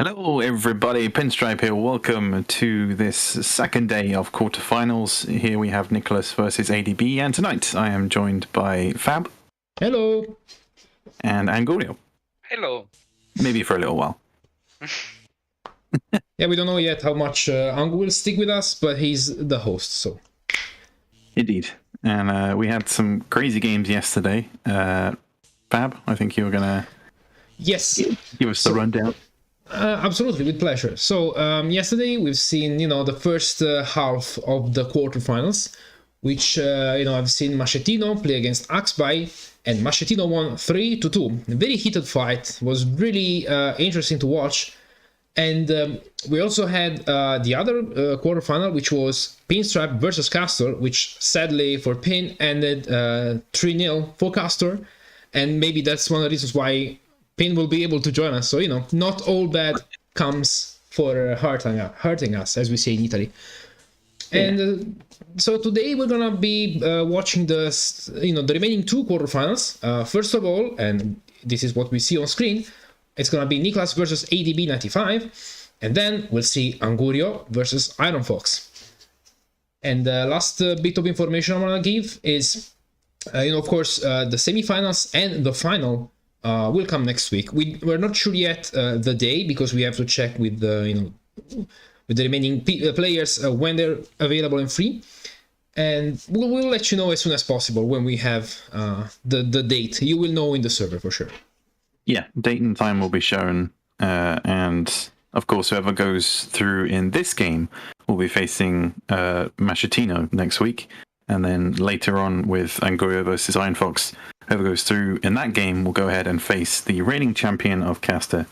Hello, everybody. Pinstripe here. Welcome to this second day of quarterfinals. Here we have Niclas versus ADB, and tonight I am joined by Fab. Hello. And Angurio. Hello. Maybe for a little while. Yeah, we don't know yet how much Angu will stick with us, but he's the host, so. Indeed. And we had some crazy games yesterday. Fab, I think you were going to give us the rundown. Absolutely, with pleasure. So yesterday we've seen, the first half of the quarterfinals, which I've seen Machetino play against Axby, and Machetino won 3-2. A very heated fight. It was really interesting to watch. And we also had the other quarterfinal, which was Pinstripe versus Castor, which sadly for Pin ended 3-0 for Castor, and maybe that's one of the reasons why Pin will be able to join us. So, not all bad comes for hurting us, as we say in Italy. Yeah. And so today we're gonna be watching the remaining two quarterfinals. First of all, and this is what we see on screen, it's gonna be Niclas versus ADB 95, and then we'll see Angurio versus Irn Fox. And the last bit of information I wanna give is, of course, the semifinals and the final will come next week. We're not sure yet the day, because we have to check with the with the remaining players when they're available and free, and we'll let you know as soon as possible when we have the date. You will know in the server for sure. Yeah, date and time will be shown, and of course whoever goes through in this game will be facing Machetino next week, and then later on with Angurio versus Irn Fox, whoever goes through in that game will go ahead and face the reigning champion of Caster.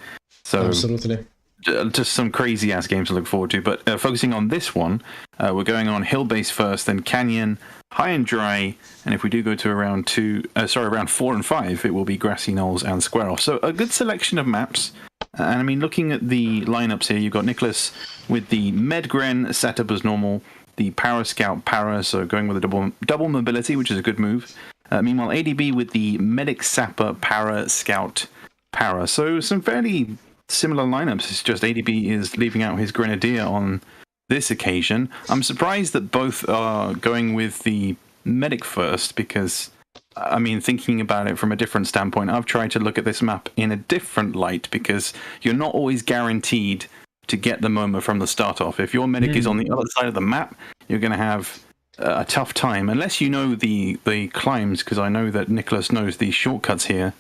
So absolutely, just some crazy ass games to look forward to. But focusing on this one, we're going on hill base first, then canyon, high and dry, and if we do go to round 4 and 5, it will be grassy knolls and square off. So a good selection of maps. And I mean, looking at the lineups here, you've got Niclas with the Medgren setup as normal, the Para Scout Para, so going with a double mobility, which is a good move. Meanwhile, ADB with the Medic Sapper Para Scout Para. So some fairly similar lineups. It's just ADB is leaving out his Grenadier on this occasion. I'm surprised that both are going with the Medic first, because, I mean, thinking about it from a different standpoint, I've tried to look at this map in a different light, because you're not always guaranteed to get the MoMA from the start off. If your Medic is on the other side of the map, you're going to have a tough time, unless you know the climbs, because I know that Niclas knows the shortcuts here.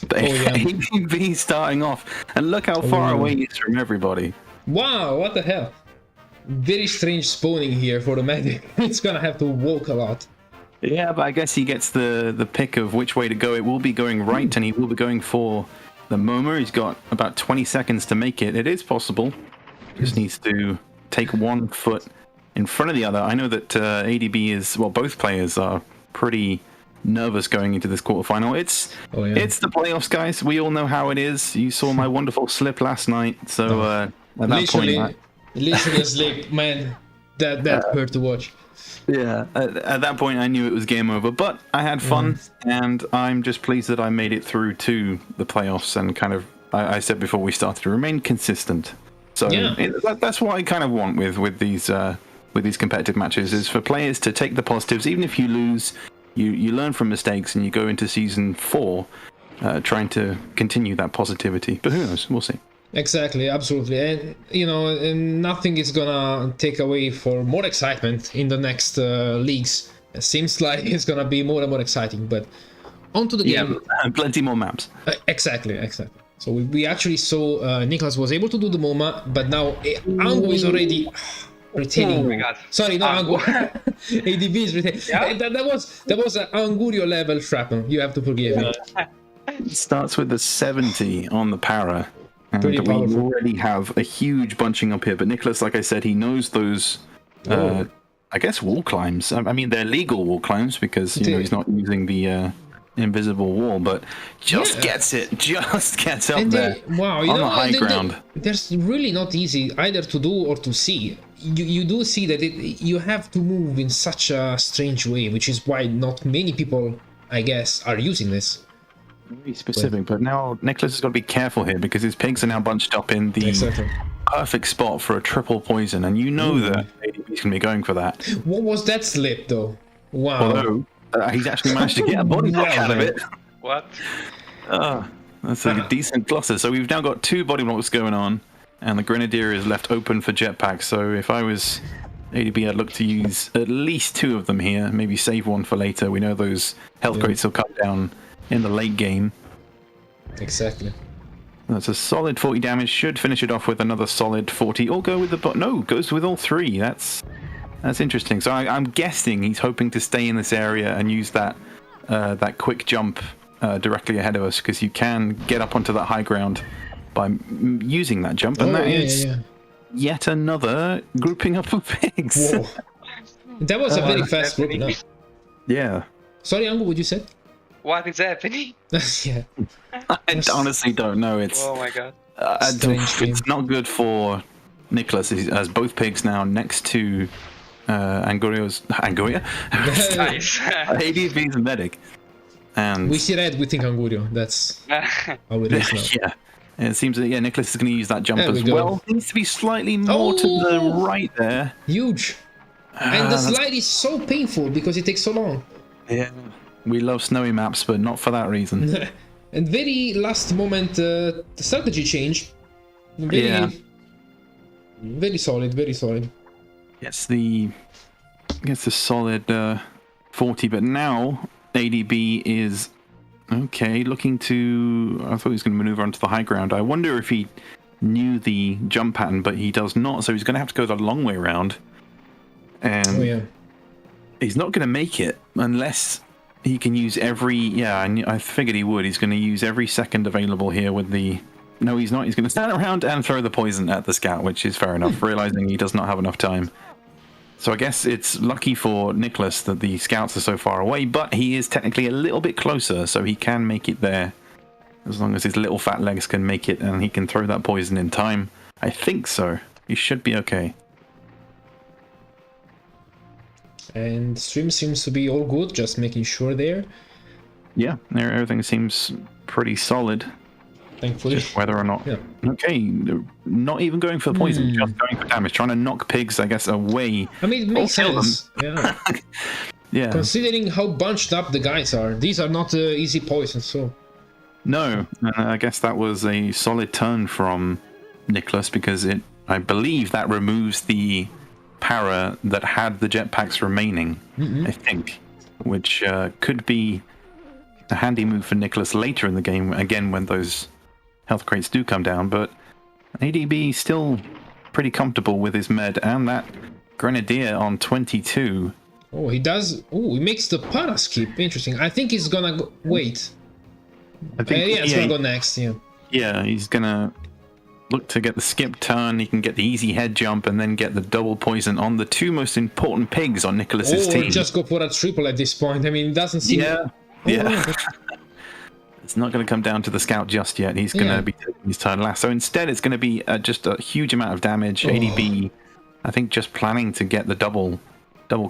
But ADB starting off, and look how far away he is from everybody. Wow, what the hell? Very strange spawning here for the medic. It's gonna have to walk a lot. Yeah, but I guess he gets the pick of which way to go. It will be going right, and he will be going for the MoMA. He's got about 20 seconds to make it. It is possible. Just needs to take one foot in front of the other. I know that ADB is, well, both players are pretty nervous going into this quarterfinal. It's the playoffs, guys. We all know how it is. You saw my wonderful slip last night, so at that point, literally a slip, man. That hurt to watch. Yeah, at that point I knew it was game over, but I had fun, and I'm just pleased that I made it through to the playoffs, and kind of, I said before we started, to remain consistent. So that's what I kind of want with these competitive matches, is for players to take the positives. Even if you lose, you learn from mistakes, and you go into season 4 trying to continue that positivity. But who knows? We'll see. Exactly, absolutely. And and nothing is gonna take away for more excitement in the next leagues. It seems like it's gonna be more and more exciting. But onto the game. And plenty more maps. Exactly. So we actually saw Niclas was able to do the MoMA, but now Angu is already retaining. Oh my god! Sorry, no Angu. ADB is retaining. Yeah? That was an Angurio level shrapnel. You have to forgive me. It starts with the 70 on the Para. And Pretty powerful. We already have a huge bunching up here, but Niclas, like I said, he knows those, I guess, wall climbs. I mean, they're legal wall climbs, because he's not using the invisible wall, but just gets up there on the high ground. There's really not easy either to do or to see. You do see that you have to move in such a strange way, which is why not many people, I guess, are using this. Very specific, but now Niclas has got to be careful here because his pigs are now bunched up in the perfect spot for a triple poison, and you know that ADB's going to be going for that. What was that slip, though? Wow. Although, he's actually managed to get a body block out of it. What? That's a decent cluster. So we've now got 2 body blocks going on, and the Grenadier is left open for jetpacks. So if I was ADB, I'd look to use at least 2 of them here, maybe save 1 for later. We know those health crates will come down in the late game. Exactly. That's a solid 40 damage. Should finish it off with another solid 40. Or go with the... No, goes with all 3. That's interesting. So I'm guessing he's hoping to stay in this area and use that quick jump directly ahead of us, because you can get up onto that high ground by using that jump. And that is yet another grouping up of pigs. Whoa. That was a very fast grouping up. Yeah. Sorry, Angu, what you said? What is happening? Yeah. I honestly don't know. It's Oh my god. it's not good for Niclas. He has both pigs now next to Angurio. Nice. ADB's medic. And We see red, we think Angurio. That's how it is now. yeah. And it seems that Niclas is going to use that jump There we as go. well. Needs to be slightly more to the right there. Huge. And the slide is so painful because it takes so long. Yeah. We love snowy maps, but not for that reason. And very last moment strategy change. Very solid, very solid. Gets the solid 40, but now ADB is okay, looking to... I thought he was going to maneuver onto the high ground. I wonder if he knew the jump pattern, but he does not, so he's going to have to go the long way around. And he's not going to make it unless he can use every... Yeah, I figured he would. He's going to use every second available here with the... No, he's not. He's going to stand around and throw the poison at the scout, which is fair enough, realizing he does not have enough time. So I guess it's lucky for Niclas that the scouts are so far away, but he is technically a little bit closer, so he can make it there. As long as his little fat legs can make it and he can throw that poison in time. I think so. He should be okay. And stream seems to be all good, just making sure there. Yeah, everything seems pretty solid. Thankfully. Just whether or not... Yeah. Okay, not even going for the poison, just going for damage. Trying to knock pigs, I guess, away. I mean, it makes sense. Yeah. Yeah. Considering how bunched up the guys are, these are not easy poisons, so... No, I guess that was a solid turn from Niclas, because I believe that removes the para that had the jetpacks remaining, I think, which could be a handy move for Niclas later in the game, again, when those health crates do come down. But ADB still pretty comfortable with his med, and that Grenadier on 22. Oh, he does... Oh, he makes the para skip. Interesting. I think he's gonna go... Wait. I think It's gonna go next, yeah. Yeah, he's gonna look to get the skip turn. He can get the easy head jump and then get the double poison on the 2 most important pigs on Niclas's team. Just go for a triple at this point. I mean, it doesn't seem... Yeah. It's not going to come down to the scout just yet. He's going to be taking his turn last. So instead, it's going to be just a huge amount of damage. ADB, I think, just planning to get the double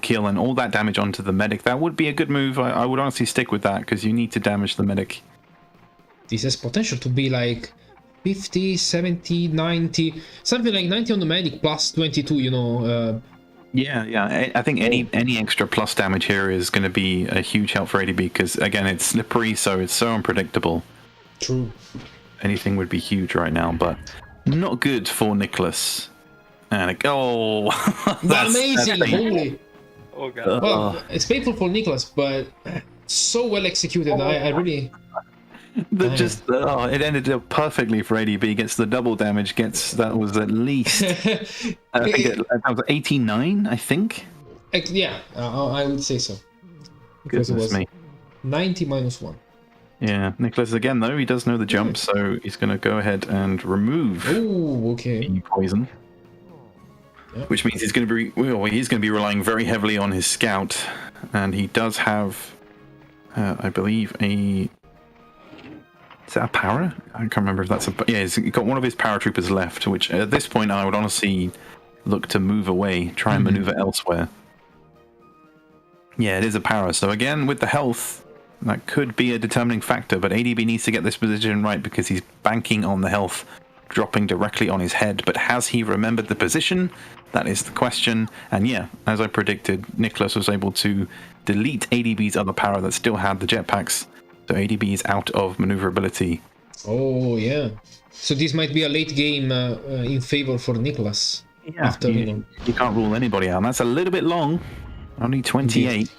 kill and all that damage onto the medic. That would be a good move. I would honestly stick with that, because you need to damage the medic. This has potential to be like 50, 70, 90, something like 90 on the medic plus 22, you know. Yeah. I think any extra plus damage here is going to be a huge help for ADB, because, again, it's slippery, so it's so unpredictable. True. Anything would be huge right now, but not good for Niclas. And that's amazing! Holy! Oh god. Well, it's painful for Niclas, but so well executed. I really... it ended up perfectly for ADB. Gets the double damage. That was at least I think that was 89. I think. Yeah, I would say so. Because Goodness it was me. 90 minus 1. Yeah, Niclas again though. He does know the jump, so he's going to go ahead and remove the poison. Yep. Which means he's going to be relying very heavily on his scout, and he does have, I believe, is that a para? I can't remember if that's a... Yeah, he's got one of his paratroopers left, which at this point I would honestly look to move away, try and maneuver elsewhere. Yeah, it is a para. So again, with the health, That could be a determining factor, but ADB needs to get this position right because he's banking on the health dropping directly on his head. But has he remembered the position? That is the question. And yeah, as I predicted, Niclas was able to delete ADB's other power that still had the jetpacks. So ADB is out of maneuverability. Oh, yeah. So this might be a late game in favor for Niclas. Yeah, after, you can't rule anybody out. And that's a little bit long. Only 28. Indeed.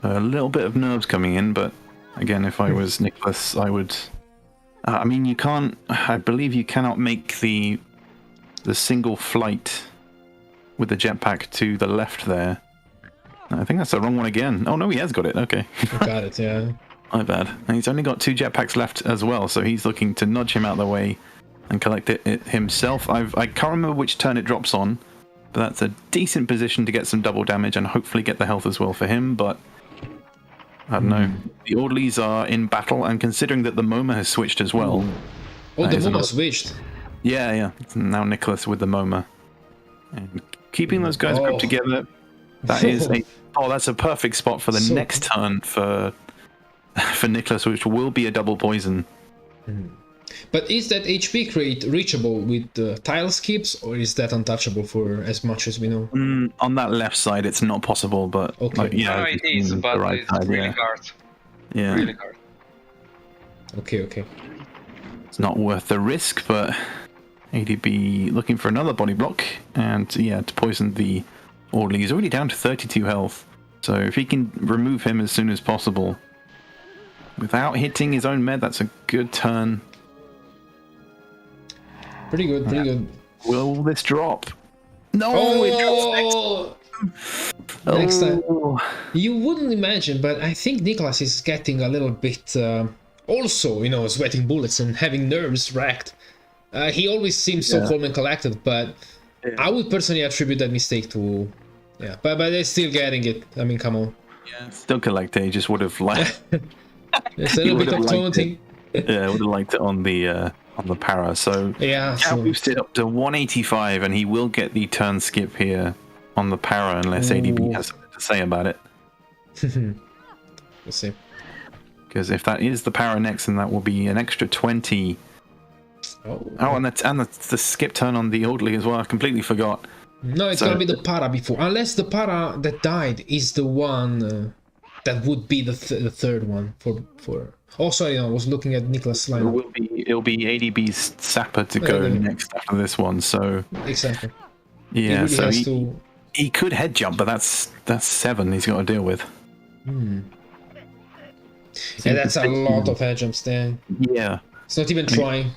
A little bit of nerves coming in, but again, if I was Niclas, I would... I mean, you can't... I believe you cannot make the single flight with the jetpack to the left there. I think that's the wrong one again. Oh, no, he has got it. Okay. Got it, yeah. My bad. And he's only got 2 jetpacks left as well, so he's looking to nudge him out of the way and collect it himself. I can't remember which turn it drops on, but that's a decent position to get some double damage and hopefully get the health as well for him, but I don't know. The orderlies are in battle, and considering that the MoMA has switched as well... Oh, the MoMA switched. Yeah. Now Niclas with the MoMA. And keeping those guys grouped together, that is a... Oh, that's a perfect spot for the next turn for Niclas, which will be a double poison. But is that HP crate reachable with tile skips, or is that untouchable for as much as we know? On that left side, it's not possible, but... Okay. No, it is, but it's really hard. Yeah. Really hard. Okay. It's not worth the risk, but ADB looking for another body block, and yeah, to poison the orderly. He's already down to 32 health, so if he can remove him as soon as possible without hitting his own med, that's a good turn. Pretty good. Will this drop? No, it drops next time. Oh. You wouldn't imagine, but I think Niclas is getting a little bit also, sweating bullets and having nerves racked. He always seems so calm and collected, but I would personally attribute that mistake to... Yeah, but they're still getting it. I mean, come on. Yeah, still collect it. He just would have liked... There's a little bit of taunting. Yeah, would have liked it on the para. So yeah, boosted up to 185, and he will get the turn skip here on the para unless ADB has something to say about it. We'll see. Because if that is the para next, then that will be an extra 20. And the skip turn on the orderly as well. I completely forgot. No, it's gonna be the para before, unless the para that died is the one that would be the third one for. Oh, sorry, I was looking at Niclas' lineup. It'll be ADB's Sapper to go next after this one. So exactly. Yeah, he could head jump, but that's 7 he's got to deal with. And that's a lot of head jumps there. Yeah. It's not even trying.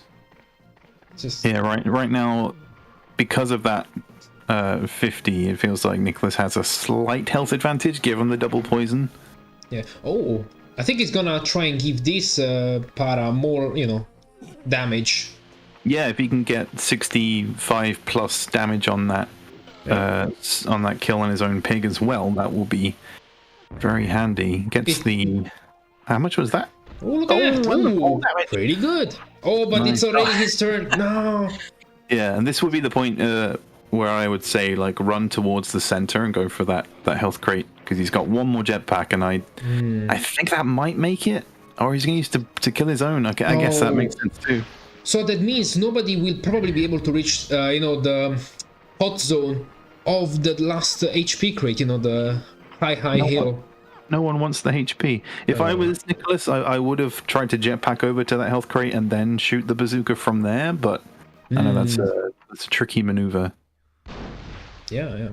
Yeah, right now, because of that 50, it feels like Niclas has a slight health advantage given the double poison. Yeah. Oh, I think he's gonna try and give this para more, damage. Yeah, if he can get 65 plus damage on that kill on his own pig as well, that will be very handy. Gets the... How much was that? Oh, look at that! Ooh, pretty good. Oh, but it's already his turn. No. Yeah, and this would be the point where I would say, run towards the center and go for that health crate, because he's got one more jetpack, and I think that might make it, or he's going to use to kill his own. I guess that makes sense too. So that means nobody will probably be able to reach, the hot zone of the last HP crate. The high hill. No one wants the HP. If I was Niclas, I would have tried to jetpack over to that health crate and then shoot the bazooka from there, but I know that's a tricky maneuver. Yeah.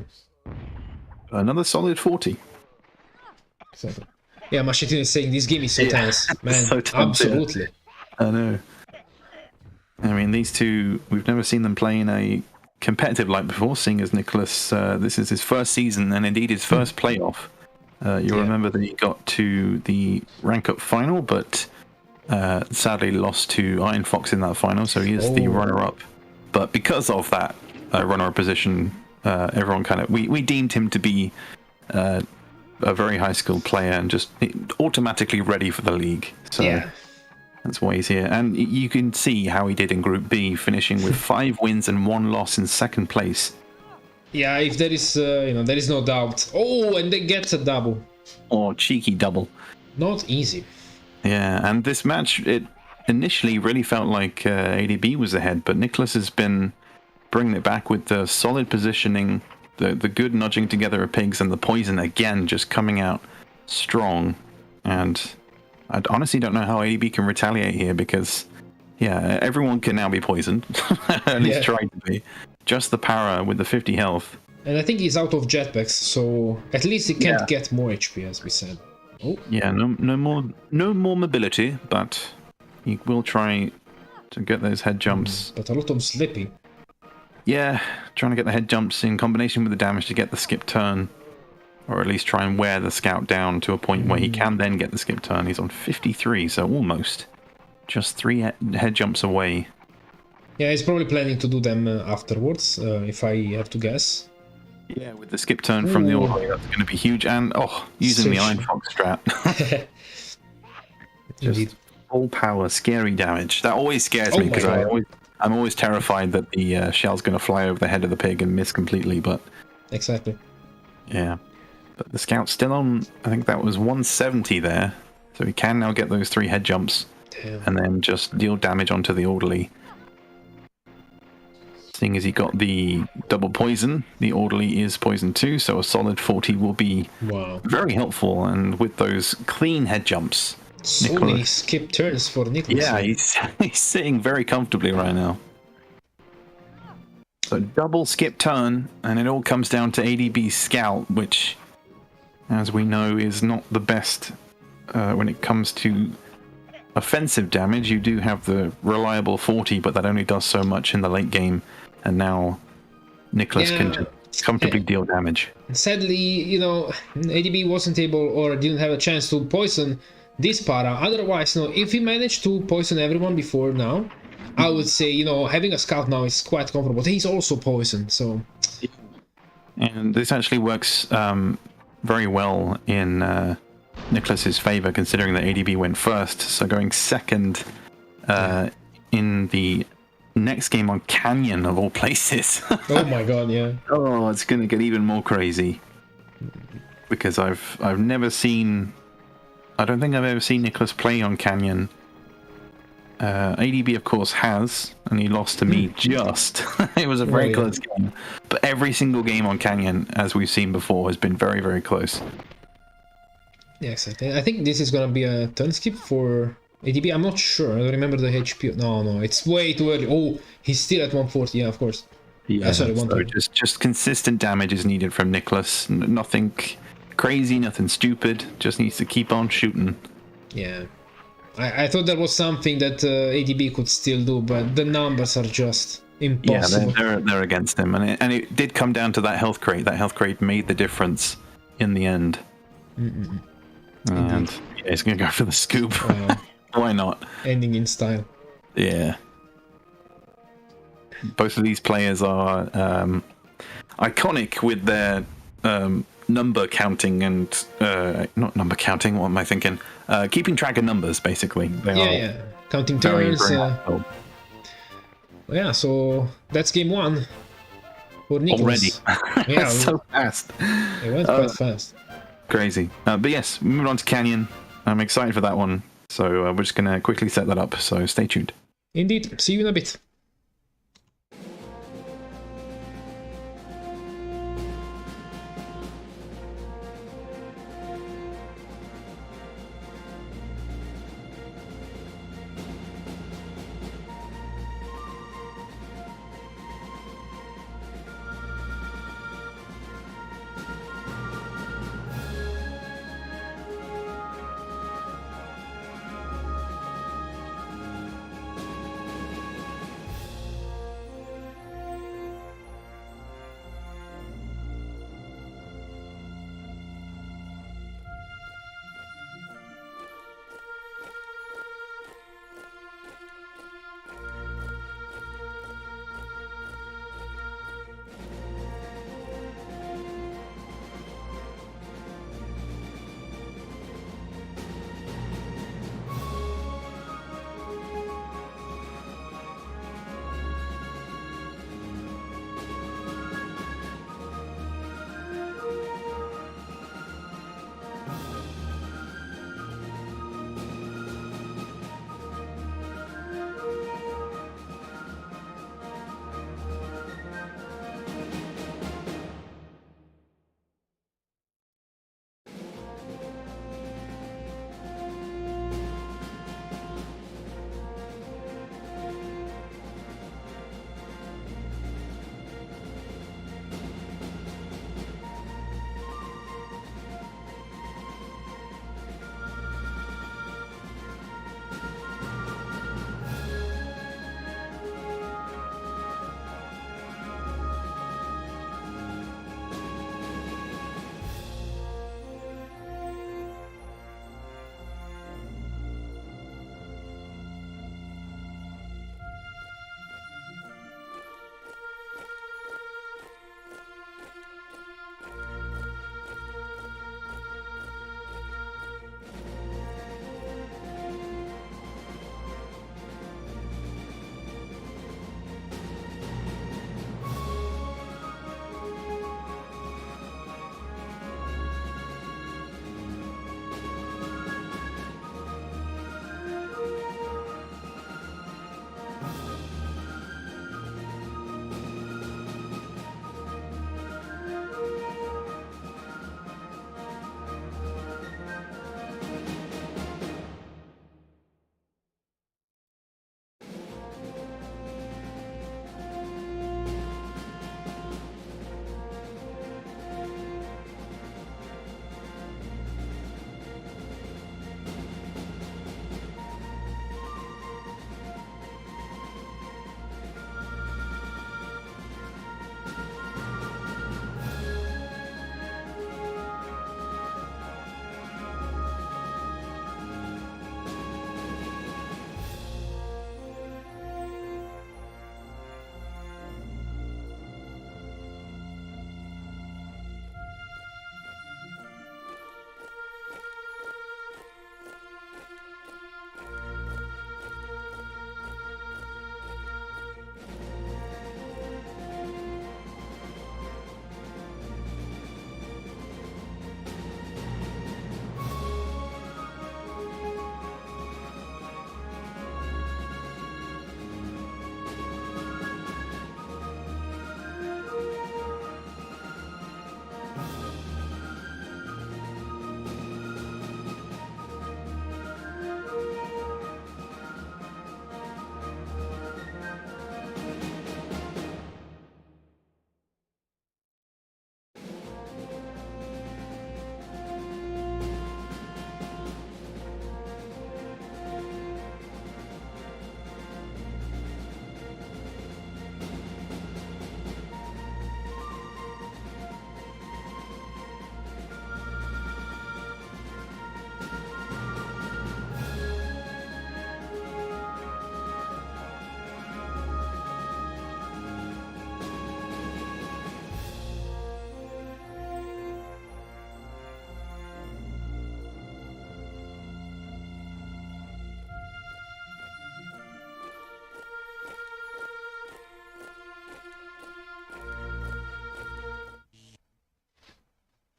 Another solid 40. Exactly. Yeah, Machetino is saying this game is so tense, man. So tense, absolutely. Yeah. I know. I mean, these two, we've never seen them play in a competitive light before, seeing as Niclas, this is his first season and indeed his first playoff. You'll remember that he got to the rank up final, but sadly lost to Irn Fox in that final, so he is the runner-up. But because of that runner-up position, everyone we deemed him to be a very high-skilled player and just automatically ready for the league. So that's why he's here. And you can see how he did in Group B, finishing with 5 wins and 1 loss in second place. Yeah, if there is, there is no doubt. Oh, and they get a double. Oh, cheeky double. Not easy. Yeah, and this match, it initially really felt like ADB was ahead, but Niclas has been bringing it back with the solid positioning, the good nudging together of pigs, and the poison again just coming out strong. And I honestly don't know how ADB can retaliate here because, yeah, everyone can now be poisoned. At least try to be. Just the para with the 50 health. And I think he's out of jetpacks, so at least he can't get more HP, as we said. Oh. Yeah, no more mobility, but he will try to get those head jumps. But a lot of slipping. Yeah, trying to get the head jumps in combination with the damage to get the skip turn. Or at least try and wear the scout down to a point where he can then get the skip turn. He's on 53, so almost. Just 3 head jumps away. Yeah, he's probably planning to do them afterwards, if I have to guess. Yeah, with the skip turn from the orderly, that's going to be huge. And, using the Irn Fox strat. Just full power, scary damage. That always scares me, because I'm always terrified that the shell's going to fly over the head of the pig and miss completely, but... Exactly. Yeah. But the scout's still on, I think that was 170 there. So he can now get those 3 head jumps. Damn. And then just deal damage onto the orderly. Seeing as he got the double poison, the orderly is poison too, so a solid 40 will be very helpful. And with those clean head jumps, so many skip turns for Niclas. Yeah, he's sitting very comfortably right now. So double skip turn, and it all comes down to ADB's scout, which, as we know, is not the best when it comes to offensive damage. You do have the reliable 40, but that only does so much in the late game. And now Niclas can just comfortably deal damage. Sadly, ADB wasn't able or didn't have a chance to poison this para. Otherwise, if he managed to poison everyone before now, I would say, having a scout now is quite comfortable. He's also poisoned, so... And this actually works very well in Niclas's favor, considering that ADB went first. So going second in the next game on Canyon, of all places. Oh my god, yeah. Oh, it's going to get even more crazy. Because I've never seen... I don't think I've ever seen Niclas play on Canyon. ADB, of course, has, and he lost to me just. It was a very close game. But every single game on Canyon, as we've seen before, has been very, very close. Yes, I think this is going to be a turn skip for ADB. I'm not sure. I don't remember the HP. No, it's way too early. Oh, he's still at 140. Yeah, of course. Yeah, sorry, so just consistent damage is needed from Niclas. Nothing crazy, nothing stupid. Just needs to keep on shooting. Yeah. I thought that was something that ADB could still do, but the numbers are just impossible. Yeah, they're against him, and it did come down to that health crate. That health crate made the difference in the end. And he's gonna go for the scoop. Why not? Ending in style. Yeah. Both of these players are iconic with their number counting and not number counting. What am I thinking? Keeping track of numbers, basically. Yeah. Counting turns. Yeah, so that's game 1 for Niclas. Already. Yeah, so fast. It went quite fast. Crazy. But yes, moving on to Canyon. I'm excited for that one. So we're just going to quickly set that up. So stay tuned. Indeed. See you in a bit.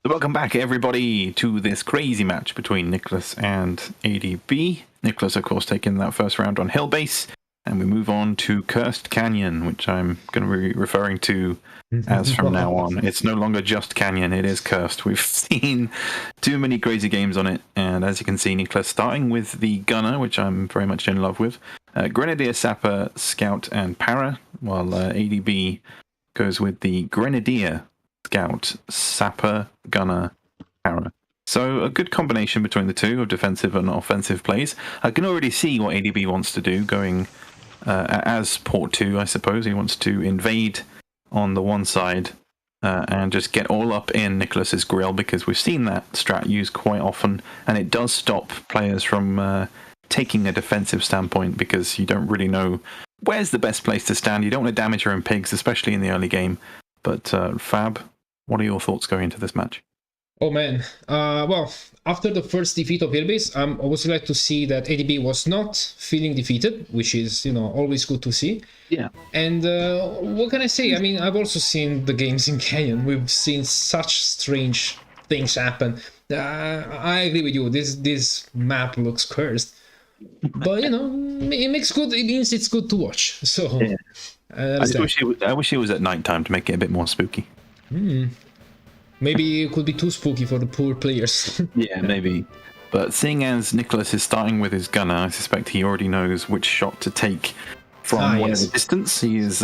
Welcome back, everybody, to this crazy match between Niclas and ADB. Niclas, of course, taking that first round on Hill Base, and we move on to Cursed Canyon, which I'm going to be referring to as from now on. It's no longer just Canyon, it is Cursed. We've seen too many crazy games on it, and as you can see, Niclas starting with the Gunner, which I'm very much in love with, Grenadier, Sapper, Scout, and Para, while ADB goes with the Grenadier, Scout, Sapper, Gunner, Para. So a good combination between the two of defensive and offensive plays. I can already see what ADB wants to do, going as Port 2, I suppose. He wants to invade on the one side and just get all up in Niclas's grill, because we've seen that strat used quite often, and it does stop players from taking a defensive standpoint, because you don't really know where's the best place to stand. You don't want to damage your own pigs, especially in the early game. But Fab, what are your thoughts going into this match? Oh man, well, after the first defeat of Hillbase, I'm obviously glad to see that ADB was not feeling defeated, which is, always good to see. Yeah. And what can I say? I mean, I've also seen the games in Canyon. We've seen such strange things happen. I agree with you. This map looks cursed, but it makes good. It means it's good to watch. So yeah. I wish it was at night time to make it a bit more spooky. Maybe it could be too spooky for the poor players. Yeah, maybe. But seeing as Niclas is starting with his Gunner, I suspect he already knows which shot to take from whatever distance. He is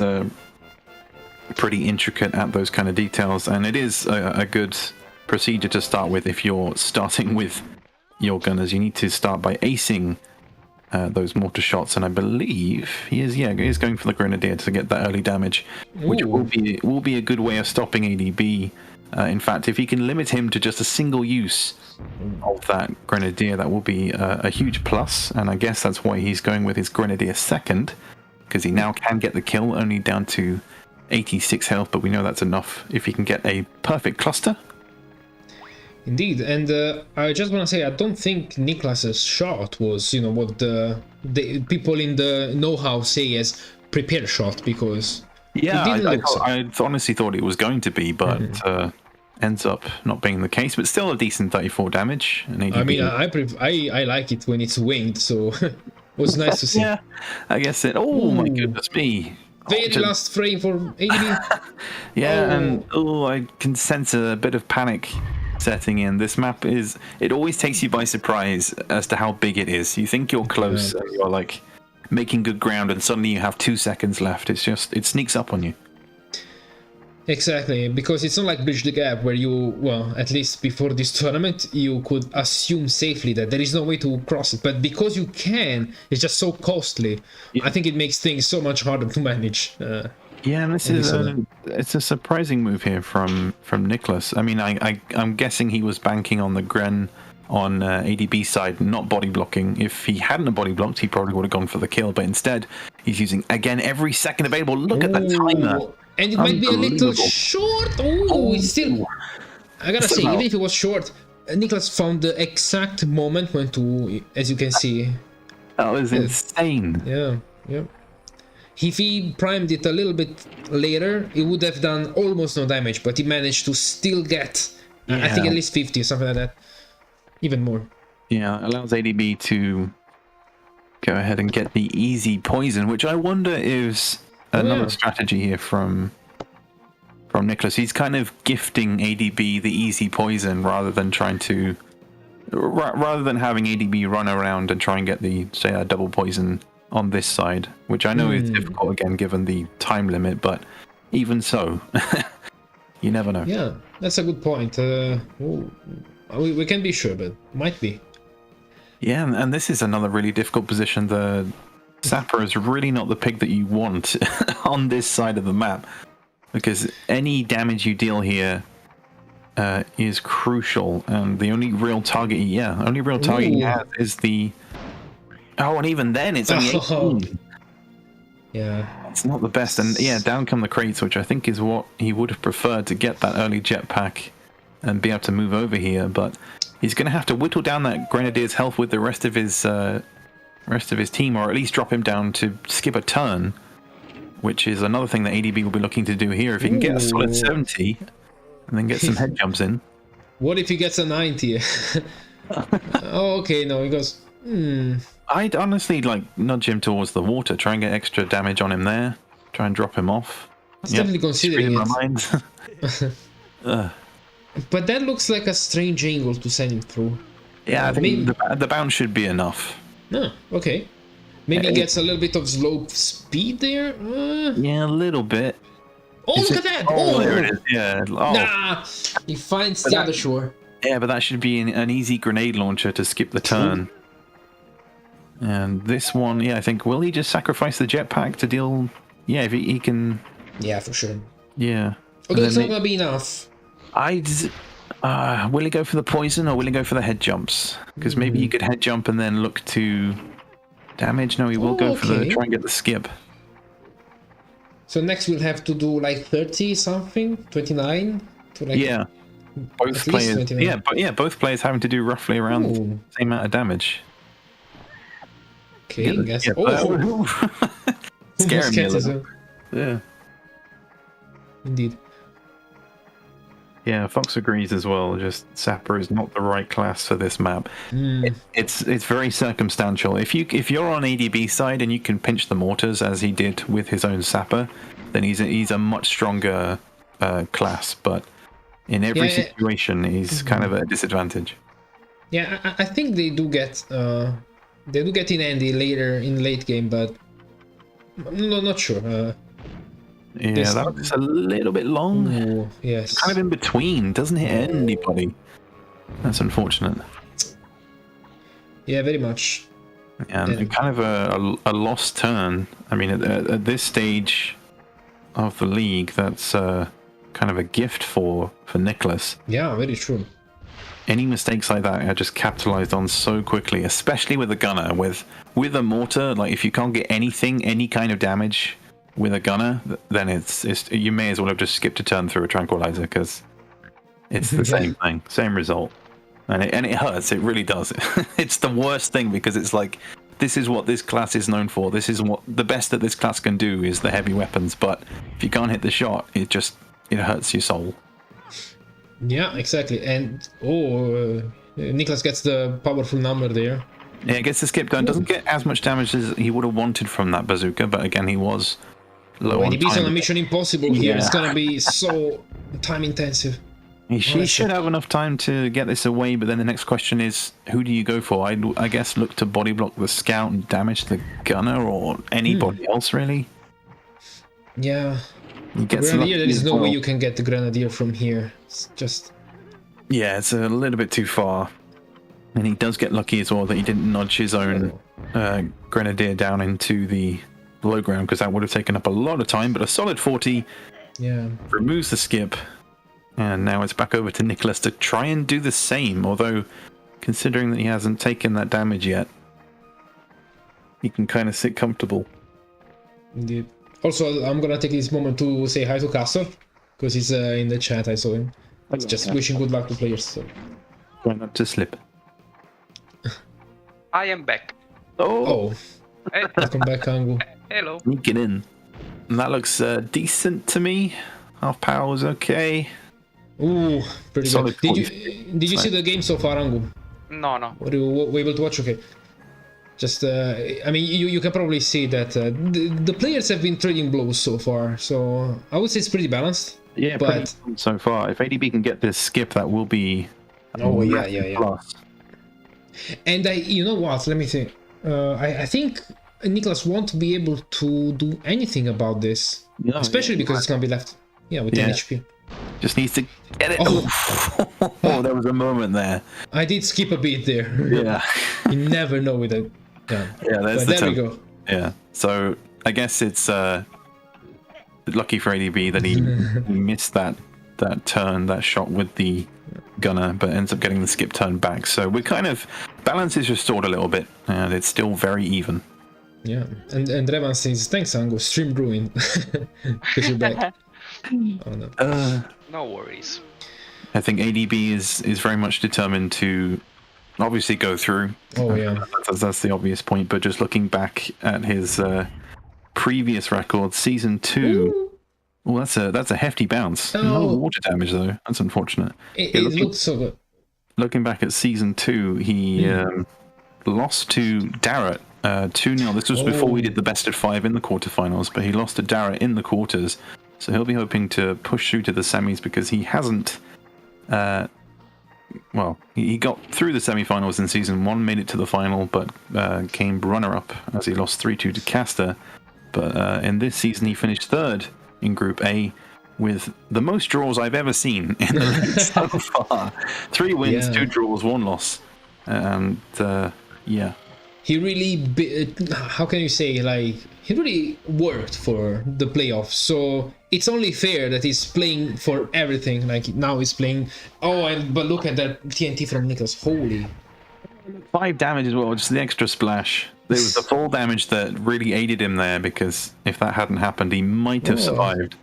pretty intricate at those kind of details, and it is a good procedure to start with. If you're starting with your Gunners, you need to start by acing those mortar shots, and I believe he is going for the Grenadier to get that early damage, which will be a good way of stopping ADB. In fact, if he can limit him to just a single use of that Grenadier, that will be a huge plus, and I guess that's why he's going with his Grenadier second, because he now can get the kill, only down to 86 health, but we know that's enough if he can get a perfect cluster. Indeed, and I just want to say, I don't think Niclas's shot was, what the people in the know-how say as prepare shot, because I honestly thought it was going to be, but ends up not being the case. But still a decent 34 damage. I mean, I like it when it's winged, so it was nice to see. Yeah, I guess it. Oh my goodness me! Very last frame for ADB. Yeah, and I can sense a bit of panic setting in. This map it always takes you by surprise as to how big it is. You think you're close, and you're like making good ground, and suddenly you have 2 seconds left. It sneaks up on you. Exactly, because it's not like Bridge the Gap, where at least before this tournament, you could assume safely that there is no way to cross it. But because you can, it's just so costly. Yeah. I think it makes things so much harder to manage. Yeah, and this is it's a surprising move here from Niclas. I mean, I'm guessing he was banking on the Gren on ADB side, not body blocking. If he hadn't body blocked, he probably would have gone for the kill, but instead he's using again every second available. Look at that timer, and it might be a little short. It's still, I gotta say, even if it was short, Niclas found the exact moment when to, as you can see. That was insane. Yeah. If he primed it a little bit later, it would have done almost no damage, but he managed to still get, I think, at least 50 or something like that. Even more. Yeah, allows ADB to go ahead and get the easy poison, which I wonder is another strategy here from Niclas. He's kind of gifting ADB the easy poison rather than having ADB run around and try and get the, say, a double poison on this side, which I know is difficult again given the time limit, but even so, you never know. Yeah, that's a good point. We can't be sure, but might be. Yeah, and this is another really difficult position. The Sapper is really not the pig that you want on this side of the map, because any damage you deal here is crucial, and the only real target he has is the... Oh, and even then, it's only 18. Yeah. It's not the best. And yeah, down come the crates, which I think is what he would have preferred to get that early jetpack and be able to move over here. But he's going to have to whittle down that Grenadier's health with the rest of his team, or at least drop him down to skip a turn, which is another thing that ADB will be looking to do here. If he can get a solid 70 and then get some head jumps in. What if he gets a 90? Oh, okay, no, he goes, I'd honestly like nudge him towards the water, try and get extra damage on him there, try and drop him off. He's definitely considering it. But that looks like a strange angle to send him through. Yeah, I think the bounce should be enough. No, okay. Maybe he gets a little bit of slope speed there? Yeah, a little bit. Oh, look at that! Oh, there it is, yeah. Oh. Nah! He finds the other shore. Yeah, but that should be an easy grenade launcher to skip the turn. And this one, yeah, I think, will he just sacrifice the jetpack to deal... Yeah, if he can... Yeah, for sure. Yeah. Although it's not going to be enough. Will he go for the poison or will he go for the head jumps? Because maybe you could head jump and then look to damage. No, he will go for try and get the skip. So next we'll have to do like 30 something, 29 to like yeah. Both players. Both players having to do roughly around the same amount of damage. Okay, guess. Scaring me a little. Yeah. Indeed. Yeah, Fox agrees as well. Just Sapper is not the right class for this map. It's very circumstantial. If you're on ADB side and you can pinch the mortars as he did with his own Sapper, then he's a much stronger class. But in every situation, he's kind of at a disadvantage. Yeah, I think they do get in handy later in late game, but no, not sure. Yeah, that's a little bit long. Ooh, yes. Kind of in between. Doesn't hit anybody. That's unfortunate. Yeah, very much. Yeah, and kind of a lost turn. I mean, at this stage of the league, that's kind of a gift for Niclas. Yeah, very true. Any mistakes like that are just capitalized on so quickly, especially with a gunner. With a mortar, like if you can't get anything, any kind of damage with a gunner, then it's you may as well have just skipped a turn through a tranquilizer because it's the same thing, same result, and it hurts. It really does. It's the worst thing because it's like this is what this class is known for. This is what the best that this class can do is the heavy weapons. But if you can't hit the shot, it hurts your soul. Yeah, exactly. And Niclas gets the powerful number there. Yeah, gets the skip done. Doesn't get as much damage as he would have wanted from that bazooka, but again, he was low on time. When he on a Mission Impossible here, it's gonna be so time intensive. He should have enough time to get this away, but then the next question is, who do you go for? I guess look to body block the scout and damage the gunner, or anybody else, really? Yeah. Grenadier, there is no way you can get the Grenadier from here. It's just... Yeah, it's a little bit too far. And he does get lucky as well that he didn't nudge his own Grenadier down into the low ground, because that would have taken up a lot of time, but a solid 40 removes the skip. And now it's back over to Niclas to try and do the same, although considering that he hasn't taken that damage yet, he can kind of sit comfortable. Indeed. Also, I'm gonna take this moment to say hi to Castor, because he's in the chat, I saw him. It's just wishing good luck to players. So. Try not to slip. I am back. Oh. Hey. Welcome back, Angu. Hello. Get in. And that looks decent to me. Half power was okay. Ooh, pretty solid good. Did you see the game so far, Angu? No. Were you able to watch? Okay. Just, I mean, you can probably see that the players have been trading blows so far, so I would say it's pretty balanced. Yeah, but so far, if ADB can get this skip, that will be. Yeah. Plus. And you know what? Let me think. I think Niclas won't be able to do anything about this, especially because it's gonna be left. Yeah, with 10 HP. Just needs to get it. Oh, there was a moment there. I did skip a beat there. Yeah. You never know with it. Yeah, there we go. Yeah, so I guess it's lucky for ADB that he missed that turn, that shot with the gunner, but ends up getting the skip turn back. So we're kind of balance is restored a little bit, and it's still very even. Yeah, and Revan says thanks, Angu. Stream ruined because you're back. Oh, no. No worries. I think ADB is very much determined to obviously go through. Oh yeah, that's the obvious point. But just looking back at his previous record, season 2, Well, that's a hefty bounce. Oh. No water damage though. That's unfortunate. It looked so good. Looking back at season 2, he lost to Darrett 2-0. This was before we did the best of 5 in the quarterfinals, but he lost to Darrett in the quarters. So he'll be hoping to push through to the semis because he hasn't. He got through the semi-finals in season 1, made it to the final, but came runner-up as he lost 3-2 to Caster. But in this season, he finished 3rd in Group A with the most draws I've ever seen in the league so far. 3 wins, 2 draws, 1 loss. And yeah. He really, how can you say, like, he really worked for the playoffs. So it's only fair that he's playing for everything. Like, now he's playing. But look at that TNT from Niclas. Holy. 5 damage as well, just the extra splash. There was the fall damage that really aided him there, because if that hadn't happened, he might have survived.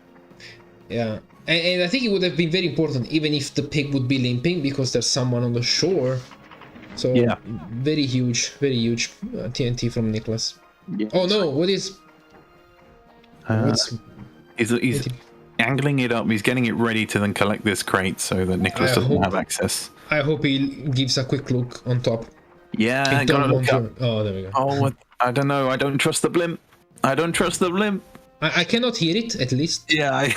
Yeah, and I think it would have been very important, even if the pig would be limping, because there's someone on the shore. So yeah, very huge TNT from Niclas. Yeah. Oh no, what is? He's angling it up. He's getting it ready to then collect this crate so that Niclas doesn't have access. I hope he gives a quick look on top. Yeah, I gotta look up. Oh, there we go. Oh, I don't know. I don't trust the blimp. I cannot hear it, at least. Yeah.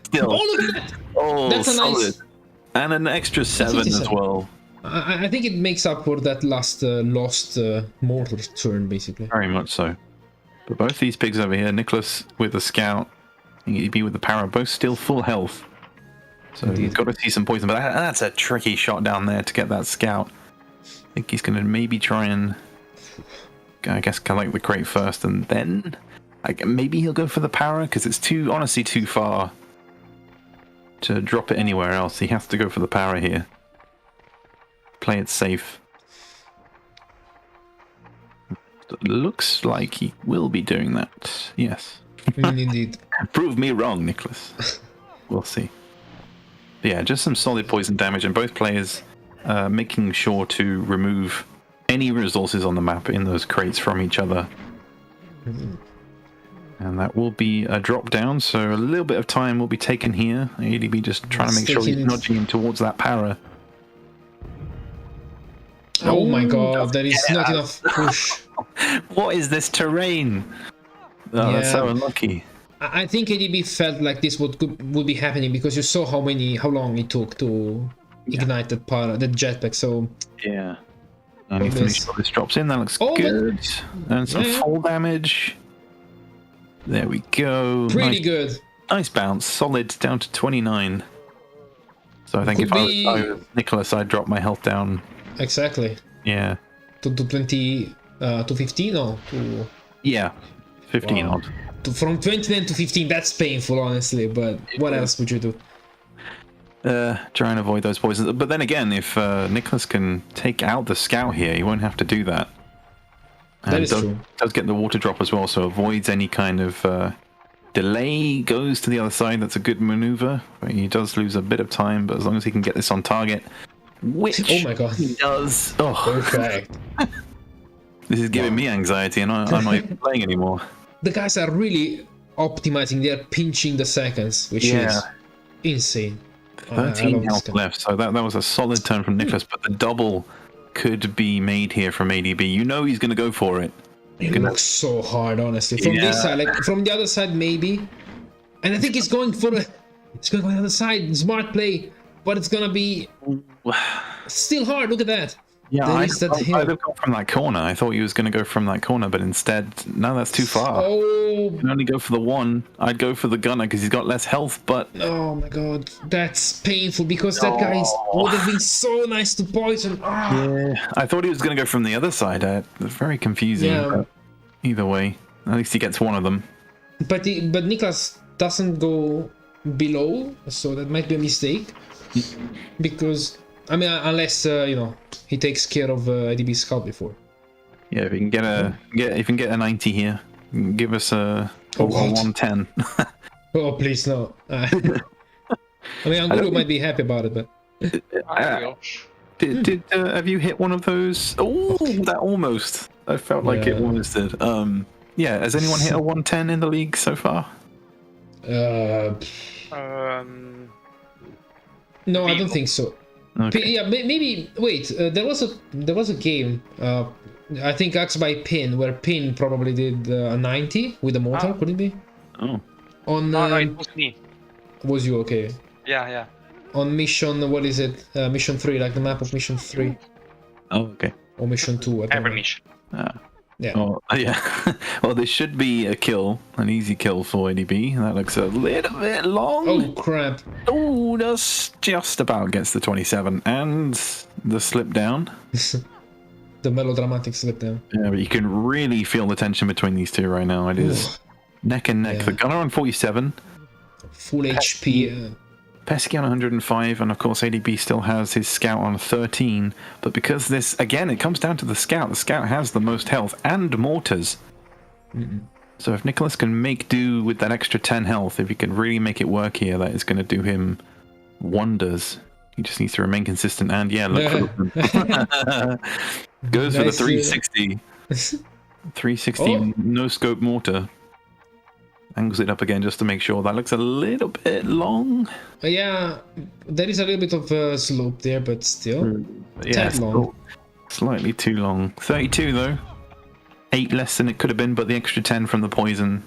Still. Oh, look at that! Oh, that's solid. Nice... And an extra 7 as well. I think it makes up for that last lost mortar turn, basically. Very much so. But both these pigs over here, Niclas with the scout, and EDB with the para, both still full health. So you've got to see some poison. But that's a tricky shot down there to get that scout. I think he's going to maybe try and, I guess, collect the crate first, and then maybe he'll go for the para, because it's honestly too far to drop it anywhere else. He has to go for the para here. Play it safe. It looks like he will be doing that. Yes. Indeed. Prove me wrong, Niclas. We'll see. But yeah, just some solid poison damage, and both players making sure to remove any resources on the map in those crates from each other. And that will be a drop down, so a little bit of time will be taken here. ADB just trying to make sure he's nudging him towards that para. Oh my god, there is not enough push. What is this terrain? Oh, that's so unlucky. I think ADB felt like this would be happening, because you saw how long it took to ignite that jetpack. So yeah, and he finished all this drops in. That looks good. And some fall damage. There we go. Pretty good. Nice bounce. Solid down to 29. So I think if I was Niclas, I'd drop my health down. Exactly. Yeah. To 20, to 15 or to... Yeah, 15 odd. From 29 to 15, that's painful, honestly, but what else would you do? Try and avoid those poisons. But then again, if Niclas can take out the scout here, he won't have to do that. And that is true. Does get the water drop as well, so avoids any kind of delay. Goes to the other side. That's a good maneuver. But he does lose a bit of time, but as long as he can get this on target, which oh my god, he does. Oh, perfect. This is giving me anxiety, and I'm not even playing anymore. The guys are really optimizing. They're pinching the seconds, which is insane. 13 health left, so that was a solid turn from Niclas, but the double could be made here from ADB. You know he's going to go for it. It looks so hard, honestly. From this side, like from the other side, maybe. And I think he's going for the other side. Smart play, but it's gonna be still hard. Look at that. Yeah, I'd have gone from that corner. I thought he was going to go from that corner, but instead, no, that's too far. Oh, you can only go for the one. I'd go for the gunner because he's got less health, but... Oh my god, that's painful, because that guy would have been so nice to poison. Yeah, I thought he was going to go from the other side. Very confusing. Yeah. Either way, at least he gets one of them. But Niclas doesn't go below, so that might be a mistake. Because... I mean, unless he takes care of ADB scout before. Yeah, if you can get a 90 here, give us a 110. Oh please no. I mean, Angurio might be happy about it, but. Have you hit one of those? Oh, that almost. I felt like it almost did. Yeah, has anyone hit a 110 in the league so far? No, I don't Vivo. think so. Okay. Yeah, maybe. Wait, there was a game. I think Axe by Pin, where Pin probably did a 90 with a mortar. Ah. Could it be? Oh. On No, it was me. was you okay? Yeah. On mission, what is it? Mission 3, like the map of mission 3 Oh, okay. or mission 2. I don't Every know. mission. Yeah. Oh, yeah. Well, this should be a kill, an easy kill for ADB. That looks a little bit long. Oh crap! Oh, that's just about gets the 27 and the slip down. The melodramatic slip down. Yeah, but you can really feel the tension between these two right now. It is neck and neck. Yeah. The gunner on 47, Full HP. Pesky on 105, and of course ADB still has his scout on 13. But because this, again, it comes down to the scout. The scout has the most health and mortars. So if Niclas can make do with that extra 10 health, if he can really make it work here, that is going to do him wonders. He just needs to remain consistent. And yeah, look goes for the Nice, 360. 360 Oh. no scope mortar. Angles it up again just to make sure. That looks a little bit long. Yeah, there is a little bit of a slope there, but still. Yeah, Tad long. slightly too long. 32 though. 8 less than it could have been, but the extra 10 from the poison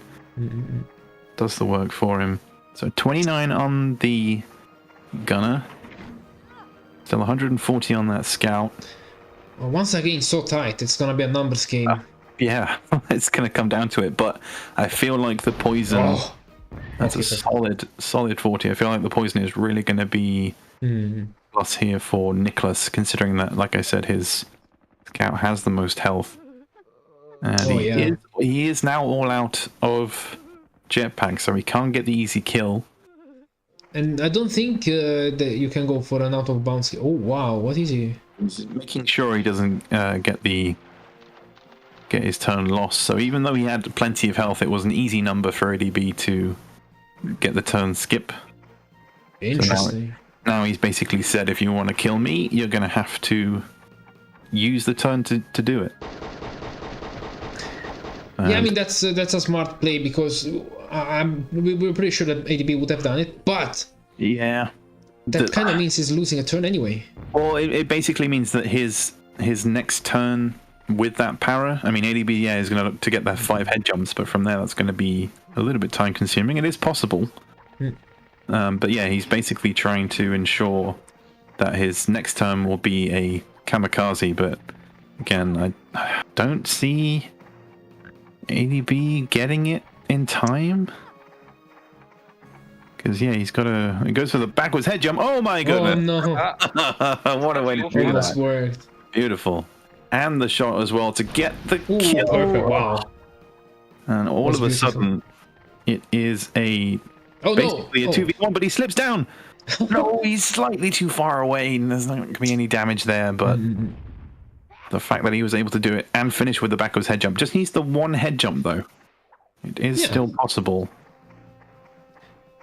does the work for him. So 29 on the gunner. Still 140 on that scout. Well, once again, so tight. It's gonna be a numbers game. Yeah, it's going to come down to it, but I feel like the poison... Oh. That's Okay, a solid 40. I feel like the poison is really going to be plus here for Niclas, considering that, like I said, his scout has the most health. And he is now all out of jetpack, so he can't get the easy kill. And I don't think that you can go for an out of bounds. Oh wow, what is he? He's making sure he doesn't get his turn lost. So even though he had plenty of health, it was an easy number for ADB to get the turn skip. Interesting. So now he's basically said, if you want to kill me, you're going to have to use the turn to do it. Yeah, I mean that's a smart play because we're pretty sure that ADB would have done it, but Yeah. that kind of means he's losing a turn anyway. Well, it basically means that his next turn with that para, I mean, ADB, is going to look to get that 5 head jumps, but from there that's going to be a little bit time consuming. It is possible. But yeah, he's basically trying to ensure that his next turn will be a kamikaze, but again, I don't see ADB getting it in time. Because, yeah, he goes for the backwards head jump. Oh my goodness! Oh no! What a way to do Almost that. worked. Beautiful. And the shot as well to get the Ooh, kill. perfect! Wow. And all That's of a beautiful. sudden, it is Oh basically no! a 2v1, but he slips down. No, he's slightly too far away, and there's not going to be any damage there, but the fact that he was able to do it and finish with the backwards head jump, just needs the one head jump, though. It is still possible.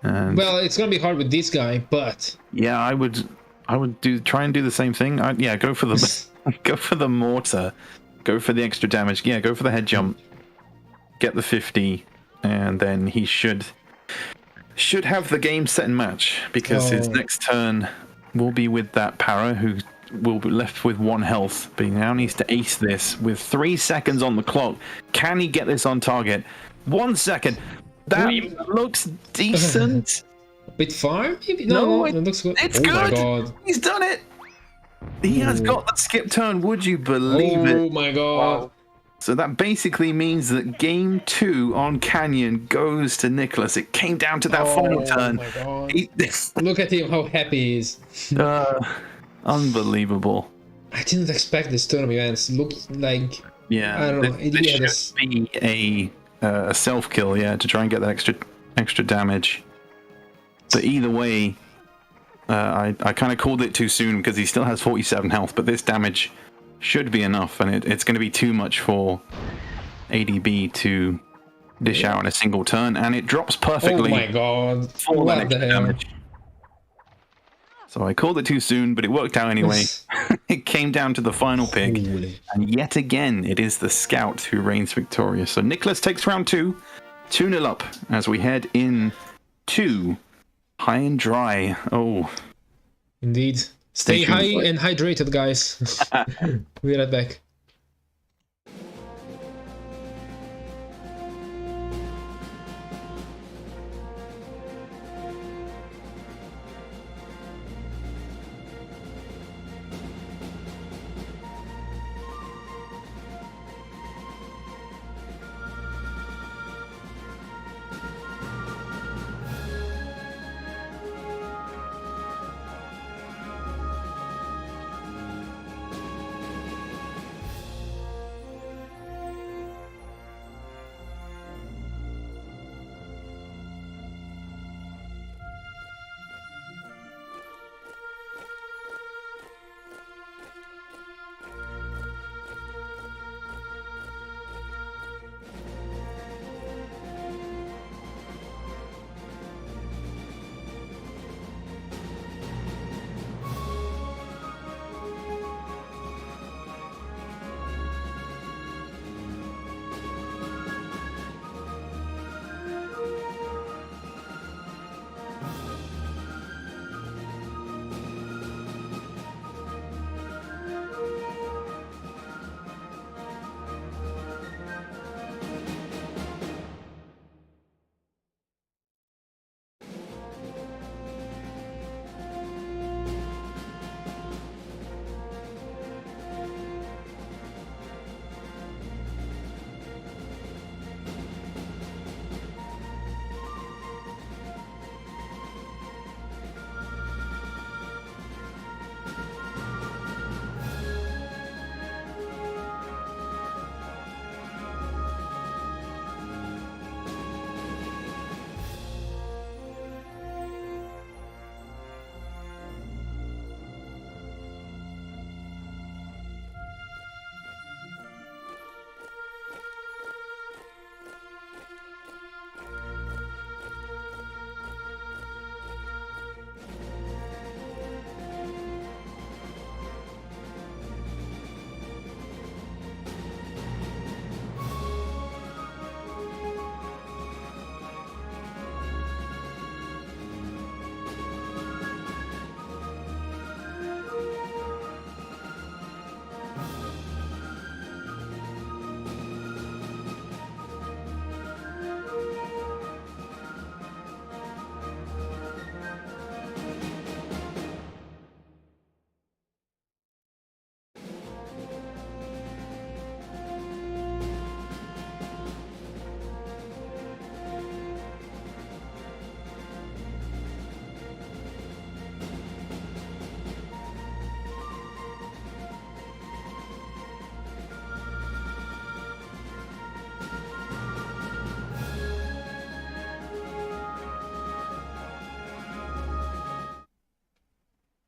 And Well, it's gonna be hard with this guy, but yeah, I would try and do the same thing. Go for the go for the mortar, go for the extra damage. Yeah, go for the head jump, get the 50, and then he should have the game set and match, because his next turn will be with that para, who will be left with 1 health, but he now needs to ace this with 3 seconds on the clock. Can he get this on target? 1 second. That looks decent. a bit far, maybe. No, it looks good. It's Oh good. my god! He's done it. He has got the skip turn. Would you believe Oh it? my god! Wow. So that basically means that game 2 on Canyon goes to Niclas. It came down to that final turn. Oh my god! He- Look at him, how happy he is. Unbelievable. I didn't expect this turn of events. Looked like Yeah, I don't know. This Yeah, should be a self kill, to try and get that extra damage. But either way, I kind of called it too soon because he still has 47 health. But this damage should be enough, and it's going to be too much for ADB to dish out in a single turn, and it drops perfectly Oh my god! for that What the extra hell? damage. So I called it too soon, but it worked out anyway. It came down to the final pick. Holy. And yet again, it is the scout who reigns victorious. So Niclas takes round 2, 2-0 up as we head in 2, High and Dry. Oh, Indeed. Stay tuned, high boys. and hydrated, guys. We'll be right back.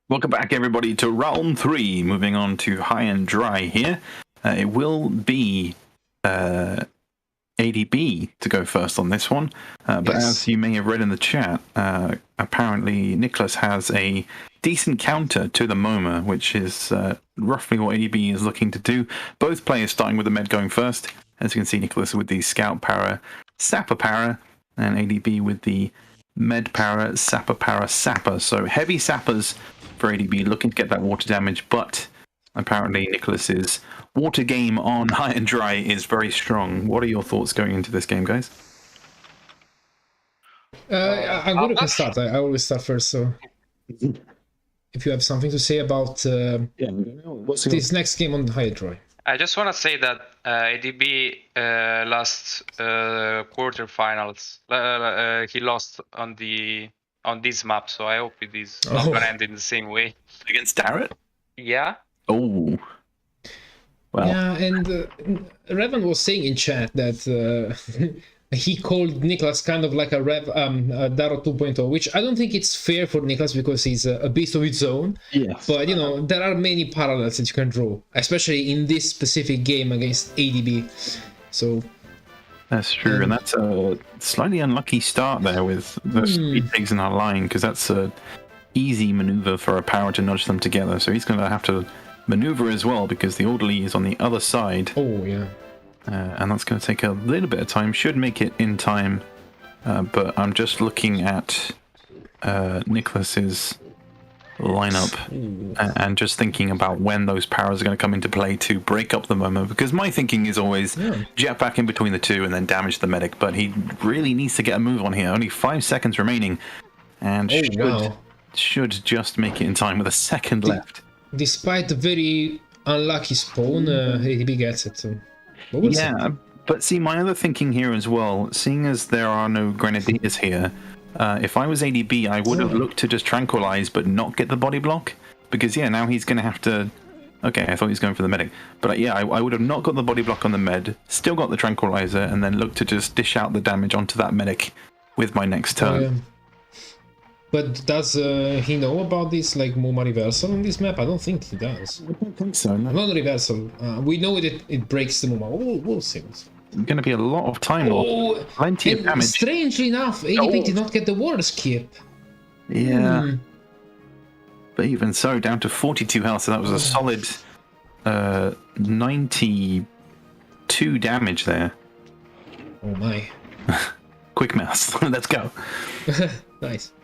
Welcome back, everybody, to round 3. Moving on to High and Dry here. It will be ADB to go first on this one. But Yes. as you may have read in the chat, apparently Niclas has a decent counter to the MoMA, which is roughly what ADB is looking to do. Both players starting with the med going first. As you can see, Niclas with the Scout Para, Sapper Para, and ADB with the Med Para, Sapper Para, Sapper. So heavy sappers for ADB, looking to get that water damage, but apparently Niclas's water game on High and Dry is very strong. What are your thoughts going into this game, guys? Angurio can start. I always start first, so if you have something to say about this next game on High and Dry. I just want to say that ADB last quarterfinals. He lost on this map, so I hope it is not gonna end in the same way. Against Darrett? Yeah. Oh. Well. Yeah, and Revan was saying in chat that he called Niclas kind of like a Daro 2.0, which I don't think it's fair for Niclas because he's a beast of his own. Yes. But, you know, there are many parallels that you can draw, especially in this specific game against ADB. So... That's true, and that's a slightly unlucky start there with the speed pigs in our line, because that's a easy maneuver for a power to nudge them together. So he's going to have to maneuver as well, because the orderly is on the other side. Oh, yeah. And that's going to take a little bit of time. Should make it in time But I'm just looking at Niclas's lineup and just thinking about when those powers are going to come into play to break up the moment, because my thinking is always jetpack in between the two and then damage the medic, but he really needs to get a move on here. Only 5 seconds remaining, and should just make it in time with a second left. Despite the very unlucky spawn, ADB gets it. So. We'll see. But see, my other thinking here as well, seeing as there are no grenadiers here, if I was ADB, I would have looked to just tranquilize but not get the body block, because now he's going to have to... Okay, I thought he was going for the medic, but I would have not got the body block on the med, still got the tranquilizer, and then looked to just dish out the damage onto that medic with my next turn. But does he know about this, like, MoMA reversal on this map? I don't think he does. I don't think so, no. Not reversal. We know that it breaks the MoMA. We'll see. It's going to be a lot of time lost. Plenty of damage. Strangely enough, ADB did not get the water skip. Yeah. But even so, down to 42 health, so that was a solid 92 damage there. Oh my. Quick math. Let's go. Nice.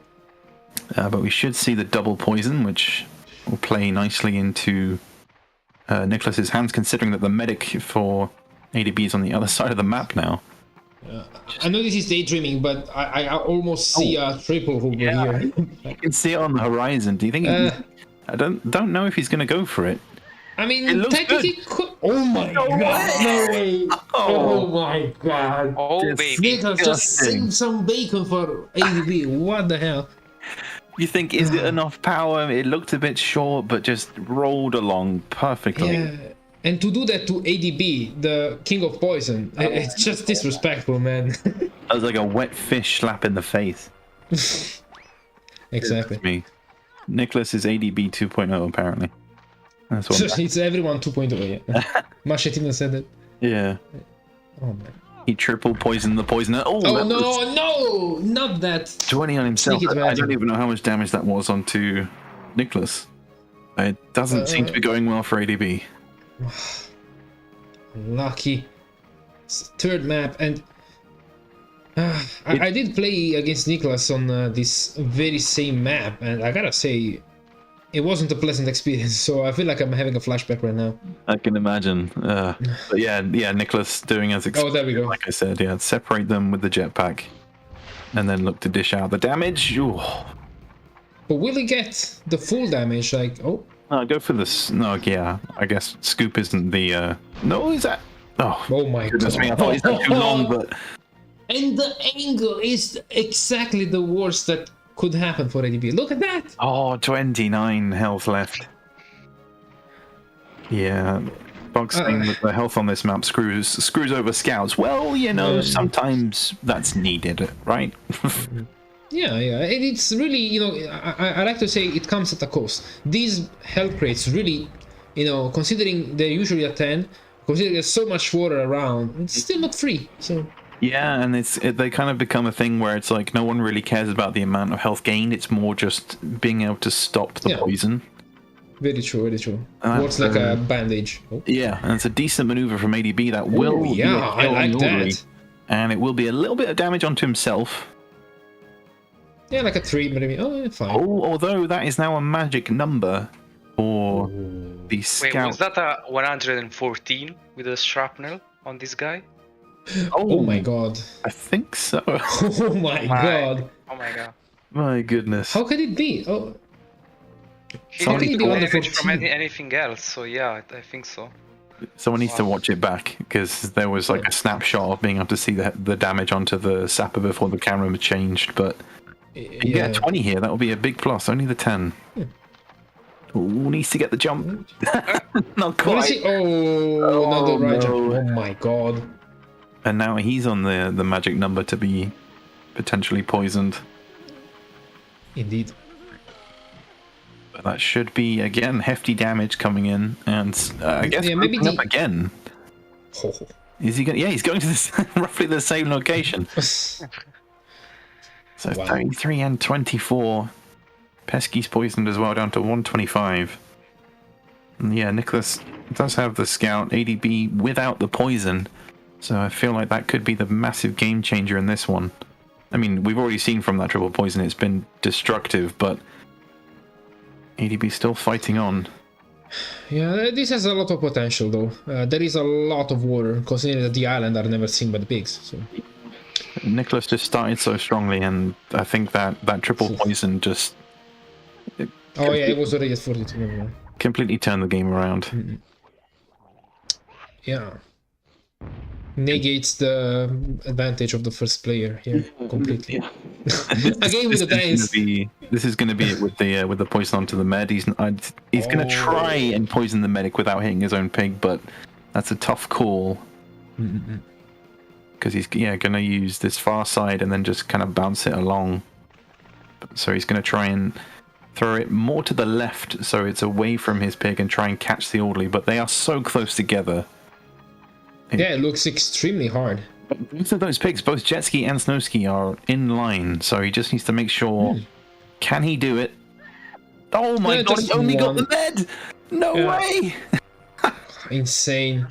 But we should see the double poison, which will play nicely into Niclas's hands, considering that the medic for ADB is on the other side of the map now. I know this is daydreaming, but I almost see a triple over here. You can see it on the horizon. Do you think? I don't know if he's going to go for it. I mean, technically, oh my god! No way! Oh my god! Oh baby! Niclas just saved some bacon for ADB. What the hell? You think, is it enough power? It looked a bit short, but just rolled along perfectly. Yeah. And to do that to ADB, the king of poison, it's just disrespectful, man. That was like a wet fish slap in the face. Exactly. Me. Niclas is ADB 2.0 apparently. That's what it's everyone 2.0, yeah. Machetino said it. Yeah. Oh man. He triple poisoned the poisoner. Oh no, not that. 20 on himself. I don't even know how much damage that was onto Niclas. It doesn't seem to be going well for ADB. Lucky. Third map, and I did play against Niclas on this very same map, and I gotta say, it wasn't a pleasant experience. So I feel like I'm having a flashback right now. I can imagine. But yeah, Niclas doing as expected. Oh, there we go. Like I said, separate them with the jetpack, and then look to dish out the damage. Ooh. But will he get the full damage? Like, No, go for this. No, yeah. I guess scoop isn't the. No, is that? Oh my goodness god! Me, I thought it was too long, but. And the angle is exactly the worst that could happen for ADB. Look at that! Oh, 29 health left. Yeah, boxing with the health on this map screws over scouts. Well, sometimes that's needed, right? Yeah, and it's really, I like to say it comes at a cost. These health crates really, considering they're usually a 10, considering there's so much water around, it's still not free, so... Yeah, and they kind of become a thing where it's like no one really cares about the amount of health gained, it's more just being able to stop the poison. Very true, very true. Works like a bandage. Oh. Yeah, and it's a decent maneuver from ADB that will... I like that. And it will be a little bit of damage onto himself. Yeah, like a 3, maybe. Oh, fine. Oh, although that is now a magic number for the scout. Wait, was that a 114 with a shrapnel on this guy? Oh my god. I think so. Oh my god. Oh my god. My goodness. How could it be? Oh. He didn't do damage from anything else, so yeah, I think so. Someone needs to watch it back, because there was like a snapshot of being able to see the damage onto the sapper before the camera changed, but... You get a 20 here, that will be a big plus. Only the 10. Ooh, needs to get the jump. Not quite. Not the right jump. Oh my god. And now he's on the magic number to be potentially poisoned. Indeed. But that should be, again, hefty damage coming in. And I guess maybe up again. Oh. Is he going? Yeah, he's going to this, roughly the same location. So 33 and 24. Pesky's poisoned as well, down to 125. And yeah, Niclas does have the scout, ADB without the poison. So I feel like that could be the massive game changer in this one. I mean, we've already seen from that triple poison it's been destructive, but ADB still fighting on. Yeah, this has a lot of potential though. There is a lot of water, considering that the island are never seen by the pigs. So. Niclas just started so strongly, and I think that triple poison just... Oh yeah, it was already at 42. Never mind. Completely turned the game around. Yeah. Negates the advantage of the first player here completely. Again with the dice. This is going to be it with the poison onto the med. He's going to try and poison the medic without hitting his own pig, but that's a tough call. Because he's going to use this far side and then just kind of bounce it along. So he's going to try and throw it more to the left so it's away from his pig and try and catch the orderly, but they are so close together. Yeah, it looks extremely hard. Both of those pigs, both Jetski and Snowski, are in line, so he just needs to make sure. Can he do it? Oh my god, he only got the med! No way! Insane.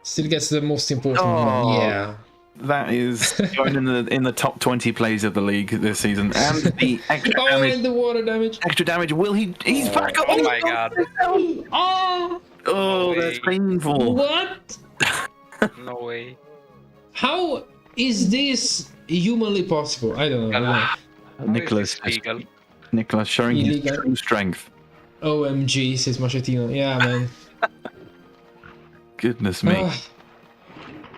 Still gets the most important one. Yeah. That is going in the top 20 plays of the league this season. And the extra damage. And the water damage. Extra damage. Will he? He's back up! Oh my god. Oh, that's painful. What? No way. How is this humanly possible? I don't know. Niclas showing his true strength. OMG, says Machetino. Yeah, man. Goodness me.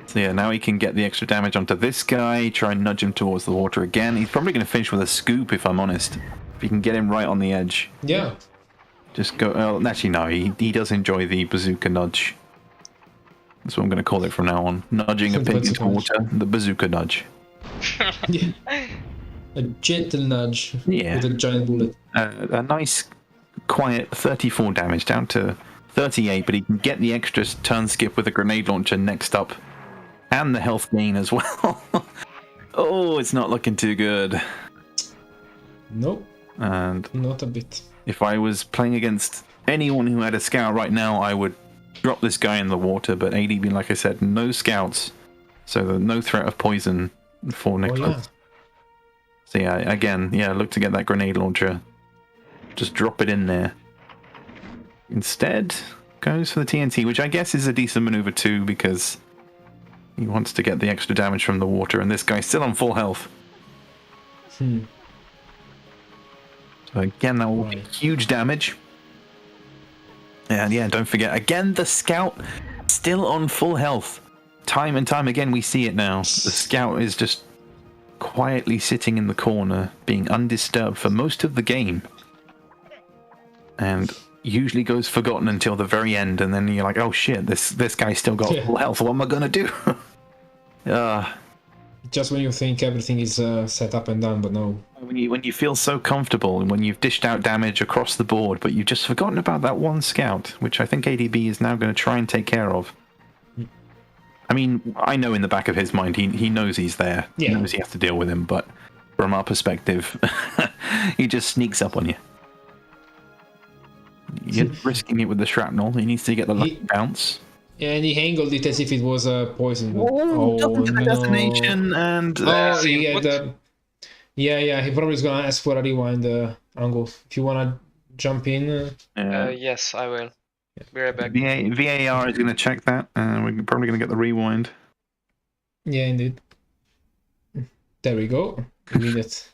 So yeah, now he can get the extra damage onto this guy, try and nudge him towards the water again. He's probably going to finish with a scoop, if I'm honest. If you can get him right on the edge. Yeah. Just go... Oh, actually, no, he does enjoy the bazooka nudge. That's what I'm going to call it from now on. Nudging a pig into water, the bazooka nudge. Yeah. A gentle nudge with a giant bullet. A nice, quiet 34 damage, down to 38, but he can get the extra turn skip with a grenade launcher next up. And the health gain as well. Oh, it's not looking too good. Nope. And not a bit. If I was playing against anyone who had a scout right now, I would drop this guy in the water. But ADB, like I said, no scouts. So no threat of poison for Niclas. Oh, yeah. So yeah, again, look to get that grenade launcher. Just drop it in there. Instead, goes for the TNT, which I guess is a decent maneuver too, because he wants to get the extra damage from the water, and this guy's still on full health. So again, that will be huge damage. And yeah, don't forget, again, the scout still on full health. Time and time again, we see it now. The scout is just quietly sitting in the corner, being undisturbed for most of the game. And usually goes forgotten until the very end, and then you're like, oh shit, this guy still got full health. What am I gonna do? Just when you think everything is set up and done, but no. When you feel so comfortable, and when you've dished out damage across the board, but you've just forgotten about that one scout, which I think ADB is now going to try and take care of. I mean, I know in the back of his mind, he knows he's there. Yeah. He knows he has to deal with him, but from our perspective, he just sneaks up on you. You're risking it with the shrapnel. He needs to get the lucky bounce. Yeah, and he angled it as if it was a poison. Oh, no. Destination and... he had he probably is going to ask for a rewind angle. If you want to jump in. Yes, I will. Be right back. VAR is going to check that. We're probably going to get the rewind. Yeah, indeed. There we go. We need it.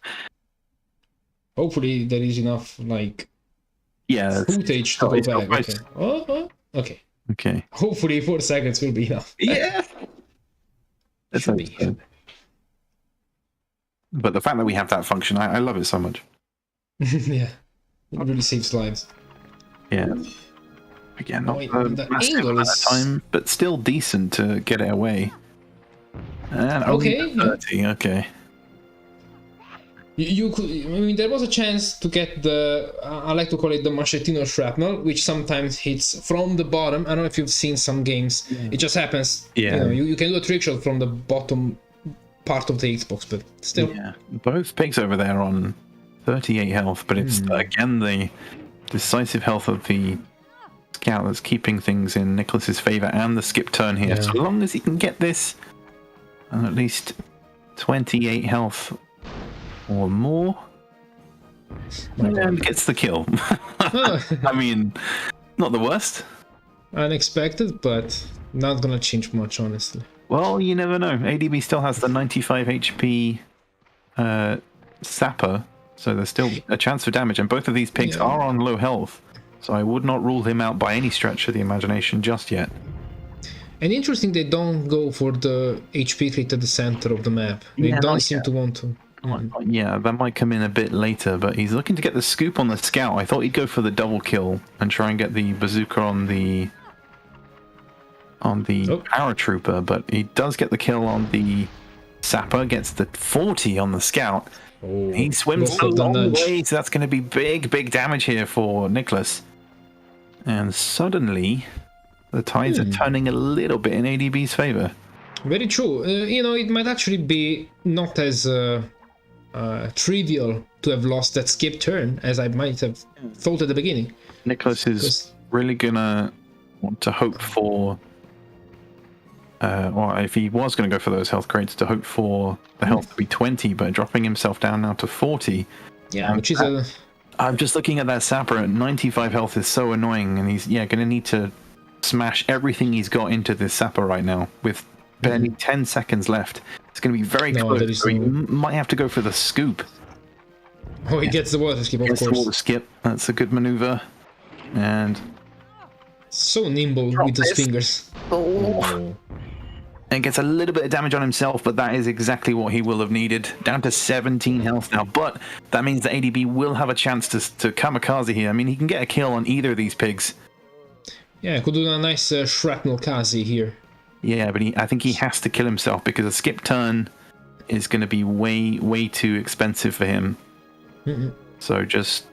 Hopefully there is enough, footage to go back. Okay. Okay. Okay. Hopefully 4 seconds will be enough. Yeah. That's good. But the fact that we have that function, I love it so much. Yeah. It really saves lives. Yeah. Again, not the massive angle amount of time, but still decent to get it away. And only 30, okay. You could, there was a chance to get the, I like to call it the Machetino shrapnel, which sometimes hits from the bottom. I don't know if you've seen some games. Yeah. It just happens. Yeah. You can do a trick shot from the bottom part of the Xbox, but still. Yeah. Both pigs over there on 38 health, but it's, again, the decisive health of the scout that's keeping things in Niclas's favour, and the skip turn here. Yeah. So long as he can get this, at least 28 health or more. And gets the kill. I mean, not the worst. Unexpected, but not gonna change much, honestly. Well, you never know. ADB still has the 95 HP sapper, so there's still a chance for damage, and both of these pigs are on low health, so I would not rule him out by any stretch of the imagination just yet. And interesting, they don't go for the HP crit at the center of the map. They don't seem to want to. Yeah, that might come in a bit later, but he's looking to get the scoop on the scout. I thought he'd go for the double kill and try and get the bazooka on the paratrooper, but he does get the kill on the sapper, gets the 40 on the scout. He swims a long way, so that's going to be big damage here for Niclas. And suddenly, the tides are turning a little bit in ADB's favor. Very true. It might actually be not as trivial to have lost that skip turn as I might have thought at the beginning. Niclas is really going to want to hope for... or if he was going to go for those health crates, to hope for the health to be 20, but dropping himself down now to 40. Yeah, which is I'm just looking at that sapper at 95 health is so annoying, and he's going to need to smash everything he's got into this sapper right now with barely 10 seconds left. It's going to be very close, so he might have to go for the scoop. Oh, he gets the water skip, of course. The water skip, that's a good maneuver. And... so nimble with his fingers. And gets a little bit of damage on himself, but that is exactly what he will have needed. Down to 17 health now, but that means that ADB will have a chance to kamikaze here. I mean, he can get a kill on either of these pigs. Yeah, could do a nice shrapnel kazi here. Yeah, but I think he has to kill himself because a skip turn is going to be way too expensive for him. So just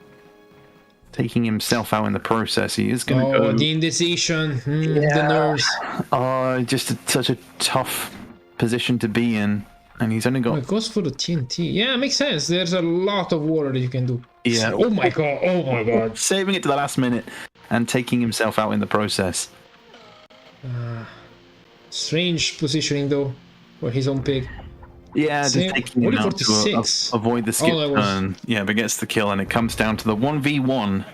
taking himself out in the process, he is going to go... the indecision, the nerves. Just such a tough position to be in, and he's only got... it goes for the TNT. Yeah, makes sense. There's a lot of water that you can do. Yeah. Oh my god. Saving it to the last minute and taking himself out in the process. Strange positioning, though, for his own pig. Yeah, just taking him out to avoid the skip turn. Yeah, but gets the kill, and it comes down to the 1v1.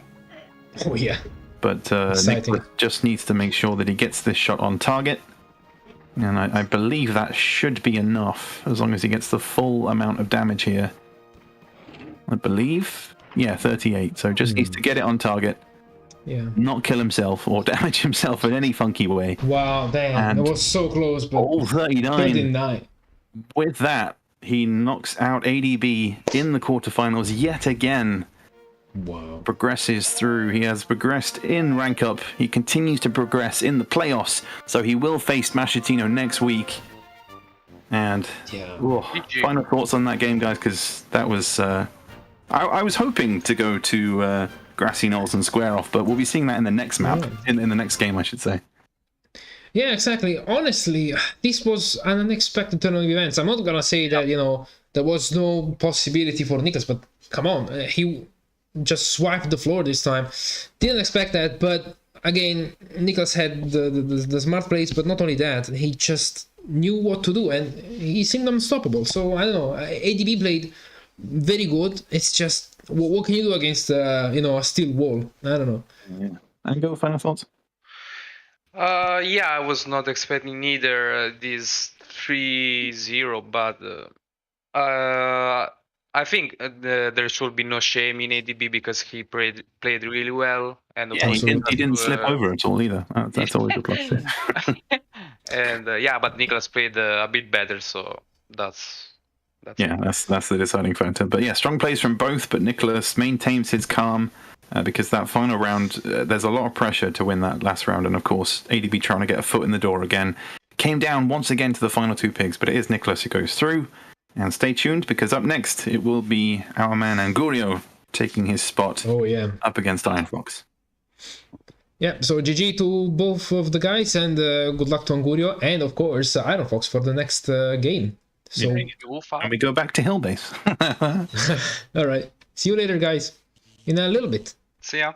Oh, yeah. But Niclas just needs to make sure that he gets this shot on target. And I believe that should be enough, as long as he gets the full amount of damage here. I believe. Yeah, 38. So just needs to get it on target. Yeah. Not kill himself or damage himself in any funky way. Wow, damn. That was so close, but 39. With that, he knocks out ADB in the quarterfinals yet again. Wow. Progresses through. He has progressed in rank up. He continues to progress in the playoffs. So he will face Machitino next week. And final thoughts on that game, guys, because that was... I was hoping to go to Grassy Knolls and square off, but we'll be seeing that in the next map, in the next game, I should say. Yeah, exactly. Honestly, this was an unexpected turn of events. I'm not gonna say that, there was no possibility for Niclas, but come on, he just swiped the floor this time. Didn't expect that, but again, Niclas had the smart plays, but not only that, he just knew what to do, and he seemed unstoppable. So, I don't know, ADB played very good. It's just, what can you do against, a steel wall? I don't know. Yeah. And go final thoughts? I was not expecting neither this 3-0, but I think there should be no shame in ADB because he played really well, and he didn't slip over at all either. That's always a plus. And but Niclas played a bit better, so that's the deciding factor. But yeah, strong plays from both, but Niclas maintains his calm. Because that final round, there's a lot of pressure to win that last round, and of course, ADB trying to get a foot in the door again. Came down once again to the final two pigs, but it is Niclas who goes through. And stay tuned, because up next, it will be our man Angurio taking his spot up against Irn Fox. Yeah, so GG to both of the guys, and good luck to Angurio, and of course, Irn Fox for the next game. So, and we go back to Hill Base. All right. See you later, guys. In a little bit. See ya.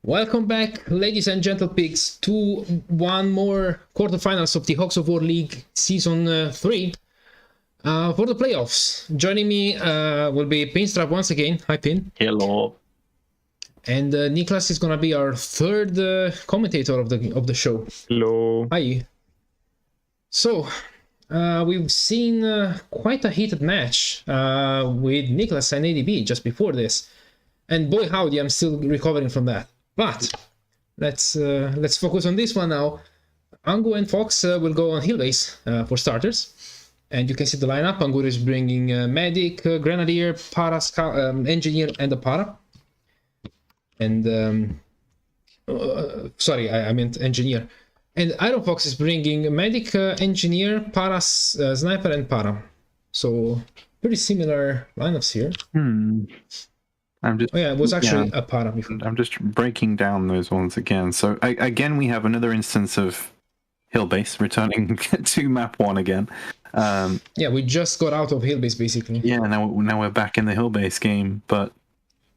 Welcome back, ladies and gentle pigs, to one more quarterfinals of the Hogs of War League Season 3 for the playoffs. Joining me will be Pinstrap once again. Hi, Pin. Hello. And Niclas is gonna be our third commentator of the show. Hello. Hi. So, we've seen quite a heated match with Niclas and ADB just before this. And boy howdy, I'm still recovering from that. But let's focus on this one now. Angu and Fox will go on hill base for starters. And you can see the lineup. Angurio is bringing Medic, Grenadier, Para, Engineer, and a Para. And, sorry, I meant Engineer. And Irn Fox is bringing Medic, Engineer, Para, Sniper, and Para. So, pretty similar lineups here. It was actually a Para before. I'm just breaking down those ones again. So, again, we have another instance of hill base returning to map 1 again. We just got out of hill base basically. Yeah, now we're back in the hill base game, but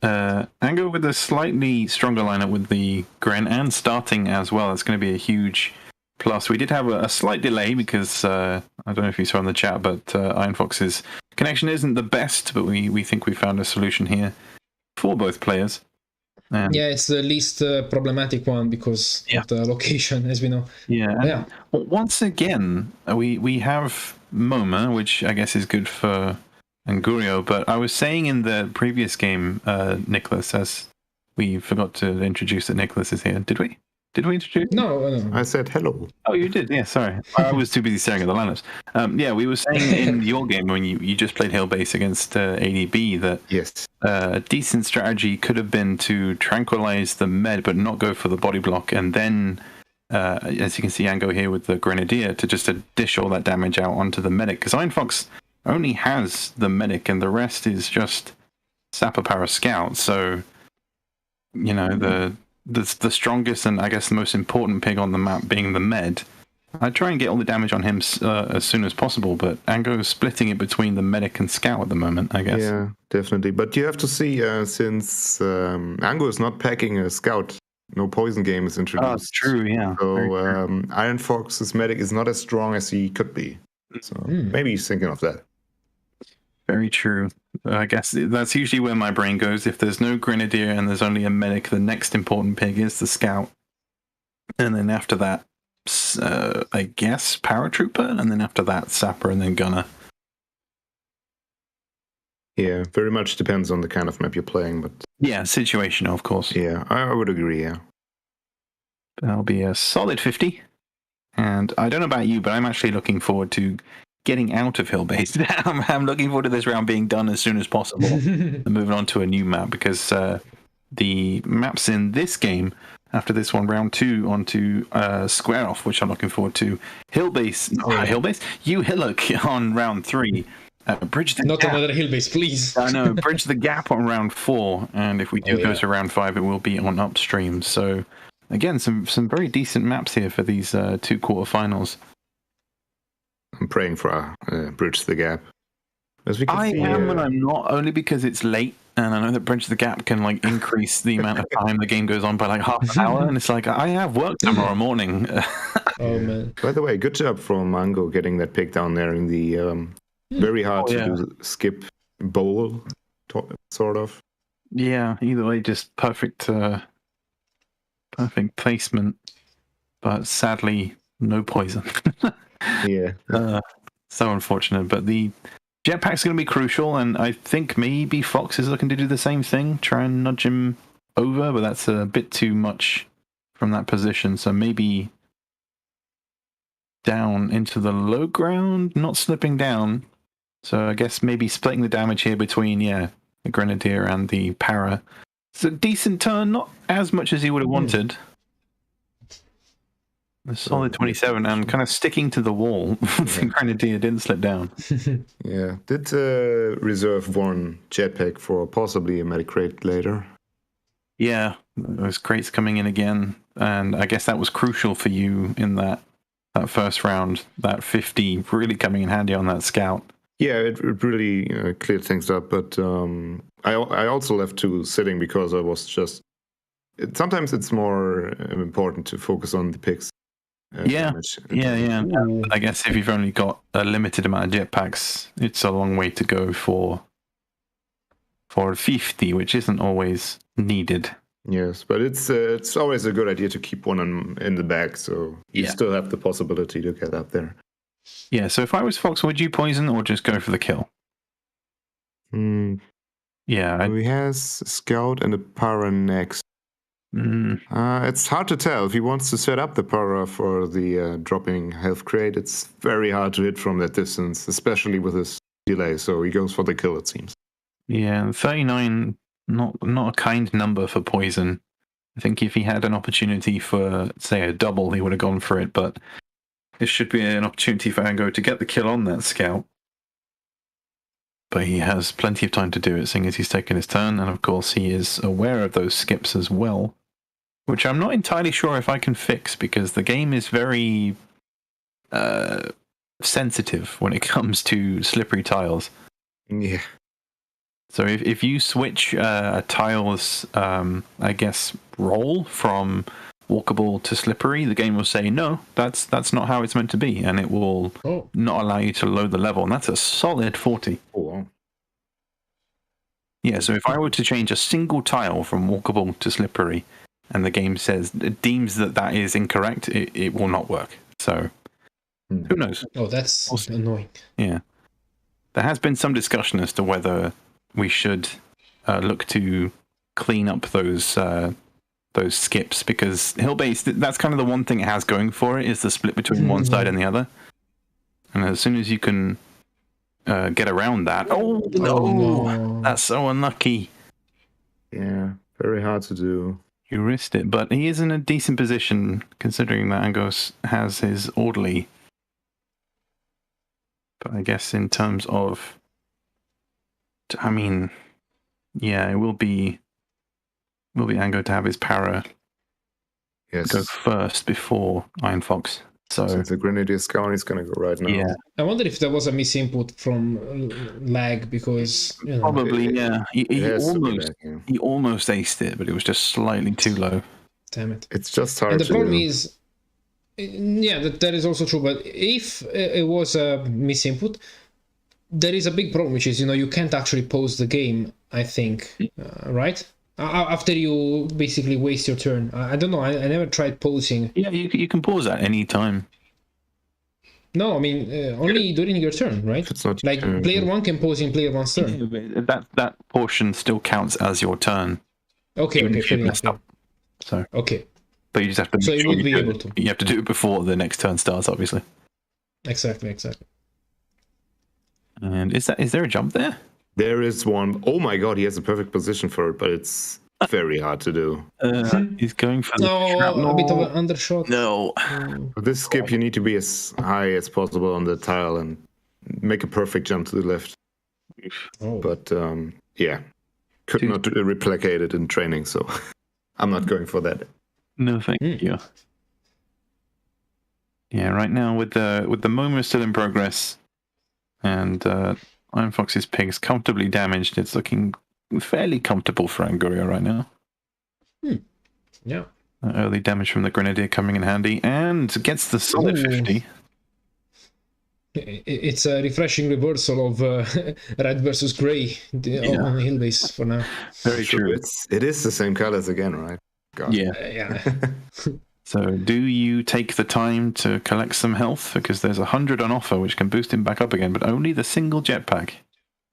Ango with a slightly stronger lineup with the Gren and starting as well. It's going to be a huge plus. We did have a slight delay because I don't know if you saw in the chat, but Irn Fox's connection isn't the best, but we think we found a solution here for both players. It's the least problematic one because of the location, as we know. Once again, we have MoMA, which I guess is good for Angurio, but I was saying in the previous game, Niclas, as we forgot to introduce that Niclas is here. Did we? Did we introduce? No. I said hello. Oh, you did? Yeah, sorry. I was too busy staring at the lineups. We were saying in your game when you just played hill base against ADB that yes, a decent strategy could have been to tranquilize the med but not go for the body block, and then, as you can see, Ango here with the Grenadier to just dish all that damage out onto the medic. Because Irn Fox only has the medic and the rest is just Sapper Para Scout. So, you know, the strongest and I guess the most important pig on the map being the med. I try and get all the damage on him as soon as possible, but Ango is splitting it between the medic and scout at the moment, I guess. Yeah, definitely. But you have to see, since Ango is not packing a scout, no poison game is introduced. Oh, that's true, yeah. So Irn Fox's medic is not as strong as he could be. So maybe he's thinking of that. Very true. I guess that's usually where my brain goes. If there's no Grenadier and there's only a medic, the next important pig is the scout. And then after that, I guess paratrooper, and then after that sapper, and then gunner. Yeah, very much depends on the kind of map you're playing, but yeah, situational, of course. Yeah, I would agree. Yeah, that'll be a solid 50. And I don't know about you, but I'm actually looking forward to getting out of hill base. I'm looking forward to this round being done as soon as possible and moving on to a new map, because the maps in this game after this one, round 2, onto Square Off, which I'm looking forward to. Hill base, Hill base? You Hillock on round 3. Bridge the Not gap. Another hill base, please. I know. Bridge the gap on round 4, and if we do go to round 5, it will be on upstream. So again, some very decent maps here for these 2 quarterfinals. I'm praying for Bridge the Gap. As we can see, am, and I'm not, only because it's late. And I know that Bridge the Gap can increase the amount of time the game goes on by half an hour, and it's I have work tomorrow morning. Oh man! By the way, good job from Mango getting that pick down there in the very hard to do skip bowl, sort of. Yeah, either way, just perfect placement, but sadly no poison. Yeah, so unfortunate. But the jetpack's going to be crucial, and I think maybe Fox is looking to do the same thing, try and nudge him over, but that's a bit too much from that position. So maybe down into the low ground, not slipping down. So I guess maybe splitting the damage here between, the Grenadier and the Para. It's a decent turn, not as much as he would have wanted. A solid 27, and kind of sticking to the wall. The Grenadier didn't slip down. Yeah, did reserve one jetpack for possibly a medic crate later. Yeah, those crates coming in again, and I guess that was crucial for you in that first round. That 50 really coming in handy on that scout. Yeah, it really cleared things up, but I also left 2 sitting because I was just sometimes it's more important to focus on the picks. Damage. Yeah. I guess if you've only got a limited amount of jetpacks, it's a long way to go for 50, which isn't always needed. Yes, but it's always a good idea to keep one in the bag, so you still have the possibility to get up there. Yeah, so if I was Fox, would you poison or just go for the kill? Yeah. He has a scout and a para next. It's hard to tell. If he wants to set up the para for the dropping health crate, it's very hard to hit from that distance, especially with his delay, so he goes for the kill, it seems. Yeah, 39, not a kind number for poison. I think if he had an opportunity for, say, a double, he would have gone for it, but this should be an opportunity for Ango to get the kill on that scout. But he has plenty of time to do it, seeing as he's taken his turn, and of course he is aware of those skips as well, which I'm not entirely sure if I can fix, because the game is very sensitive when it comes to slippery tiles. Yeah. So if you switch a tile's, I guess, roll from walkable to slippery, the game will say, no, that's not how it's meant to be, and it will not allow you to load the level, and that's a solid 40. Oh, wow. Yeah, so if I were to change a single tile from walkable to slippery, and the game deems that is incorrect, it will not work. So, who knows? Oh, that's annoying. Yeah. There has been some discussion as to whether we should look to clean up those skips, because hill-based, that's kind of the one thing it has going for it, is the split between one side and the other. And as soon as you can get around that, no, that's so unlucky. Yeah, very hard to do. You risked it, but he is in a decent position considering that Angos has his orderly. But I guess in terms of, I mean, yeah, it will be Ango to have his para go first before Irn Fox. So since the Grenadier Scout is going to go right now. Yeah. I wonder if there was a misinput from lag, because probably he almost aced it, but it was just slightly too low. Damn it! It's just hard. And the problem is, that is also true. But if it was a misinput, there is a big problem, which is you can't actually pause the game. I think, right? After you basically waste your turn. I don't know. I never tried pausing. Yeah, you can pause at any time. No, I mean only during your turn, right? It's not like player one can pause in player one's turn. Yeah, but that portion still counts as your turn. Okay, So okay, but you just have to. So you would be able to. You have to do it before the next turn starts, obviously. Exactly. And is there a jump there? There is one. Oh my god, he has a perfect position for it, but it's very hard to do. He's going for a bit of an undershot. No. For this skip, you need to be as high as possible on the tile and make a perfect jump to the left. But could not replicate it in training, so I'm not going for that. No, thank you. Yeah, right now with the moment still in progress, and Irn Fox's pig's comfortably damaged. It's looking fairly comfortable for Angurio right now. Yeah. Early damage from the Grenadier coming in handy, and gets the solid 50. It's a refreshing reversal of red versus grey on the hill base for now. Very true. It is the same colors again, right? God. Yeah. So do you take the time to collect some health? Because there's 100 on offer, which can boost him back up again, but only the single jetpack.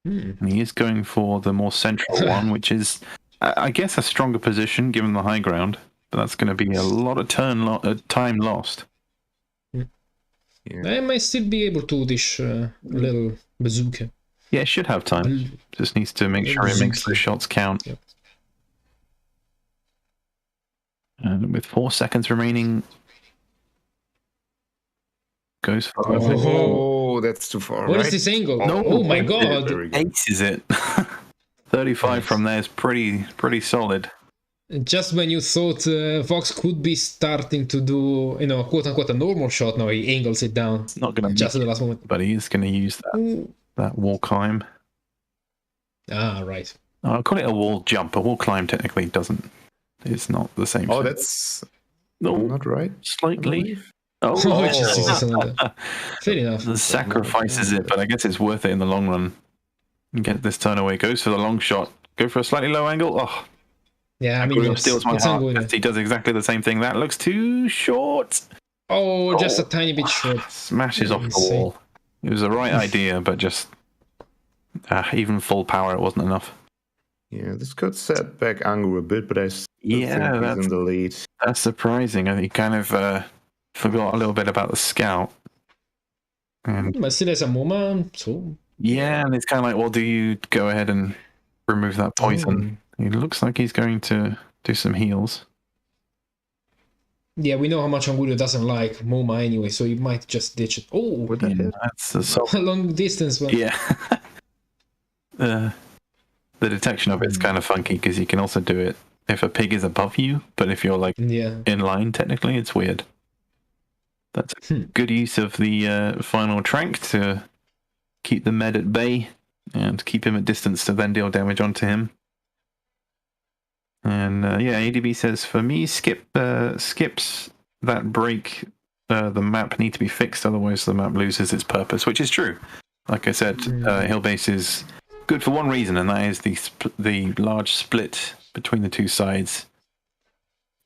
And he is going for the more central one, which is, I guess, a stronger position given the high ground. But that's going to be a lot of time lost. I might still be able to dish a little bazooka. Yeah, it should have time. Just needs to make sure he makes those shots count. Yep. And with 4 seconds remaining, goes for Oh, that's too far. What is this angle? No. Oh my god! Aces it. 35 from there is pretty solid. Just when you thought Fox could be starting to do, quote unquote, a normal shot, now he angles it down. It's not going to just at the last moment. But he is going to use that wall climb. Ah, right. I'll call it a wall jump. A wall climb technically doesn't it's not the same. Oh, that's no, not right. slightly. Oh, Jesus. Fair enough. The sacrifices it, but I guess it's worth it in the long run. Get this turn away. Goes for the long shot. Go for a slightly low angle. Oh, yeah, I mean, Angurio steals my heart. He does exactly the same thing. That looks too short. Oh, just a tiny bit short. Smashes off the wall. It was the right idea, but just even full power, it wasn't enough. Yeah, this could set back Angurio a bit, but I still think he's in the lead. That's surprising. I think he kind of forgot a little bit about the scout. But still has a MoMA, so... Yeah, and it's kind of like, well, do you go ahead and remove that poison? It looks like he's going to do some heals. Yeah, we know how much Angurio doesn't like MoMA anyway, so you might just ditch it. Oh, that's a long distance one. Yeah. The detection of it's kind of funky because you can also do it if a pig is above you, but if you're like in line, technically, it's weird. That's a good use of the final trank to keep the med at bay and keep him at distance to then deal damage onto him. And ADB says, for me, skips that break the map need to be fixed, otherwise the map loses its purpose, which is true. Like I said, Hill Base is good for one reason, and that is the large split between the two sides.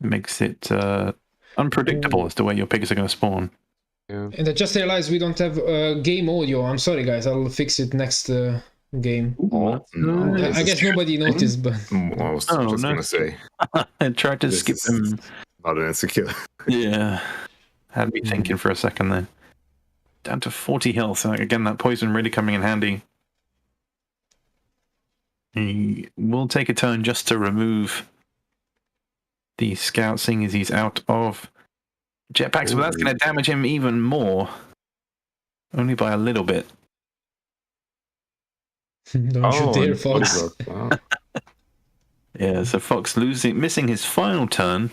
It makes it unpredictable as to where your pigs are going to spawn. Yeah. And I just realized we don't have game audio. I'm sorry, guys. I'll fix it next game. I guess nobody noticed, but... I was just going to say. I tried to skip them. Not an insecure. Yeah. Had me thinking for a second there. Down to 40 health. Again, that poison really coming in handy. He will take a turn just to remove the scout, seeing as he's out of jetpacks, but that's going to damage him even more. Only by a little bit. Don't you dare, Fox. Yeah, so Fox missing his final turn,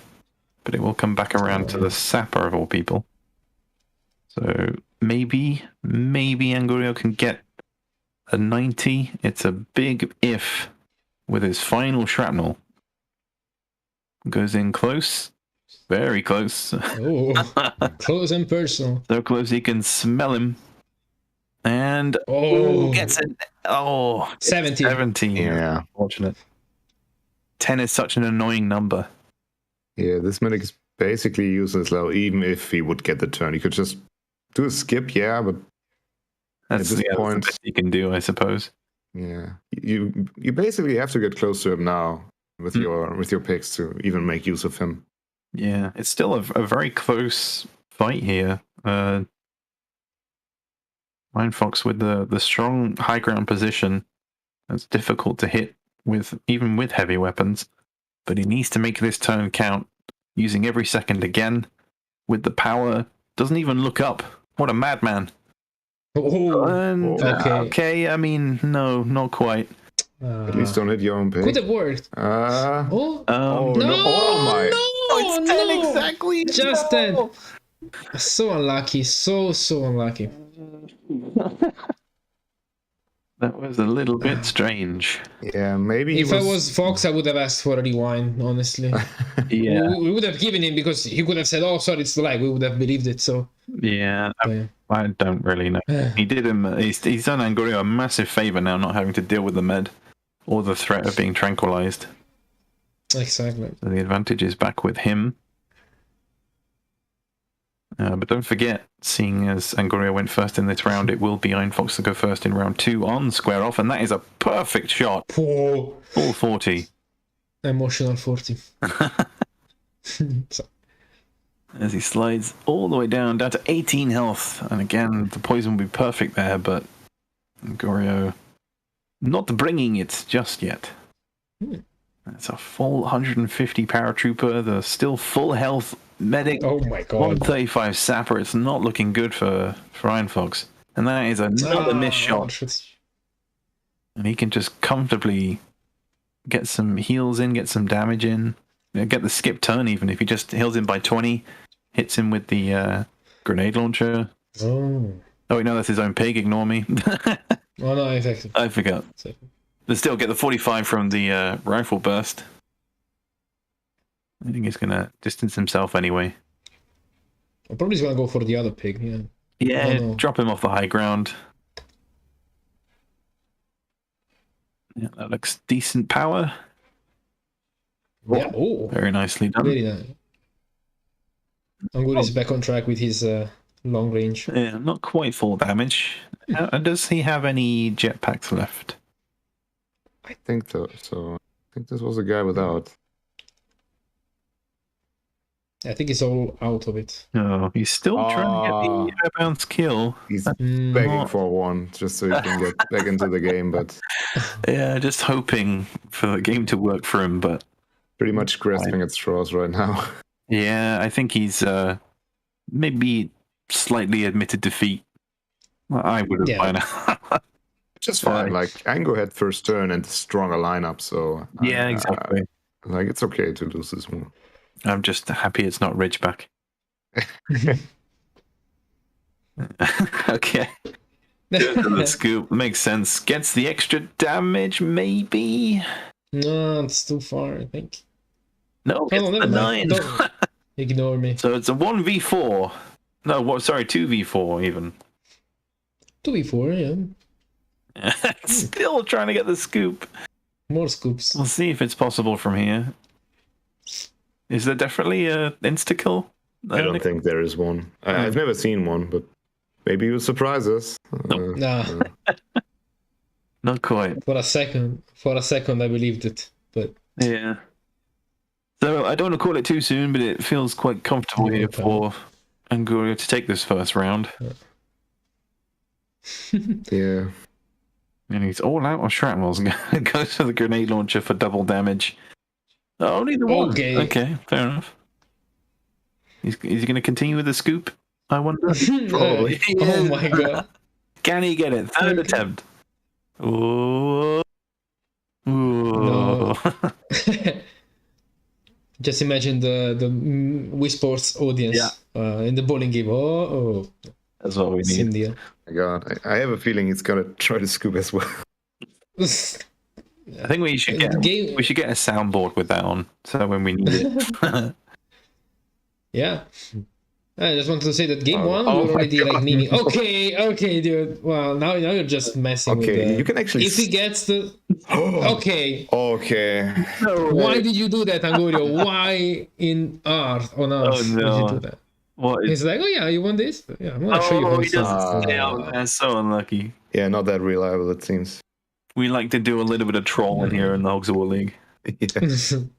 but it will come back around to the sapper of all people. So maybe Angurio can get a 90. It's a big if with his final shrapnel. Goes in close. Very close. Close and personal. So close he can smell him. And gets it. 70. 17. Yeah. Unfortunate. 10 is such an annoying number. Yeah, this medic is basically useless now, even if he would get the turn. He could just do a skip, but that's, at this point, that's the best he can do, I suppose. Yeah. You basically have to get close to him now with your picks to even make use of him. Yeah, it's still a very close fight here. Irn Fox with the strong high ground position. That's difficult to hit even with heavy weapons, but he needs to make this turn count, using every second again with the power. Doesn't even look up. What a madman! Okay. I mean, no, not quite. At least don't hit your own pig. Could have worked. No! Oh my! It's 10 exactly. Just 10. So unlucky. So unlucky. That was a little bit strange. Yeah, maybe. If I was Fox, I would have asked for a rewind, honestly. Yeah. We would have given him, because he could have said, oh, sorry, it's the lag. We would have believed it, so. Yeah, I don't really know. He did him. He's done Angurio a massive favor now, not having to deal with the med or the threat of being tranquilized. Exactly. So the advantage is back with him. But don't forget, seeing as Angurio went first in this round, it will be Irn Fox to go first in round 2 on square off, and that is a perfect shot. Full 40. Emotional 40. As he slides all the way down to 18 health. And again, the poison will be perfect there, but Angurio not bringing it just yet. That's a full 150 paratrooper, the still full health medic. Oh my god. 135 sapper. It's not looking good for Irn Fox. And that is another missed shot. And he can just comfortably get some heals in, get some damage in. Get the skip turn even if he just heals him by 20, hits him with the grenade launcher. Oh wait, no, that's his own pig. Ignore me. Oh no, effective. I forgot. They still get the 45 from the rifle burst. I think he's going to distance himself anyway. Well, probably he's going to go for the other pig, yeah. Yeah, Oh, no. drop him off the high ground. Yeah, that looks decent power. Yeah, oh, Very nicely done. very nice. Angurio is back on track with his long range. Yeah, not quite full damage. Does he have any jetpacks left? I think so. So I think this was a guy without. I think he's all out of it. No, he's still trying to get the air bounce kill. He's begging for one just so he can get back into the game, but Yeah, just hoping for the game to work for him, but pretty much grasping at straws right now. yeah, I think he's maybe slightly admitted defeat. I would have by now. Just fine. Like Ango had first turn and stronger lineup, so yeah, exactly. Like it's okay to lose this one. I'm just happy it's not Ridgeback. Okay. The scoop makes sense. Gets the extra damage, maybe. No, it's too far, I think. No, gets the never 9. mind. Don't ignore me. So it's a 1v4. No, what? Sorry, 2v4 even. 2v4, yeah. Still trying to get the scoop. More scoops. We'll see if it's possible from here. Is there definitely a insta-kill? I don't think there is one. I've never seen one, but maybe you'll surprise us. Nope. Nah. Not quite. For a second, I believed it, but Yeah. So I don't want to call it too soon, but it feels quite comfortable here for Angurio to take this first round. Yeah. And he's all out of shrapnels and goes for the grenade launcher for double damage. Oh, only the one. Okay, fair enough. Is he going to continue with the scoop? I wonder. Probably. Oh my god. Can he get it? Third attempt. Ooh. Ooh. No. Just imagine the Wii Sports audience in the bowling game. Oh. That's what we need. Deal. My God, I have a feeling he's gonna try to scoop as well. I think we should get a soundboard with that on, so when we need it. Yeah. I just wanted to say that game one, we're already like memeing. Okay, dude. Well, now you're just messing with the... you can actually... If he gets the... Okay. Why did you do that, Angurio? Why on earth did you do that? What is... He's like, oh yeah, you want this? Yeah, I'm gonna show you how he doesn't stay out. That's so unlucky. Yeah, not that reliable, it seems. We like to do a little bit of trolling here in the Hogs War League. Yeah. And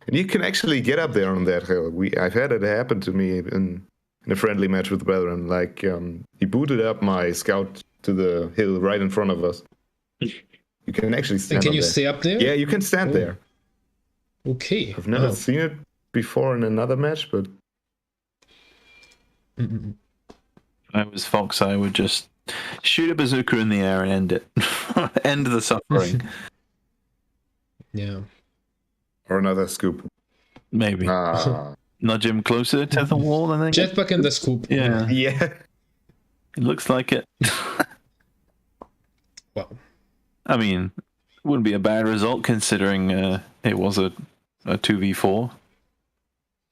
you can actually get up there on that hill. I've had it happen to me in a friendly match with the brethren. Like, he booted up my scout to the hill right in front of us. You can actually stand Can you stay up there? Yeah, you can stand there. Okay. I've never seen it before in another match, but... If I was Fox, I would just shoot a bazooka in the air and end it. End the suffering. Yeah. Or another scoop. Maybe. Nudge him closer to the wall and then... Jetpack and the scoop. Yeah. Yeah. It looks like it. Wow. I mean, it wouldn't be a bad result considering it was a 2v4. So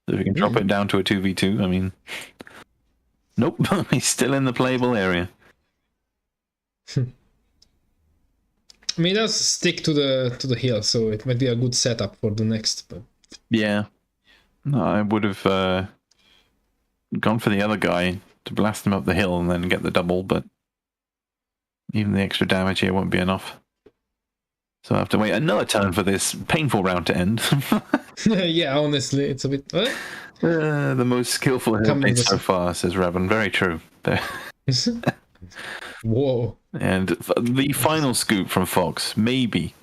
if we can drop it down to a 2v2, I mean... Nope, he's still in the playable area. I mean, it does stick to the hill, so it might be a good setup for the next. But yeah, no, I would have gone for the other guy to blast him up the hill and then get the double, but even the extra damage here won't be enough. So I have to wait another turn for this painful round to end. Yeah, honestly, it's a bit... the most skillful hill so far, says Revan. Very true. Whoa. And the final scoop from Fox, maybe.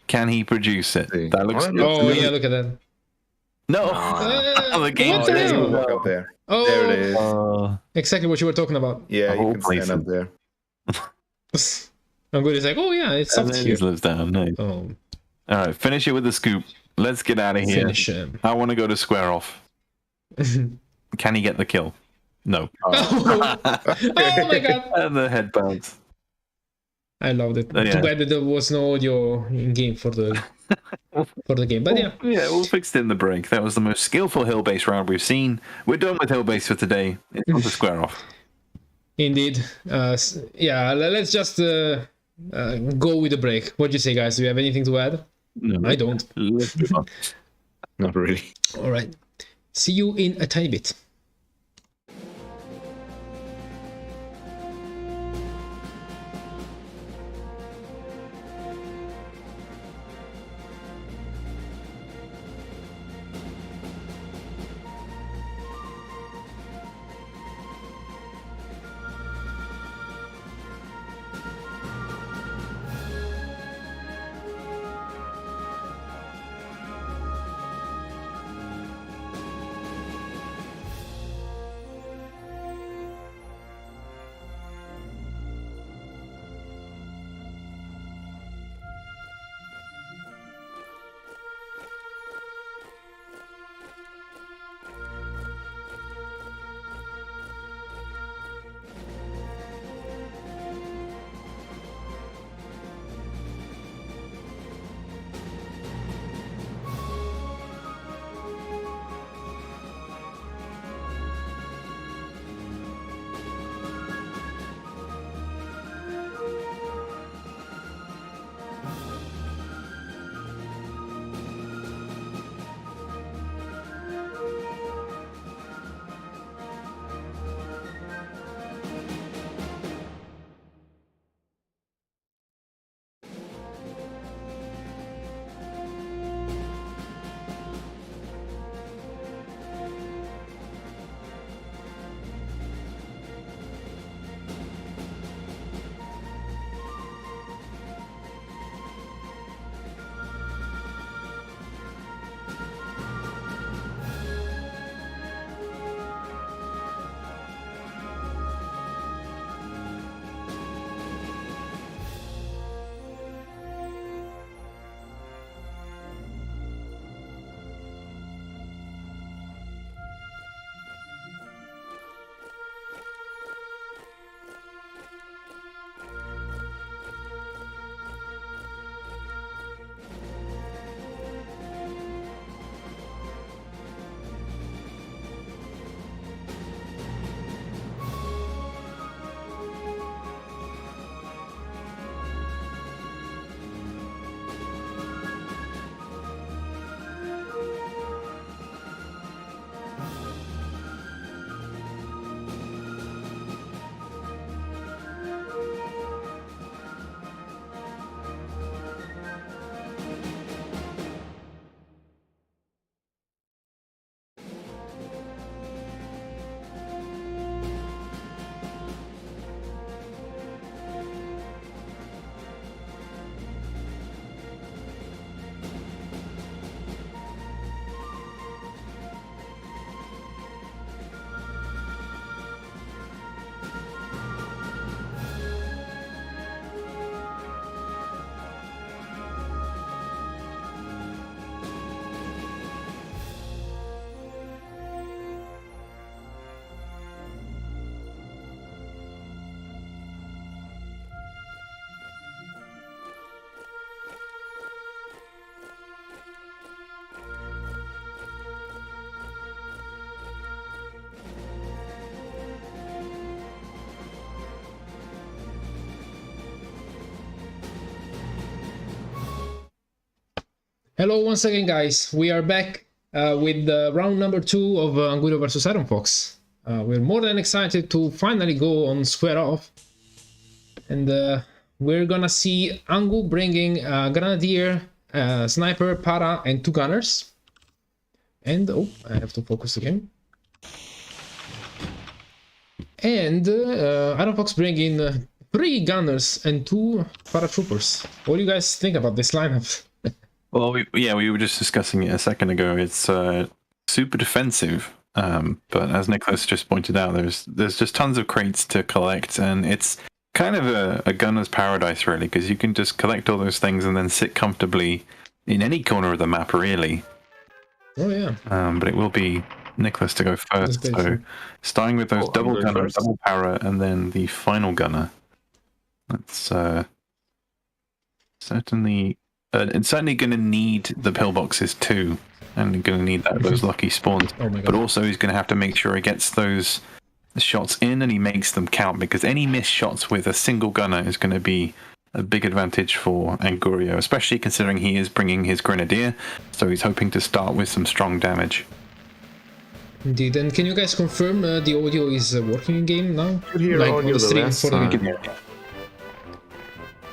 Can he produce it? That looks good. Oh, yeah, look at that. No! The game's up there. Oh, there it is. Exactly what you were talking about. Yeah, you can stand up there. I'm good. It's like, oh yeah, it's up here. He lives down. Nice. Oh. All right, finish it with the scoop. Let's get out of here. Finish him. I want to go to square off. Can he get the kill? No. Oh my god. And the head bounce. I loved it. Yeah. Too bad that there was no audio in game for the game, but yeah. Yeah, we'll fix it in the break. That was the most skillful hill base round we've seen. We're done with hill base for today. It's on to square off. Indeed. Yeah, let's just go with the break. What do you say, guys? Do you have anything to add? No, I don't. Not really. All right. See you in a tiny bit. Hello once again, guys. We are back with round number 2 of Angurio versus Irn Fox. We're more than excited to finally go on square off. And we're gonna see Angu bringing Grenadier, Sniper, Para, and 2 gunners. And, oh, I have to focus again. And Irn Fox bringing 3 gunners and 2 paratroopers. What do you guys think about this lineup? Well, we were just discussing it a second ago. It's super defensive, but as Niclas just pointed out, there's just tons of crates to collect, and it's kind of a gunner's paradise, really, because you can just collect all those things and then sit comfortably in any corner of the map, really. Oh yeah. But it will be Niclas to go first. So starting with those double gunner, double para, and then the final gunner. Let's Certainly, it's certainly going to need the pillboxes too, and going to need those lucky spawns. Oh my God. But also, he's going to have to make sure he gets those shots in and he makes them count, because any missed shots with a single gunner is going to be a big advantage for Angurio, especially considering he is bringing his grenadier, so he's hoping to start with some strong damage. Indeed. And can you guys confirm the audio is working in game now? Could hear Like audio on the the stream last for the time. game?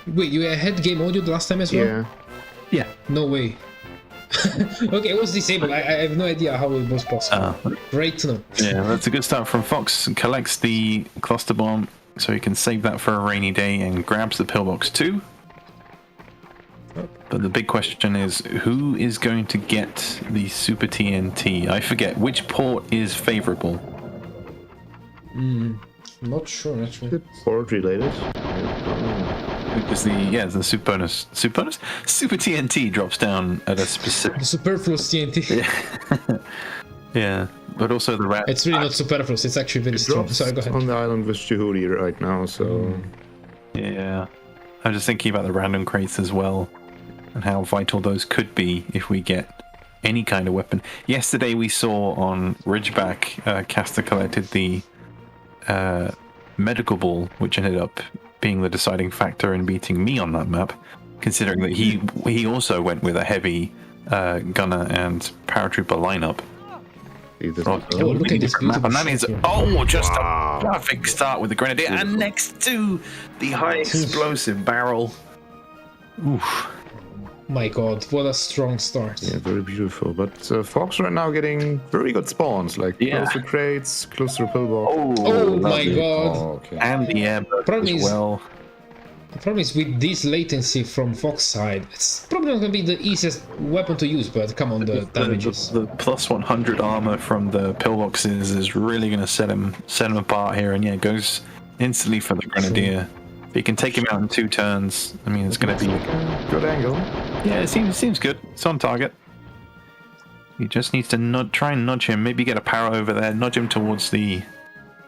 Wait, you had game audio the last time as well? Yeah. Yeah. No way. Okay, it was disabled. I have no idea how it was possible. Great to know. Yeah, that's a good start from Fox. Collects the cluster bomb, so he can save that for a rainy day, and grabs the pillbox too. But the big question is, who is going to get the Super TNT? I forget which port is favorable. Not sure actually. Port related. Because the super bonus, Super TNT drops down at a specific. The superfluous TNT. Yeah, but also the rat. It's really not superfluous. It's actually very strong. Drops Sorry, go ahead. on the island with Jehudi right now, so Yeah, I'm just thinking about the random crates as well, and how vital those could be if we get any kind of weapon. Yesterday we saw on Ridgeback, Caster collected the medical ball, which ended up being the deciding factor in beating me on that map, considering that he also went with a heavy gunner and paratrooper lineup. Look at this map, and that beautiful is shot here. a perfect start with the grenadier, and next to the high explosive barrel. Oof. My God, what a strong start. yeah, very beautiful. But Fox right now getting very good spawns, like Yeah. close to crates, close to the pillbox. Oh my lovely. God. Oh, okay. And the air burst Problem as is- well. The problem is with this latency from Fox side, it's probably not going to be the easiest weapon to use, but come on, the damages. The plus 100 armor from the pillboxes is really going to set him apart here, and yeah, goes instantly for the grenadier. If he can take him out in 2 turns, I mean, it's going to be Good angle. yeah, it seems good. It's on target. He just needs to try and nudge him. Maybe get a power over there, nudge him towards the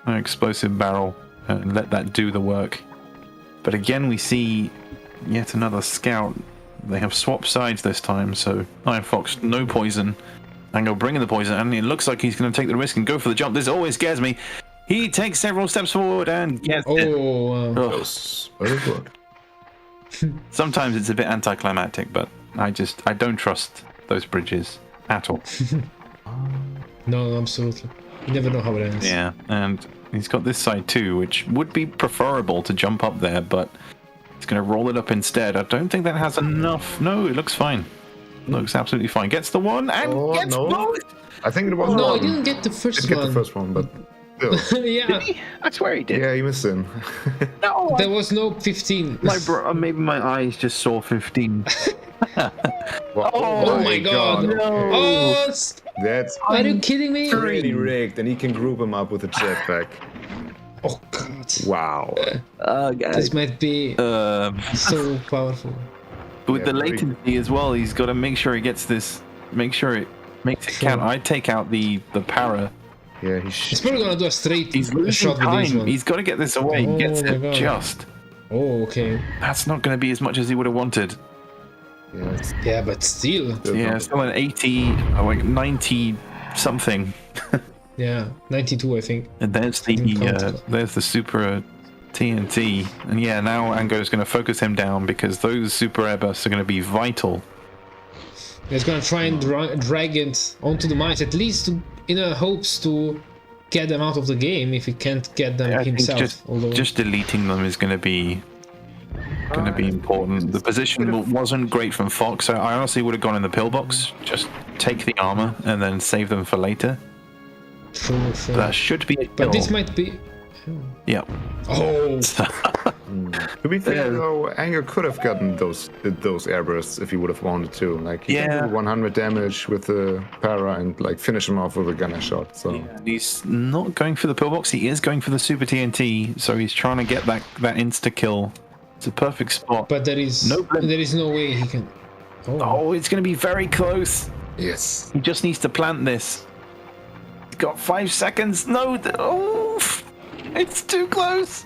explosive barrel, and let that do the work. But again, we see yet another scout. They have swapped sides this time, so Irn Fox, no poison. Ango bringing the poison, and it looks like he's going to take the risk and go for the jump. This always scares me. He takes several steps forward and gets it. Oh, Close. Very good. Sometimes it's a bit anticlimactic, but I don't trust those bridges at all. no, absolutely. You never know how it ends. Yeah, and he's got this side too, which would be preferable to jump up there, but he's going to roll it up instead. I don't think that has enough. No, it looks fine. Looks absolutely fine. Gets the one and gets both. I think it was No, one. I didn't get the first Didn't one. get the first one, but still. Yeah, I swear he did. Yeah, you missed him. No, there was no 15. maybe my eyes just saw 15. Oh my God. No. Oh, That's are you kidding me? pretty rigged, and he can group him up with a jetpack. Oh God. Wow. This might be so powerful. But with Yeah, the very latency as well, he's got to make sure he gets this. Make sure it makes it count. I take out the para. Yeah, He's probably gonna do a straight He's losing shot with this time. one. He's got to get this away. He gets Oh my it God. just. Oh, okay. That's not going to be as much as he would have wanted. Yes. Yeah, but still. Yeah, still an 80, like 90 something. Yeah, 92, I think. And there's Didn't count the it. there's the super TNT, and yeah, now Ango's going to focus him down because those super airbursts are going to be vital. He's gonna try and drag it onto the mines, at least in hopes to get them out of the game if he can't get them I think himself. Although just deleting them is going to be important. The position wasn't great from Fox, so I honestly would have gone in the pillbox, just take the armor and then save them for later. True. That should be a kill. But this might be. Yeah. Oh, To be fair, though, Anger could have gotten those airbursts if he would have wanted to. Like, he can do 100 damage with the para and like finish him off with a gunner shot. So And he's not going for the pillbox. He is going for the super TNT, so he's trying to get that insta kill. It's a perfect spot. but there is no way he can. Oh, it's going to be very close. yes, He just needs to plant this. He's got 5 seconds. No, it's too close.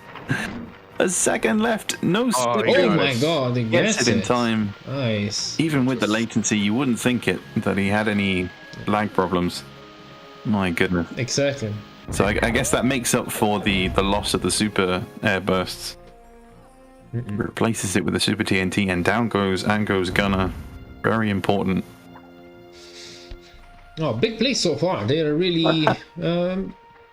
A second left. No Oh, skip. Oh my god, he Gets gets it in time. Nice. Even with the latency, you wouldn't think it that he had any lag problems. My goodness. Exactly. So I guess that makes up for the loss of the super air bursts. Replaces it with the super TNT, and down goes Ango's gunner. Very important. Oh, big play so far. They are really,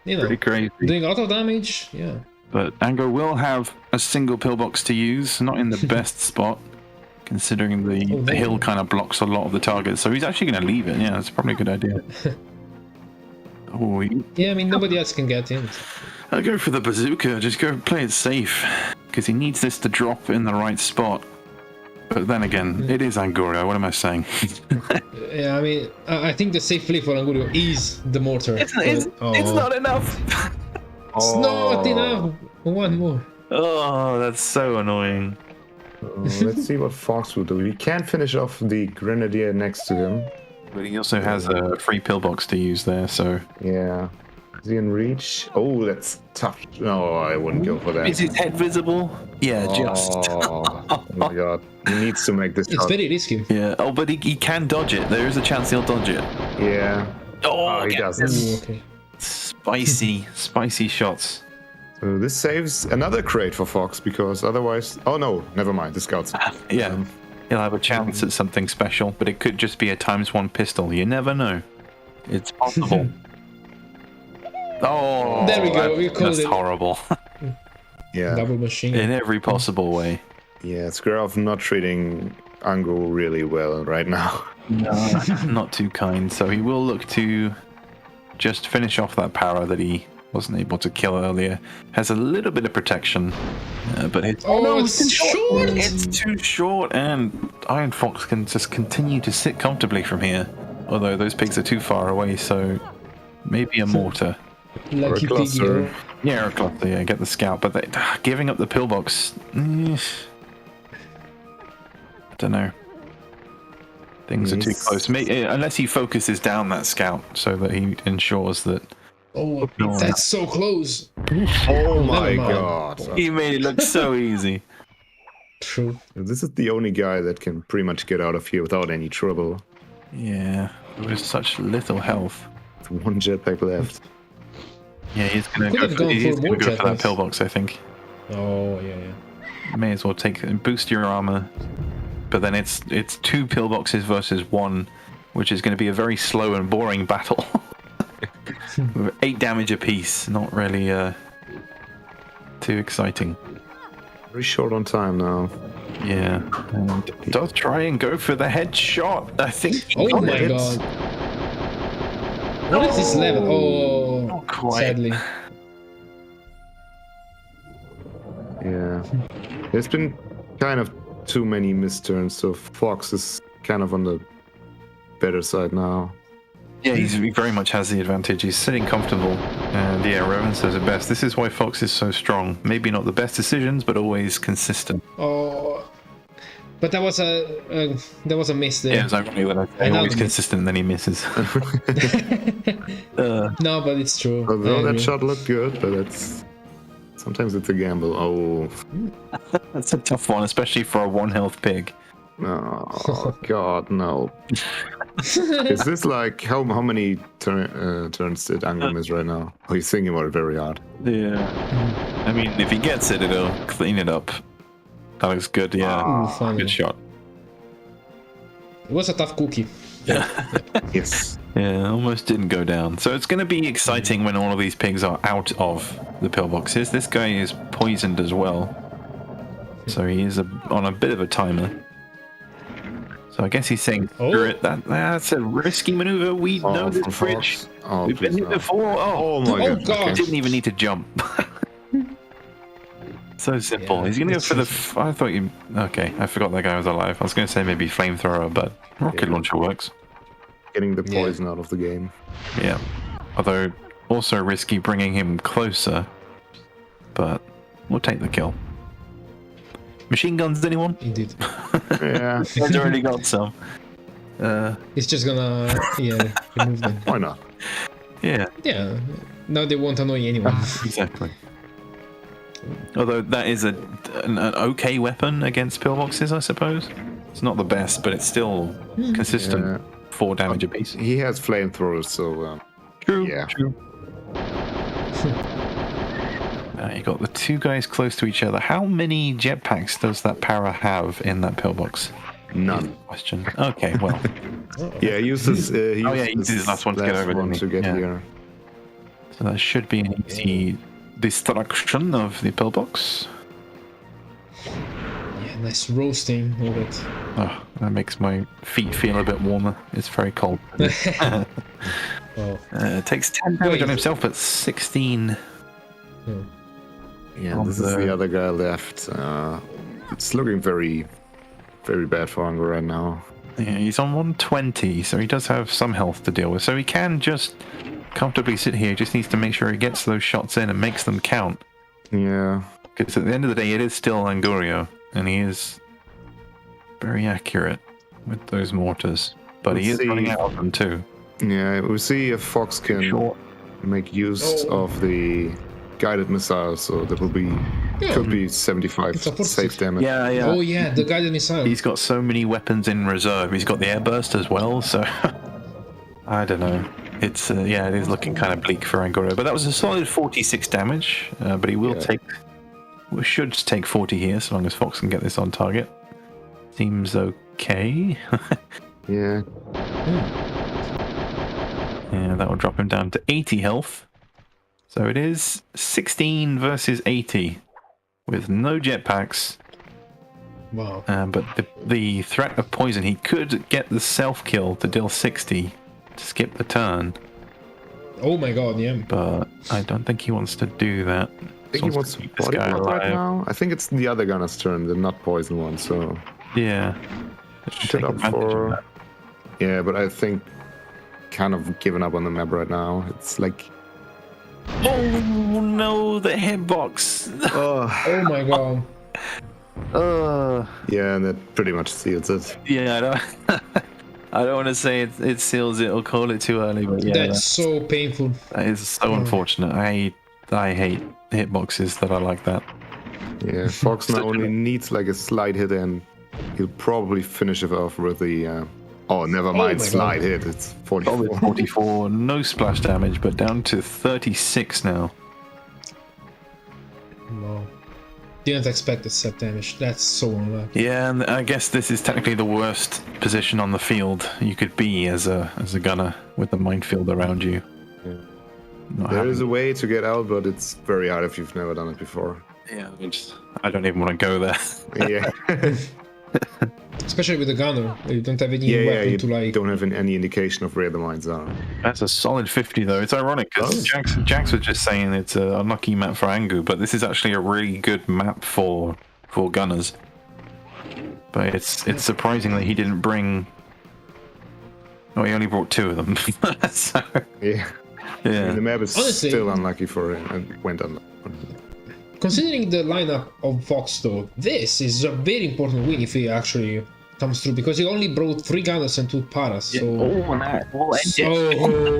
Pretty crazy. doing a lot of damage. Yeah. But Ango will have a single pillbox to use, not in the best spot, considering the hill kind of blocks a lot of the targets. So he's actually going to leave it. Yeah, that's probably a good idea. Yeah, I mean, nobody else can get in. I'll go for the bazooka. Just go play it safe, because he needs this to drop in the right spot. But then again, it is Angurio. What am I saying? Yeah, I mean, I think the safe play for Angurio is the mortar. It's not enough. It's not enough. One more. Oh, that's so annoying. Let's see what Fox will do. He can't finish off the Grenadier next to him. But he also has a free pillbox to use there, so... Yeah. Is he in reach? Oh, that's tough. No, I wouldn't go for that. Is his head visible? Yeah, just. Oh my god. He needs to make this It's shot. very risky. Yeah. Oh, but he can dodge it. There is a chance he'll dodge it. Yeah. Oh, He doesn't. Ooh, okay. Spicy shots. So this saves another crate for Fox, because otherwise... Oh no, never mind. The scouts. Yeah. He'll have a chance at something special, but it could just be a ×1 pistol. You never know. It's possible. Oh, There we go, we called that's it. horrible. Yeah. Double machine. In every possible way. Yeah, Squirrel not treating Ango really well right now. No, not too kind. So he will look to just finish off that power that he wasn't able to kill earlier. Has a little bit of protection, but it's it's short. It's too short, and Irn Fox can just continue to sit comfortably from here. Although those pigs are too far away, so maybe a mortar. Lucky Or a piggy. cluster. Yeah, or a cluster, yeah, get the scout. But giving up the pillbox, I don't know. Things are too Yes. close. Unless he focuses down that scout so that he ensures that. Oh, No. that's so close. Oh my mind. god. He made it look so easy. True. This is the only guy that can pretty much get out of here without any trouble. Yeah, with such little health. With one jetpack left. Yeah, he's gonna Could go have for, gone he's for gonna more go for that jetpacks. pillbox, I think. Oh, yeah. May as well boost your armor. But then it's 2 pillboxes versus 1, which is going to be a very slow and boring battle. 8 damage apiece, not really too exciting. Very short on time now. Yeah, and he does try and go for the headshot. I think. He Oh got my it. god. What is this level? Oh, Not quite. sadly. Yeah. There's been kind of too many misturns, so Fox is kind of on the better side now. Yeah, he very much has the advantage. He's sitting comfortable, and yeah, Rowan says it best. This is why Fox is so strong. Maybe not the best decisions, but always consistent. Oh, but that was a miss there. Yeah, it's ironic when I say Another always miss. consistent, and then he misses. No, but it's true. Although I that agree. shot looked good, but sometimes it's a gamble. Oh, That's a tough one, especially for a 1 health pig. oh God, no. Is this like how many turns did Ango miss right now? Oh, he's thinking about it very hard. Yeah. I mean, if he gets it, it'll clean it up. That looks good, yeah. Ooh, finally. Good shot. It was a tough cookie. Yes. Yeah, almost didn't go down. So it's going to be exciting when all of these pigs are out of the pillboxes. This guy is poisoned as well. So he is on a bit of a timer. So I guess he's saying, screw it. That's a risky maneuver. We know this from bridge. Fox. Oh, We've been please here no. before. Oh my Oh, God. God. Okay. Didn't even need to jump. So simple. Yeah, He's going to go that's for the... I thought you... Okay, I forgot that guy was alive. I was going to say maybe flamethrower, but rocket launcher works. Getting the Yeah. poison out of the game. Yeah. Although, also risky bringing him closer. But we'll take the kill. Machine guns, anyone? Indeed. Yeah. He's already got some. It's just gonna, remove them. Why not? Yeah, Yeah, now they won't annoy anyone. exactly. Although that is an okay weapon against pillboxes, I suppose. It's not the best, but it's still consistent. 4 damage apiece. He has flamethrowers, so True. yeah. True. You got the 2 guys close to each other. How many jetpacks does that para have in that pillbox? None. Question. Okay, well. Yeah, he uses. He used his last one to get over, didn't he? to get here. So that should be an easy destruction of the pillbox. Yeah, nice roasting of it. Oh, that makes my feet feel a bit warmer. It's very cold. Takes 10 damage on himself, but 16. Yeah, this is the other guy left. It's looking very, very bad for Angurio right now. Yeah, he's on 120, so he does have some health to deal with. So he can just comfortably sit here. He just needs to make sure he gets those shots in and makes them count. Yeah. Because at the end of the day, it is still Angurio, and he is very accurate with those mortars. But he is running out of them too. Yeah, we'll see if Fox can make use of the guided missile, so that will be could be 75 safe damage. Yeah. Oh yeah, the guided missile. He's got so many weapons in reserve. He's got the airburst as well, so I don't know. It's it is looking kind of bleak for Angurio. But that was a solid 46 damage. But he will should take 40 here, so long as Fox can get this on target. Seems okay. Yeah. Yeah, that will drop him down to 80 health. So it is 16 versus 80 with no jetpacks. Wow. But the threat of poison, he could get the self-kill to deal 60 to skip the turn. Oh my god, yeah. But I don't think he wants to do that. I think he wants to keep this guy alive right now. I think it's the other gunner's turn, the not poison one, so... Yeah. Set up for... Yeah, but I think kind of given up on the map right now. It's like... Oh no, the hitbox! Oh my god. Yeah, and that pretty much seals it. Yeah, I don't want to say it seals it or call it too early, but yeah. That's so painful. That is so unfortunate. I hate hitboxes that are like that. Yeah, Fox now only needs like a slight hit and he'll probably finish it off with the... Oh, never mind, slide hit. It's 44. 44, no splash damage, but down to 36 now. Wow. Didn't expect the set damage. That's so unlucky. Yeah, and I guess this is technically the worst position on the field you could be as a gunner with the minefield around you. Yeah. There is a way to get out, but it's very hard if you've never done it before. Yeah, I don't even want to go there. Yeah. Especially with the gunner, you don't have any weapon to like. Don't have any indication of where the mines are. That's a solid 50 though. It's ironic because Jax was just saying it's an unlucky map for Angu, but this is actually a really good map for gunners. But it's surprising that he didn't bring. Oh, he only brought 2 of them. So, yeah. I mean, the map is still unlucky for him and went unlucky. Considering the lineup of Fox though, this is a very important win if he actually comes through, because he only brought 3 gunners and 2 paras. So, oh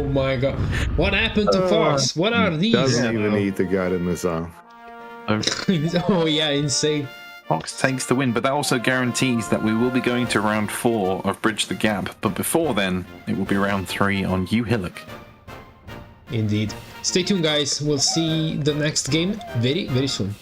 my god, what happened to Fox? What are these? Doesn't even need the guided missile. Oh yeah, insane. Hogs takes the win, but that also guarantees that we will be going to round 4 of Bridge the Gap. But before then, it will be round 3 on Hillock. Indeed. Stay tuned, guys. We'll see the next game very, very soon.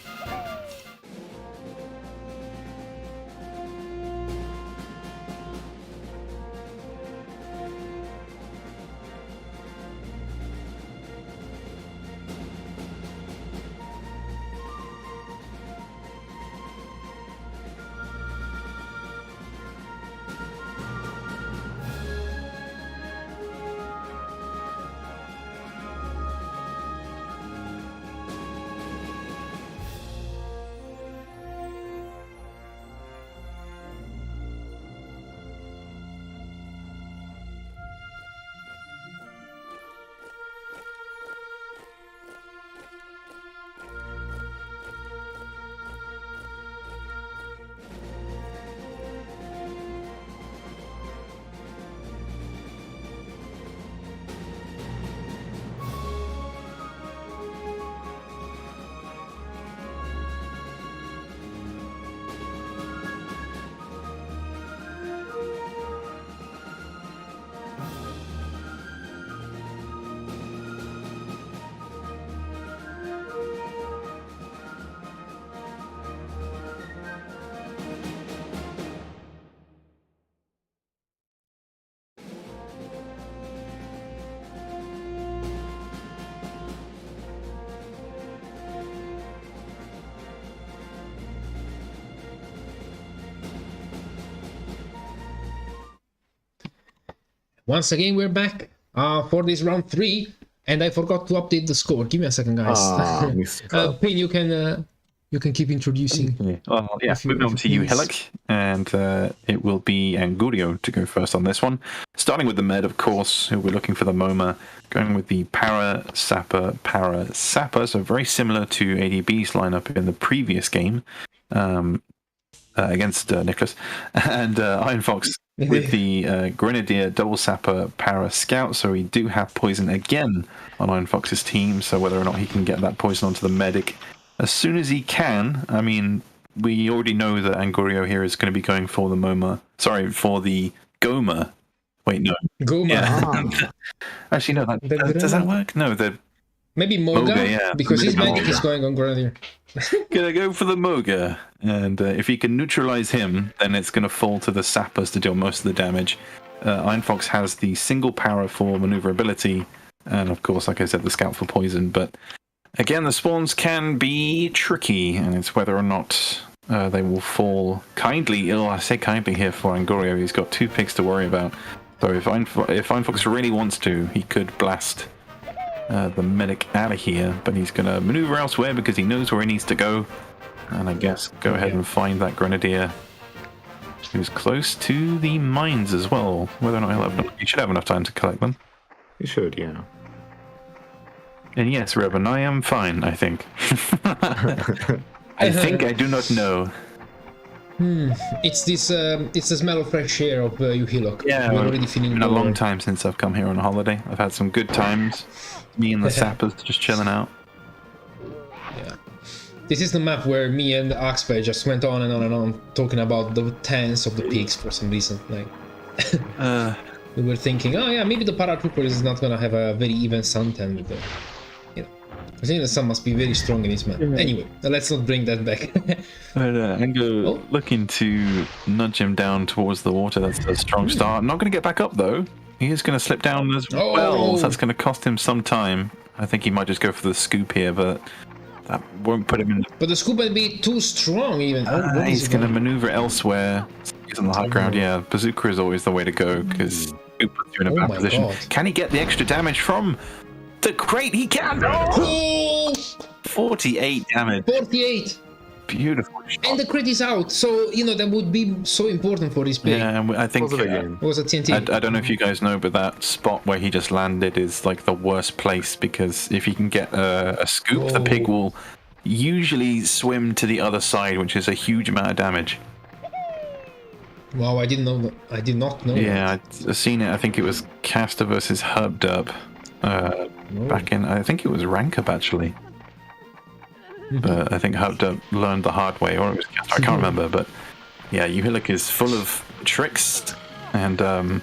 once again we're back for this round 3, and I forgot to update the score. Give me a second, guys. Payne, you can keep introducing. Okay. Well, yeah, moving on to you, Hillock, and it will be Angurio to go first on this one. Starting with the med, of course, who we're looking for the MoMA, going with the Para, Sapper, so very similar to ADB's lineup in the previous game against Niclas, and Irn Fox with the Grenadier, Double Sapper, Para, Scout, so we do have poison again on Irn Fox's team, so whether or not he can get that poison onto the medic as soon as he can. I mean, we already know that Angurio here is going to be going for the MoMA. Sorry, for the Goma. Wait, no. Goma. Yeah. Actually, no. Does that work? No, maybe Moga, yeah. because his medic Moga is going on Grenadier. Gonna go for the Moga, and if he can neutralize him, then it's going to fall to the Sappers to deal most of the damage. Irn Fox has the single Para for maneuverability, and of course, like I said, the Scout for poison, but again, the spawns can be tricky, and it's whether or not they will fall kindly. I say kindly here for Angurio. He's got 2 pigs to worry about. So if Irn Fox really wants to, he could blast the medic out of here, but he's going to maneuver elsewhere because he knows where he needs to go. And I guess go ahead and find that Grenadier who's close to the mines as well. Whether or not he should have enough time to collect them. He should, yeah. And yes, Reuben, I am fine, I think. I think I do not know. It's the smell of fresh air of you, Hillock. Yeah, we're already feeling it's been a long time since I've come here on a holiday. I've had some good times. Me and the Sappers just chilling out. Yeah. This is the map where me and Axby just went on and on and on talking about the tens of the pigs for some reason. Like, we were thinking, oh yeah, maybe the paratrooper is not gonna have a very even suntan with the, I think the sun must be very strong in this map. Anyway, let's not bring that back. But Ango looking to nudge him down towards the water. That's a strong start. Not going to get back up though. He is going to slip down as well. So that's going to cost him some time. I think he might just go for the scoop here, but that won't put him in. But the scoop might be too strong even. He's going to maneuver elsewhere. He's on the high ground. Yeah, bazooka is always the way to go because scoop puts you in a bad position. God. Can he get the extra damage from the crate? He can. Oh! 48 damage. 48. Beautiful shot. And the crit is out, so that would be so important for this pig. Yeah, and I think it was a TNT. I don't know if you guys know, but that spot where he just landed is like the worst place because if he can get a scoop, the pig will usually swim to the other side, which is a huge amount of damage. Wow, I didn't know that. I did not know. Yeah, I've seen it. I think it was Caster versus Herbdup back in. I think it was Rank Up actually. But I think Herbdup learned the hard way, or it was Caster, I can't remember. But yeah, Uhillik is full of tricks, and Irn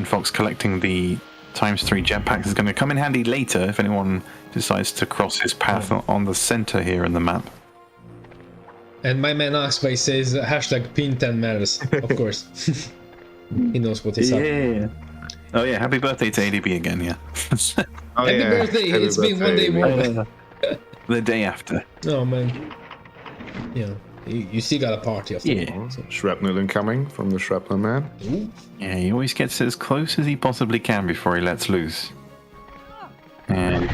Fox collecting the ×3 jetpacks is going to come in handy later if anyone decides to cross his path on the center here in the map. And my man Axby says #pin 10 matters, of course. He knows what he's up. Oh yeah, happy birthday to ADB again, yeah. Happy birthday, it's been one day more. The day after. Oh man. Yeah, you still got a party after. Yeah. Shrapnel incoming from the Shrapnel man. Ooh. Yeah, he always gets as close as he possibly can before he lets loose. And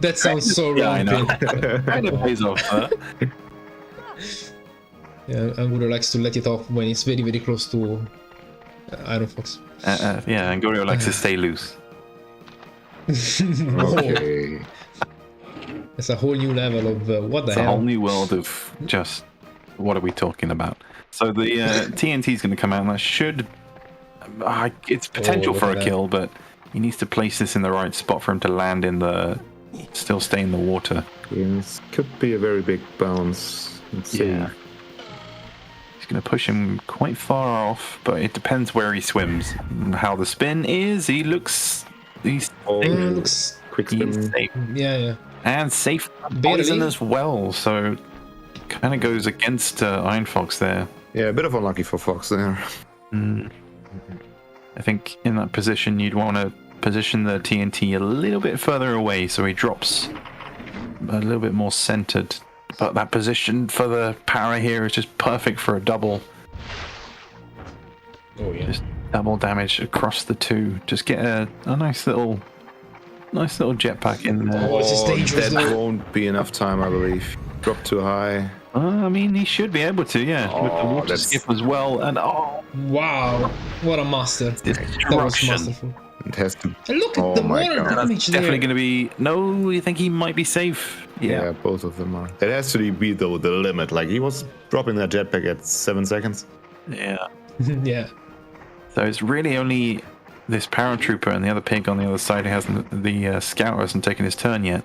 that sounds so wrong. Yeah, I know. Kind of pays off, Yeah, Angurio likes to let it off when it's very, very close to Irn Fox. Yeah, Angurio likes to stay loose. Okay. It's a whole new level of what the hell. It's a whole new world of just what are we talking about? So the TNT is going to come out, and that should. It's potential for a kill, but he needs to place this in the right spot for him to land in the. Still stay in the water. Yes, could be a very big bounce. Let's see. Yeah. He's going to push him quite far off, but it depends where he swims and how the spin is. He looks. He's looks quick spin. He's safe. Yeah. And safe poison as well, so kind of goes against Irn Fox there. Yeah, a bit of unlucky for Fox there. I think in that position you'd want to position the TNT a little bit further away so he drops a little bit more centered. But that position for the para here is just perfect for a double. Oh yeah. Just double damage across the two. Just get a nice little jetpack in there. Oh, this is dangerous, That though. won't be enough time, I believe. Drop too high. I mean, he should be able to, yeah. With the water that's- skip as well, and Wow, what a master. That was destruction. masterful. It has to. And look at Oh the my water God. damage there. Definitely going to be. No, you think he might be safe? Yeah, both of them are. It has to be the limit. Like he was dropping that jetpack at 7 seconds. Yeah. Yeah. So it's really only this paratrooper and the other pig on the other side who hasn't. The scout hasn't taken his turn yet.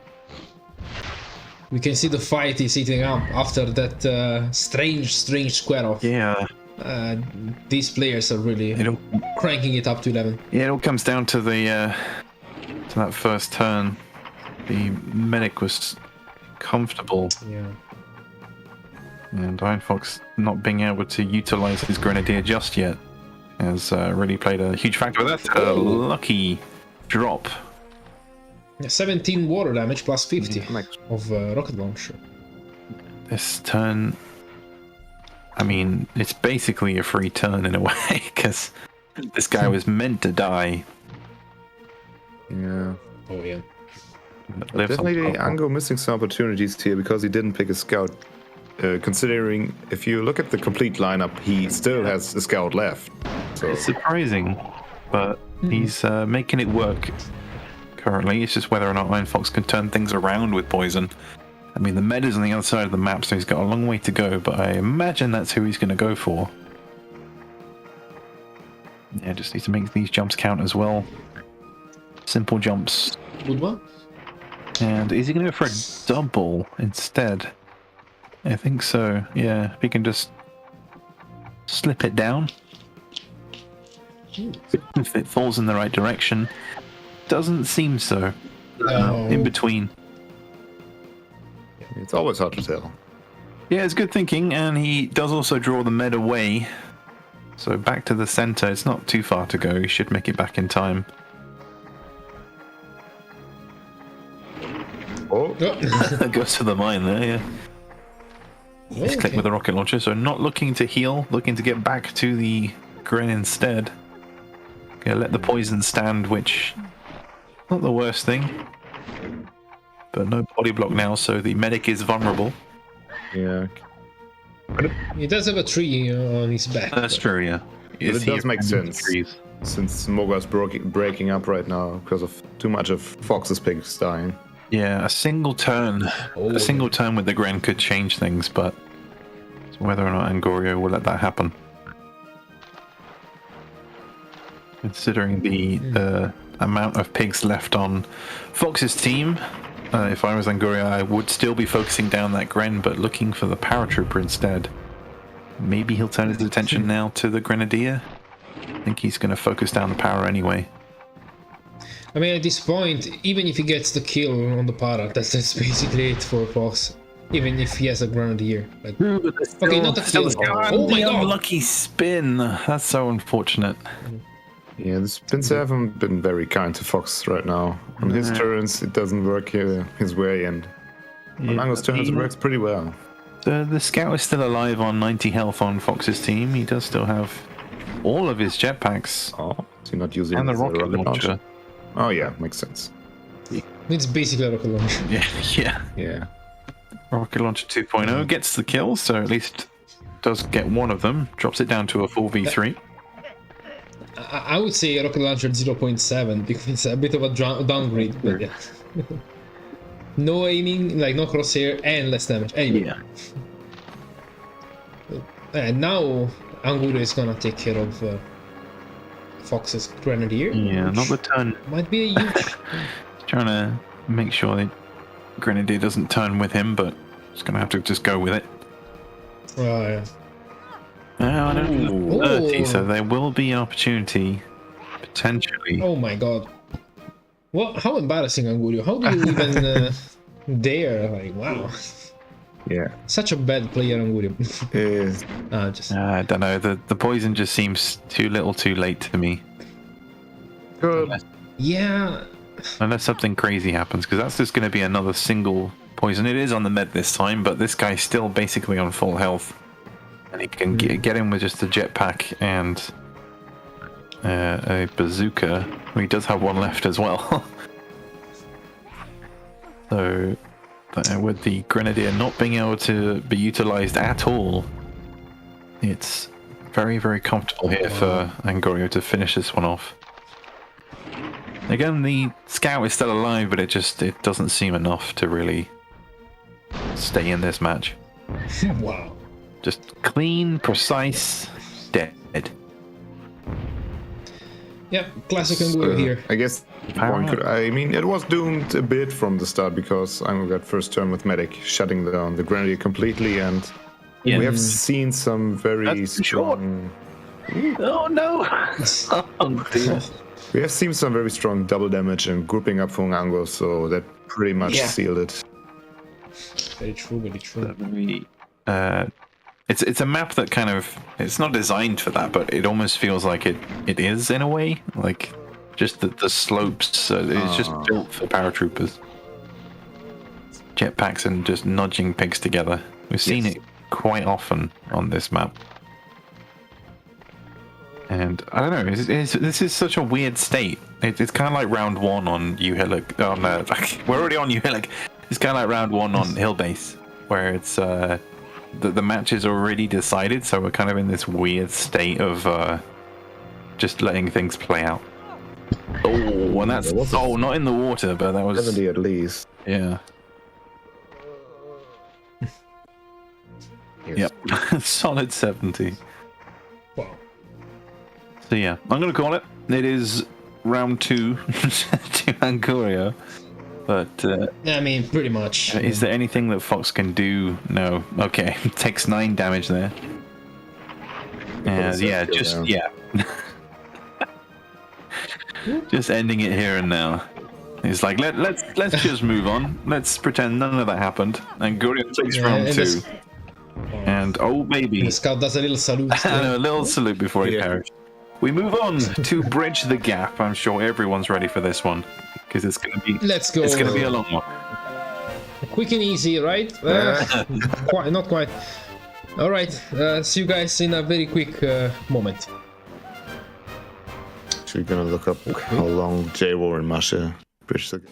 We can see the fight is heating up after that strange square off. Yeah. These players are really cranking it up to 11. Yeah, it all comes down to the to that first turn. The medic was comfortable, Yeah. and Irn Fox not being able to utilize his grenadier just yet has really played a huge factor. That's a lucky drop. 17 water damage plus 50 Like, of rocket launcher. This turn, I mean, it's basically a free turn in a way, because this guy was meant to die. yeah. Oh yeah. But lives on Definitely top. Ango missing some opportunities here because he didn't pick a scout. Considering if you look at the complete lineup, he still has a scout left. So It's surprising, but he's making it work currently. It's just whether or not Irn Fox can turn things around with poison. I mean, the meta's on the other side of the map, so he's got a long way to go, but I imagine that's who he's going to go for. Yeah, just needs to make these jumps count as well. Simple jumps. Good one. And is he going to go for a double instead? I think so, yeah. If he can just slip it down. If it falls in the right direction. Doesn't seem so. No. In between. it's always hard to tell. Yeah, it's good thinking, and he does also draw the med away. So back to the center. It's not too far to go. He should make it back in time. Oh, That goes to the mine there, yeah. Just click with the rocket launcher. So not looking to heal, looking to get back to the Gren instead. Gonna let the poison stand, which not the worst thing. But no body block now, so the medic is vulnerable. yeah. He does have a tree on his back. That's true, yeah. But it does make sense. Trees. Since Moga's breaking up right now because of too much of Fox's pigs dying. Yeah, a single turn. Oh. A single turn with the Gren could change things, but it's whether or not Angurio will let that happen. Considering the amount of pigs left on Fox's team, if I was Angurio, I would still be focusing down that Gren, but looking for the paratrooper instead. Maybe he'll turn his attention now to the Grenadier. I think he's going to focus down the power anyway. I mean, at this point, even if he gets the kill on the para, that's basically it for Fox. Even if he has a grenadier. Like, okay, not a kill. Oh my god! Unlucky spin. That's so unfortunate. Yeah, the spins haven't been very kind to Fox right now. On his turns, it doesn't work his way, and on Ango's turns, it works pretty well. The scout is still alive on 90 health on Fox's team. He does still have all of his jetpacks Oh, is he not using and the his rocket launcher. Oh yeah, makes sense. It's basically a rocket launcher. Yeah. Yeah. Rocket launcher 2.0 gets the kill, so at least does get one of them. Drops it down to a 4v3. I would say rocket launcher 0.7 because it's a bit of a downgrade, but yeah. No aiming, like no crosshair, and less damage. Anyway. Yeah. And now Angurio is gonna take care of Fox's grenadier. Yeah, not the turn. Might be a huge. Trying to make sure the Grenadier doesn't turn with him, but he's going to have to just go with it. Yeah. I don't know. Ooh. 30, so there will be an opportunity, potentially. Oh my god. What? How embarrassing, Angurio. How do you even dare? Like, wow. Yeah. Such a bad player, Angurio. I don't know. The poison just seems too little too late to me. Good. Yeah. Unless something crazy happens, because that's just going to be another single poison. It is on the med this time, but this guy's still basically on full health. And he can get in with just the jetpack and a bazooka. He does have one left as well. So, with the grenadier not being able to be utilized at all, it's very, very comfortable here for Angurio to finish this one off. Again, the scout is still alive, but it doesn't seem enough to really stay in this match. Wow. Just clean, precise, dead. Yeah, classic Angurio here. I guess one could. I mean, it was doomed a bit from the start because Angurio got first turn with medic, shutting down the grenadier completely, and we have seen some very strong. Oh no! Oh dear. We have seen some very strong double damage and grouping up from Ango, so that pretty much sealed it. Very true, very true. It's a map that kind of, it's not designed for that, but it almost feels like it is in a way. Like just the slopes, it's just built for paratroopers. Jetpacks and just nudging pigs together. We've seen it quite often on this map. And I don't know, this is such a weird state. It's kind of like round one on Uhillik. Oh no, we're already on Uhillik. It's kind of like round one on Hill Base, where it's the match is already decided, so we're kind of in this weird state of just letting things play out. Oh, and that's not in the water, but that was 70 at least. Yeah. Yep, solid 70. Wow. So yeah, I'm gonna call it. It is round 2 to Angurio. But I mean, pretty much. Is there anything that Fox can do? No. Okay, takes 9 damage there. And just ending it here and now. It's like let's just move on. Let's pretend none of that happened. Angurio takes round 2. And oh baby, the scout does a little salute. A little salute before he perished. We move on to bridge the gap. I'm sure everyone's ready for this one because it's gonna be. Let's go. It's gonna be a long one. Quick and easy, right? Not quite. All right. See you guys in a very quick moment. So we're gonna look up how long J-War and Masha bridge the gap.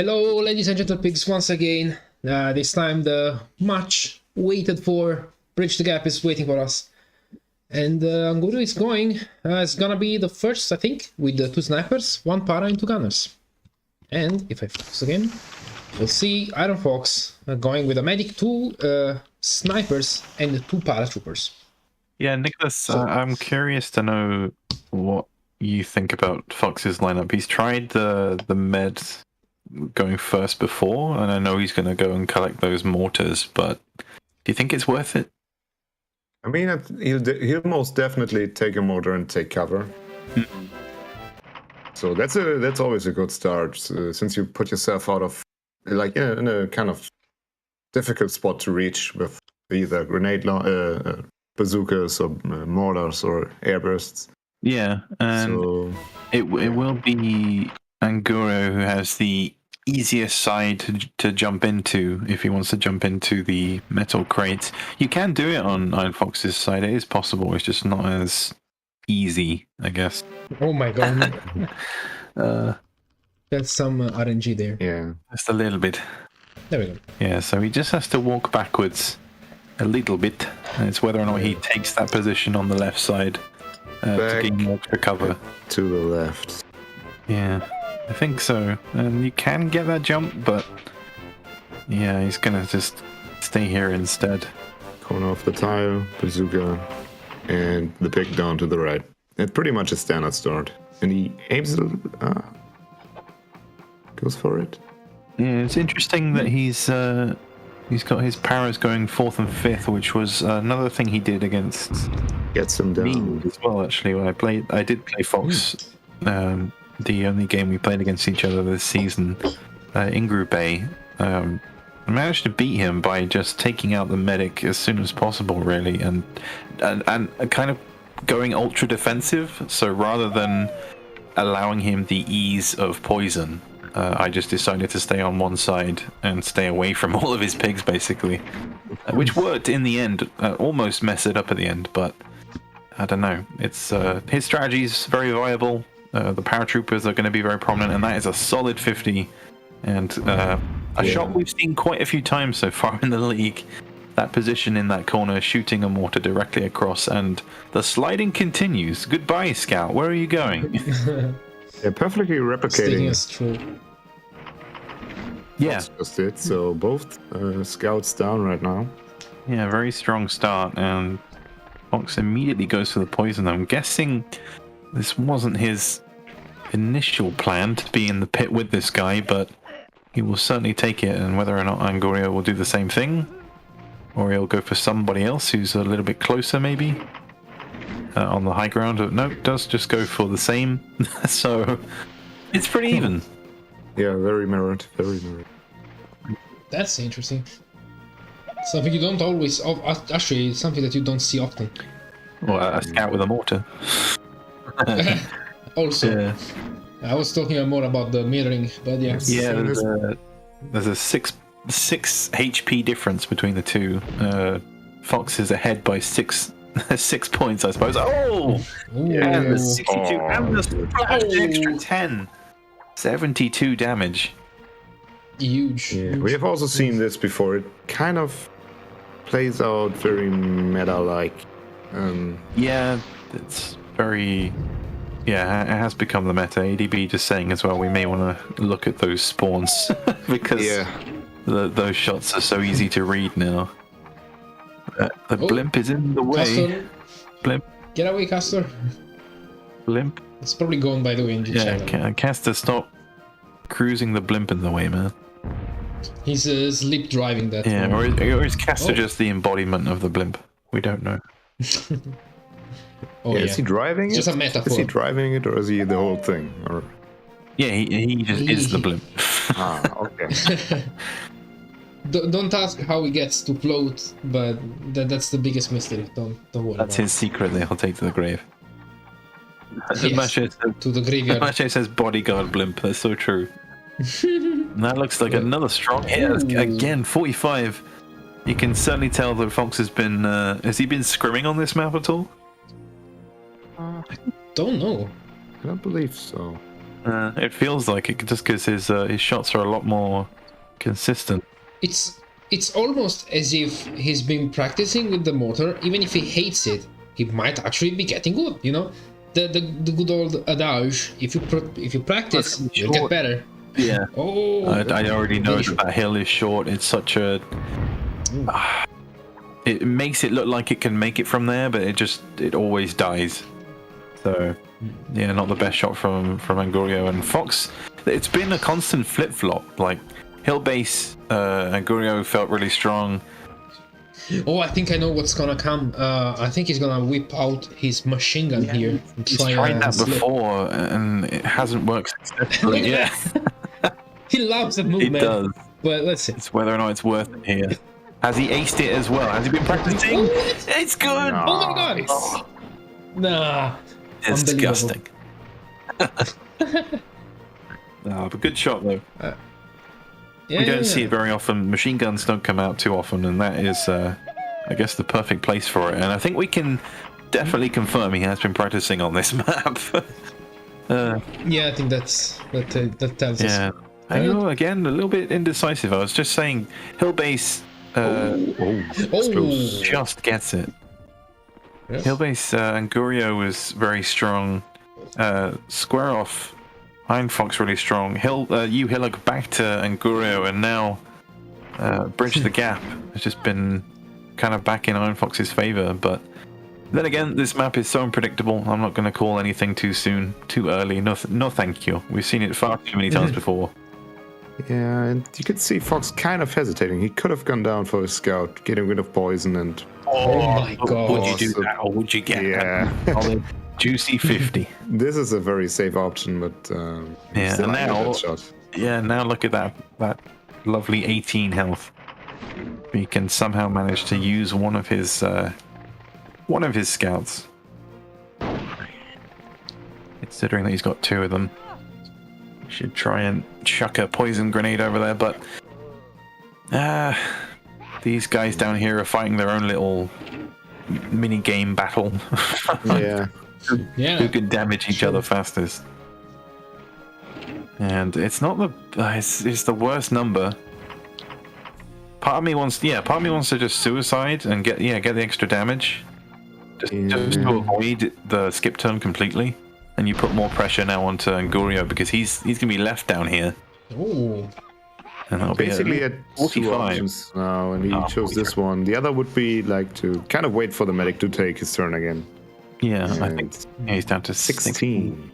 Hello, ladies and gentle pigs, once again. This time the much waited for Bridge the Gap is waiting for us. And Angurio is going. It's gonna be the first, I think, with the 2 snipers, 1 para and 2 gunners. And if I focus again, we'll see Irn Fox going with a medic, 2 snipers and 2 paratroopers. Yeah, Niclas, I'm curious to know what you think about Fox's lineup. He's tried the med going first before, and I know he's going to go and collect those mortars, but do you think it's worth it? I mean, he'll most definitely take a mortar and take cover. So that's always a good start, since you put yourself out of, like, in a kind of difficult spot to reach with either grenade bazookas or mortars or airbursts. Yeah, and so it will be Angurio who has the easiest side to jump into if he wants to jump into the metal crates. You can do it on Irn Fox's side. It is possible. It's just not as easy, I guess. Oh my god. That's some RNG there. yeah, Just a little bit. There we go. Yeah, so he just has to walk backwards a little bit. And it's whether or not he takes that position on the left side to gain more extra cover. to the left. Yeah, I think so. And you can get that jump, but yeah, he's gonna just stay here instead. Corner off the tile, bazooka, and the pick down to the right. It's pretty much a standard start. And he aims it, goes for it. Yeah, it's interesting that he's got his paras going 4th and 5th, which was another thing he did against Gets him me down. as well. Actually, when I did play Fox. The only game we played against each other this season, Ingru Bay. I managed to beat him by just taking out the medic as soon as possible, really, and kind of going ultra defensive. So rather than allowing him the ease of poison, I just decided to stay on one side and stay away from all of his pigs, basically, which worked in the end. Almost messed it up at the end, but I don't know. It's his strategy is very viable. The paratroopers are going to be very prominent, and that is a solid 50. And a shot we've seen quite a few times so far in the league. That position in that corner, shooting a mortar directly across, and the sliding continues. Goodbye, Scout. Where are you going? They're perfectly Sticking replicating. us through. Yeah, That's just it. So both scouts down right now. yeah, very strong start, and Fox immediately goes for the poison. I'm guessing this wasn't his initial plan to be in the pit with this guy, but he will certainly take it, and whether or not Angurio will do the same thing, or he'll go for somebody else who's a little bit closer, maybe, on the high ground. No, does just go for the same. So it's pretty even. Yeah, very mirrored. Very mirrored. That's interesting. Something you don't always... actually, it's something that you don't see often. Or a scout with a mortar. Also, Yeah, I was talking more about the mirroring, but yeah. yeah. There's a 6 HP difference between the two. Fox is ahead by 6 points, I suppose. Oh, Ooh. and the 62 and the splash, Oh. extra 10, 72 damage. Huge. Yeah, huge. we have also seen this before. It kind of plays out very meta-like. Yeah, it's very. Yeah, it has become the meta. ADB just saying as well, we may want to look at those spawns because those shots are so easy to read now. The blimp is in the way. Castor, Blimp, get away, Castor. blimp. It's probably gone by the wind. Yeah, Caster, stop cruising the blimp in the way, man. He's sleep driving that. Yeah, one. or is Caster just the embodiment of the blimp? We don't know. Oh, Is he driving It's it? just a metaphor. Is he driving it, or is he the whole thing? Or Yeah, he just is the blimp. okay. Don't ask how he gets to float, but that's the biggest mystery. Don't worry. That's about his secret that he'll take to the grave. Yes. Mache it. To the graveyard. says bodyguard blimp. That's so true. And that looks like another strong hit. Ooh. Again, 45. You can certainly tell that Fox has been... has he been scrimming on this map at all? Don't know. I don't believe so. It feels like it just because his shots are a lot more consistent. It's almost as if he's been practicing with the motor. Even if he hates it, he might actually be getting good. You know, the good old adage: if you practice, you'll get better. Yeah. Oh, I already know that hill is short. It's such a. It makes it look like it can make it from there, but it always dies. So, yeah, not the best shot from Angurio and Fox. It's been a constant flip flop. Like hill base, Angurio felt really strong. Oh, I think I know what's gonna come. I think he's gonna whip out his machine gun here. And He's tried that before, and it hasn't worked successfully. Yeah, he loves that move, it man. does. Well, let's see. It's whether or not it's worth it here. Has he aced it as well? Has he been practicing? It's good. Oh my god! Oh. Nah, it's disgusting. No, but good shot though. We don't see it very often. Machine guns don't come out too often, and that is, I guess, the perfect place for it. And I think we can definitely confirm he has been practicing on this map. Yeah, I think that tells us. Yeah, I know. Again, a little bit indecisive. I was just saying, hill base. Just gets it. Yeah. Hill base Angurio was very strong. Square off Irn Fox really strong. You Hillock back to Angurio, and now Bridge the Gap has just been kind of back in Irn Fox's favor. But then again, this map is so unpredictable. I'm not going to call anything too soon, too early. No, thank you. We've seen it far too many times before. Yeah, and you could see Fox kind of hesitating. He could have gone down for a scout, getting rid of poison, and oh my god! Would you do that, or would you get that juicy 50? This is a very safe option, but yeah, still now that shot. Yeah, now look at that lovely 18 health. He can somehow manage to use one of his scouts, considering that he's got two of them. Should try and chuck a poison grenade over there, but these guys down here are fighting their own little mini game battle. Yeah. Who can damage each other fastest? And it's not it's the worst number. Part of me wants to just suicide and get the extra damage, just to avoid the skip turn completely. And you put more pressure now onto Angurio because he's gonna be left down here. Ooh. And that'll basically at 45 now, and he chose this one. The other would be like to kind of wait for the medic to take his turn again. Yeah, and I think he's down to 16.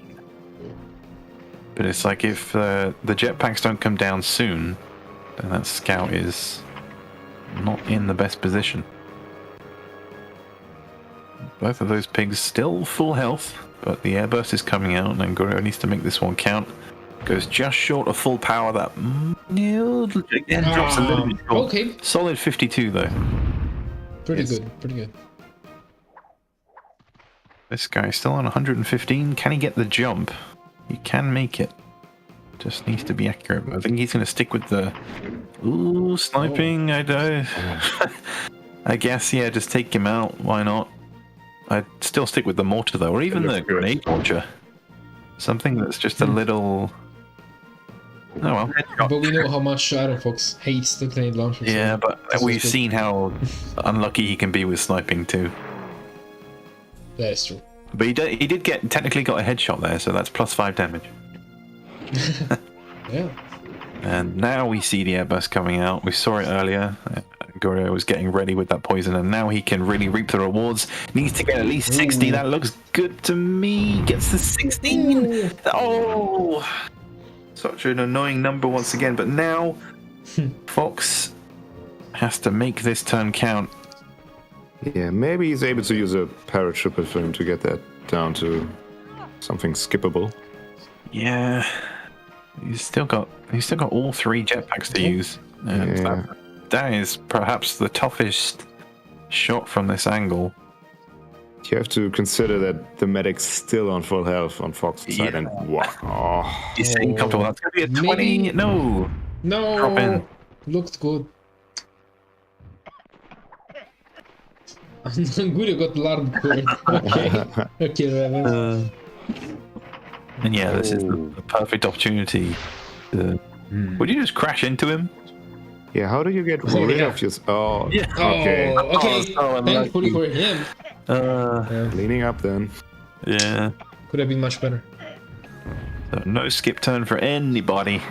But it's like if the jetpacks don't come down soon, then that scout is not in the best position. Both of those pigs still full health, but the airburst is coming out, and Angurio needs to make this one count. Goes just short of full power. That again drops a little bit short. Okay. Solid 52 though. Pretty good. This guy's still on 115. Can he get the jump? He can make it. Just needs to be accurate. I think he's going to stick with the sniping. I don't. I guess just take him out. Why not? I'd still stick with the mortar though, or even the grenade launcher. Something that's just a little. Oh well. But we know how much Irn Fox hates the grenade launcher. Yeah, but we've seen how unlucky he can be with sniping too. That is true. But he did technically got a headshot there, so that's +5 damage. Yeah. And now we see the airburst coming out. We saw it earlier. Angurio was getting ready with that poison, and now he can really reap the rewards. Needs to get at least 60. That looks good to me. Gets the 16. Oh, such an annoying number once again. But now Fox has to make this turn count. Yeah, maybe he's able to use a paratrooper for him to get that down to something skippable. Yeah, he's still got all 3 jetpacks to use, and that is perhaps the toughest shot from this angle. You have to consider that the medic's still on full health on Fox's side, and wow, he's staying comfortable. That's gonna be a 20. Maybe. No, drop in. Looked good. Angurio got alarm curve. Okay, Raven. And yeah, this is the perfect opportunity. Would you just crash into him? Yeah, how do you get rid of your... Oh, Yeah. okay. Oh, okay. so Thankfully for him. Leaning up then. Yeah. Could have been much better. So no skip turn for anybody.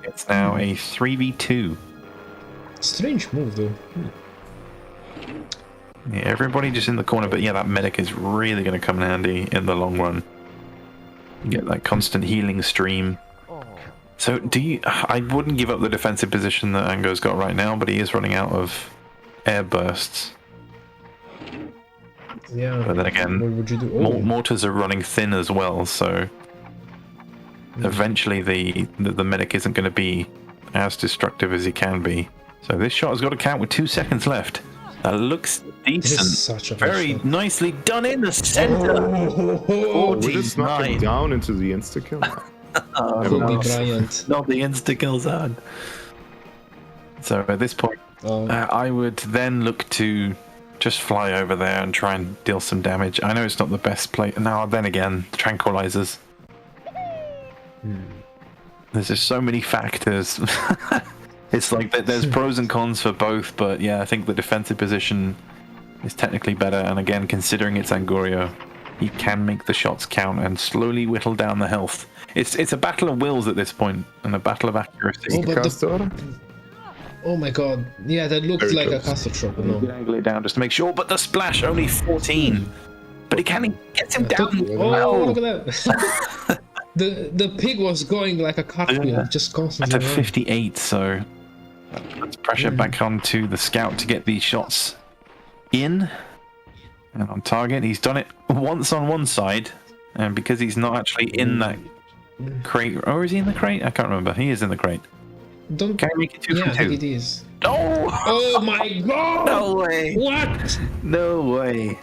It's now a 3v2. Strange move, though. Yeah, everybody just in the corner, but yeah, that medic is really going to come in handy in the long run. You get that constant healing stream. So I wouldn't give up the defensive position that Ango's got right now, but he is running out of air bursts. Yeah. But then again, what would you do? Oh. mortars are running thin as well, so eventually the medic isn't going to be as destructive as he can be. So this shot has got to count with 2 seconds left. That looks decent. Such a very shot. nicely done in the center. We just knocked him down into the insta-kill. Kobe Bryant. Not the insta-kill zone. So at this point, I would then look to just fly over there and try and deal some damage. I know it's not the best play. Now, then again, tranquilizers. There's just so many factors. It's like there's pros and cons for both, but yeah, I think the defensive position is technically better. And again, considering it's Angurio, he can make the shots count and slowly whittle down the health. It's a battle of wills at this point, and a battle of accuracy. Oh my god. Yeah, that looked like a castle shot. No. Angle it down just to make sure, but the splash only 14. But he gets him down. Oh, look at that. the pig was going like a cartwheel, just constantly. At 58, so let's pressure back onto the scout to get these shots in and on target. He's done it once on one side, and because he's not actually in that crate, or is he in the crate? I can't remember. He is in the crate. Can I make it 2 from 2? I think it is. Oh my god! No way! What? No way!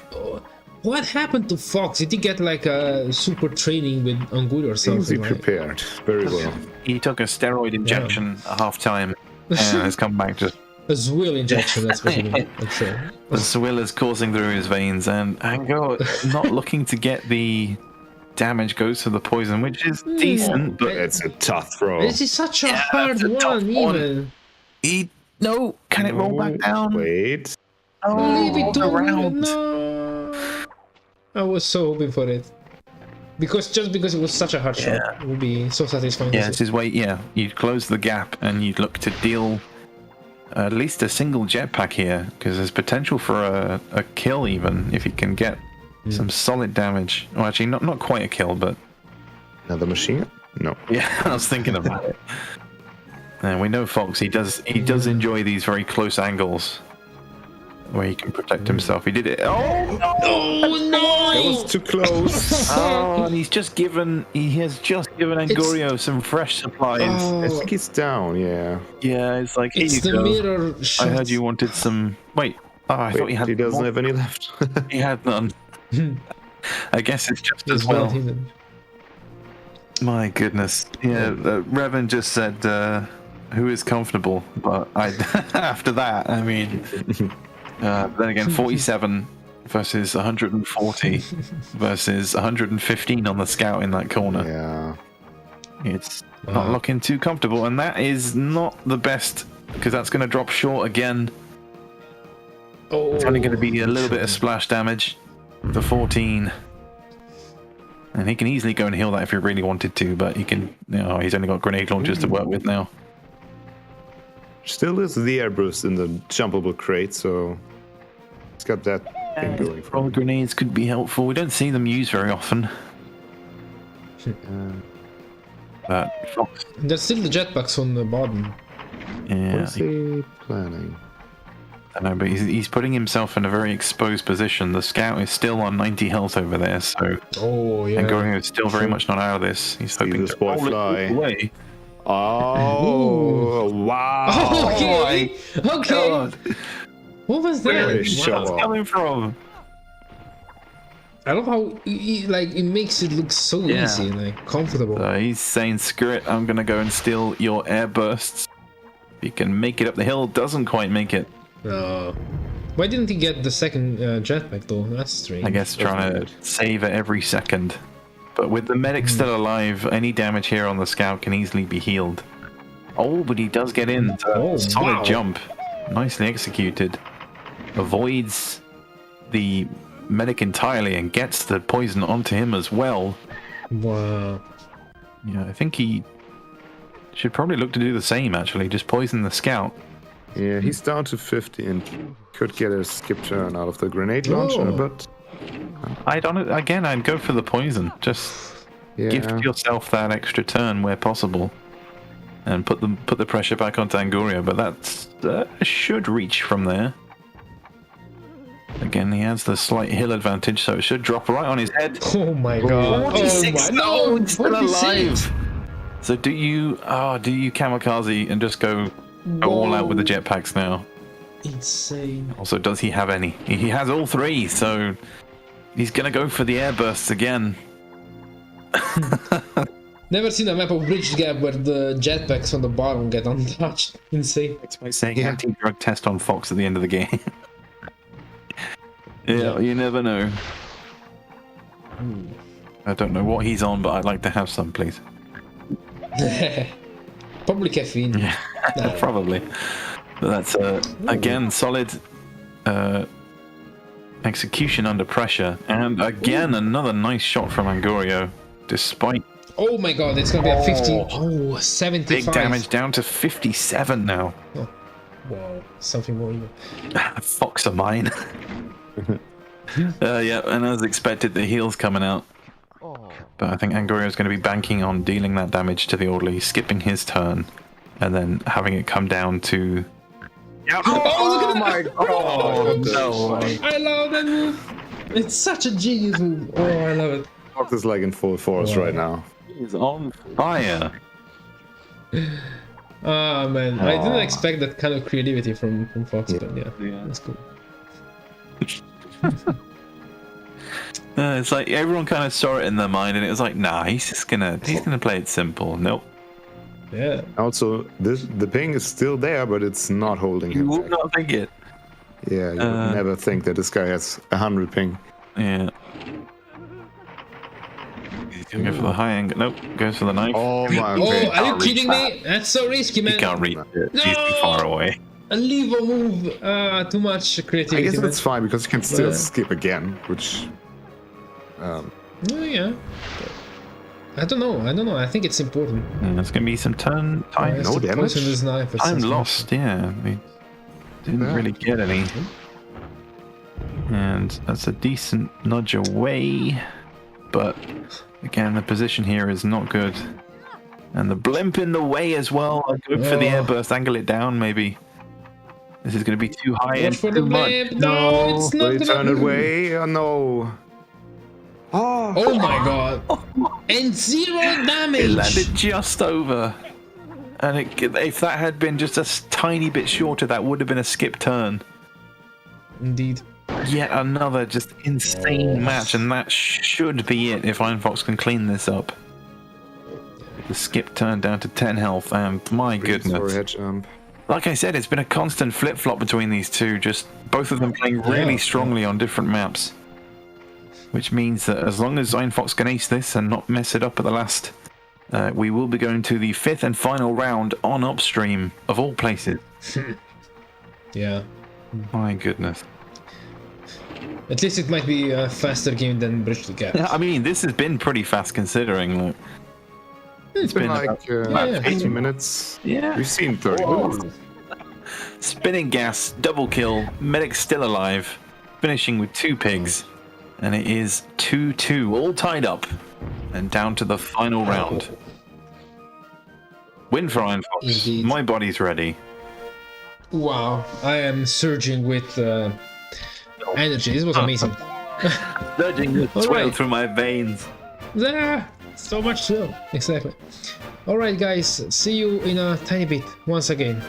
What happened to Fox? Did he get like a super training with Angurio or something? Easy prepared. Very well. He took a steroid injection at half time and has come back just... A Zwill injection, that's what I'm sure. The Zwill is coursing through his veins, and Ango not looking to get the damage, goes to the poison, which is decent, but... It's a tough throw. This is such a hard one, even. Can it roll back down? Wait. Leave it around. No. I was so hoping for it. Because it was such a hard shot, it would be so satisfying. Yeah, it's his way. Yeah, you'd close the gap and you'd look to deal at least a single jetpack here, because there's potential for a kill even if he can get some solid damage. Well, actually, not quite a kill, but another machine? No. Yeah, I was thinking about it. And we know Fox. He does enjoy these very close angles where he can protect himself. He did it. Oh no! Oh no! That was too close. Oh, and he has just given Angurio some fresh supplies. I think he's down. Yeah. Yeah, it's like here It's you the go. mirror shot. I heard you wanted some. Wait. Oh, I thought he had. He doesn't more. have any left. He had none. I guess it's just as well. My goodness. Yeah, Revan just said, "Who is comfortable?" But after that, I mean. Then again, 47 versus 140 versus 115 on the scout in that corner. Yeah. It's not looking too comfortable, and that is not the best, because that's going to drop short again. It's only going to be a little bit of splash damage. The 14. And he can easily go and heal that if he really wanted to, but he can. He's only got grenade launchers to work with now. Still is the air burst in the jumpable crate, so it's got that thing going for Roll him. grenades could be helpful. We don't see them used very often. But Fox. There's still the jetpacks on the bottom. Yeah. What's he planning? I know, but he's putting himself in a very exposed position. The scout is still on 90 health over there, so Angurio is still very much not out of this. He's hoping this to boy roll fly. it away. Oh, wow. Okay. God. What was Where that? is Where's that coming from? I love how it makes it look so easy and like comfortable. He's saying, "Screw it! I'm gonna go and steal your air bursts." He can make it up the hill. Doesn't quite make it. Why didn't he get the second jetpack though? That's strange. I guess trying to save it every second. But with the medic still alive, any damage here on the scout can easily be healed. Oh, but he does get in. Solid jump. Nicely executed. Avoids the medic entirely and gets the poison onto him as well. Wow. Yeah, I think he should probably look to do the same, actually. Just poison the scout. Yeah, he's down to 50 and could get a skip turn out of the grenade launcher, but... I'd go for the poison. Just give yourself that extra turn where possible. And put the pressure back onto Angurio, but that should reach from there. Again, he has the slight hill advantage, so it should drop right on his head. Oh my god! 46! Oh my, no, he's still alive. So do you kamikaze and just go all out with the jetpacks now? Insane. Also, does he have any? He has all three, so he's gonna go for the air bursts again. Never seen a map of Bridge Gap where the jetpacks on the bottom get untouched. Insane. It's by saying anti-drug test on Fox at the end of the game. Yeah, you never know. I don't know what he's on, but I'd like to have some, please. Probably caffeine. Yeah, probably. But that's again solid execution under pressure, and again another nice shot from Angurio, despite. Oh my god, it's gonna be a 50. Oh, 75. Big damage down to 57 now. Oh. Wow, something more even. Fox of mine. Yeah, and as expected, the heal's coming out. But I think Angurio is going to be banking on dealing that damage to the orderly, skipping his turn, and then having it come down to. Oh, my god! No. I love that move. It's such a genius move. Oh, I love it. Fox is like in full force right now. He's on fire. Ah man, I didn't expect that kind of creativity from Fox, but yeah, that's cool. It's like everyone kind of saw it in their mind, and it was like, nah, he's gonna play it simple. Nope. Yeah. Also, the ping is still there, but it's not holding him You would back. not think it. Yeah, you would never think that this guy has 100 ping. Yeah. He's gonna go for the high angle. Nope, goes for the knife. Oh my Oh, god. are you kidding me? That's so risky, man. He can't reach it. No! He's too far away. A lever move. Too much creativity. I guess man. that's fine because you can still skip again, which... Oh, yeah. I don't know. I think it's important. There's gonna be some turn time. No damage. This knife Time lost. Yeah, we didn't really get any. And that's a decent nudge away, but again, the position here is not good. And the blimp in the way as well. I'd go for the airburst, angle it down maybe. This is going to be too high and for too the much. blimp. No, it's not Will he gonna turn it away? Oh no. Oh my god. And 0 It damage. landed just over. And if that had been just a tiny bit shorter, that would have been a skip turn. Indeed. Yet another just insane match, and that should be it if Irn Fox can clean this up. The skip turn down to 10 health, and my goodness. Head jump. Like I said, it's been a constant flip-flop between these two, just both of them playing really strongly on different maps. Which means that as long as Irn Fox can ace this and not mess it up at the last, we will be going to the 5th and final round on Upstream, of all places. Yeah. My goodness. At least it might be a faster game than Bridge the Gap. Yeah, I mean, this has been pretty fast considering. Like, It's been like about 80 yeah. minutes. Yeah. We've seen 30 minutes. Spinning gas, double kill, medic still alive, finishing with 2 pigs, and it is 2-2, all tied up, and down to the final round. Win for Irn Fox. Indeed. My body's ready. Wow, I am surging with energy. This was amazing. Surging with All thrill right. through my veins. Yeah, so much thrill. Exactly. Alright guys, see you in a tiny bit once again.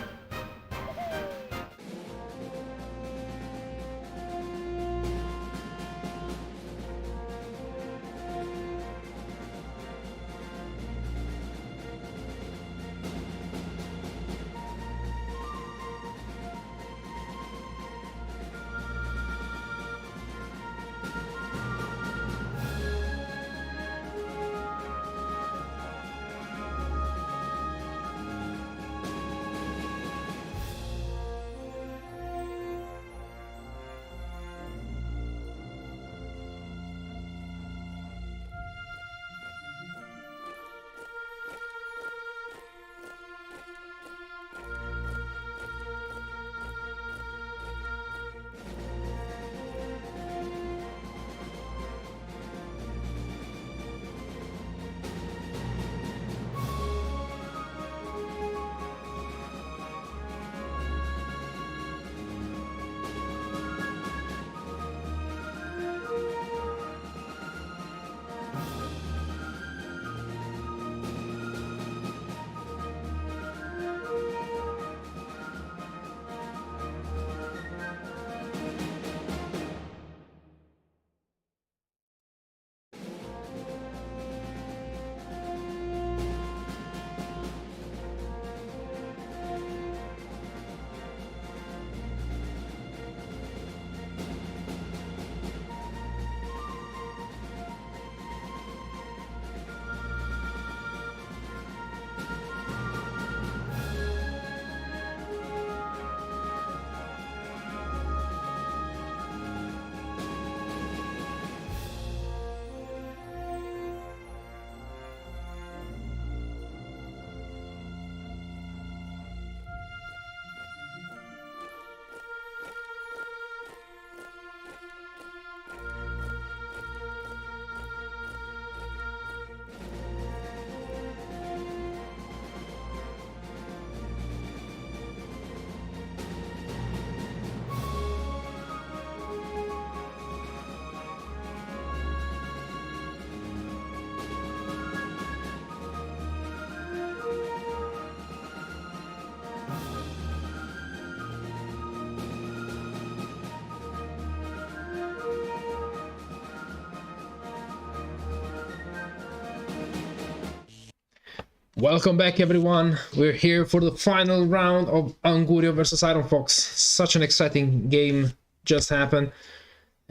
Welcome back, everyone. We're here for the final round of Angurio versus Irn Fox. Such an exciting game just happened.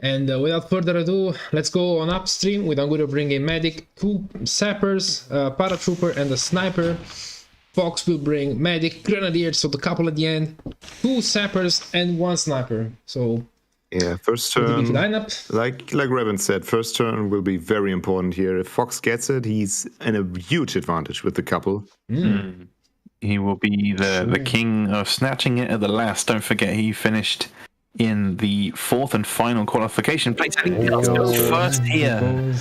And without further ado, let's go on upstream with Angurio bringing a medic, 2 sappers, a paratrooper, and a sniper. Fox will bring medic, grenadier, so the couple at the end, 2 sappers, and 1 sniper. So yeah, first turn, lineup. like Revan said, first turn will be very important here. If Fox gets it, he's in a huge advantage with the couple. He will be the king of snatching it at the last. Don't forget, he finished in the 4th and final qualification place. And he goes first here.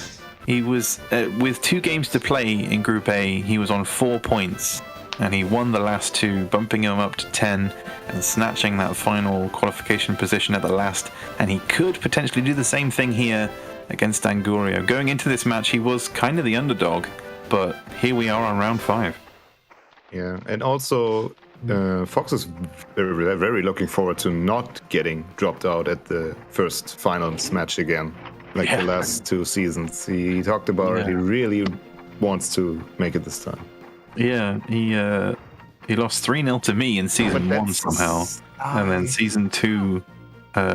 He was, with 2 games to play in Group A, he was on 4 points. And he won the last 2, bumping him up to 10 and snatching that final qualification position at the last. And he could potentially do the same thing here against Angurio. Going into this match, he was kind of the underdog, but here we are on round 5. Yeah, and also Fox is very, very looking forward to not getting dropped out at the first finals match again, like the last 2 seasons. He talked about it. He really wants to make it this time. Yeah, he lost 3-0 to me in season 1 somehow, and then season 2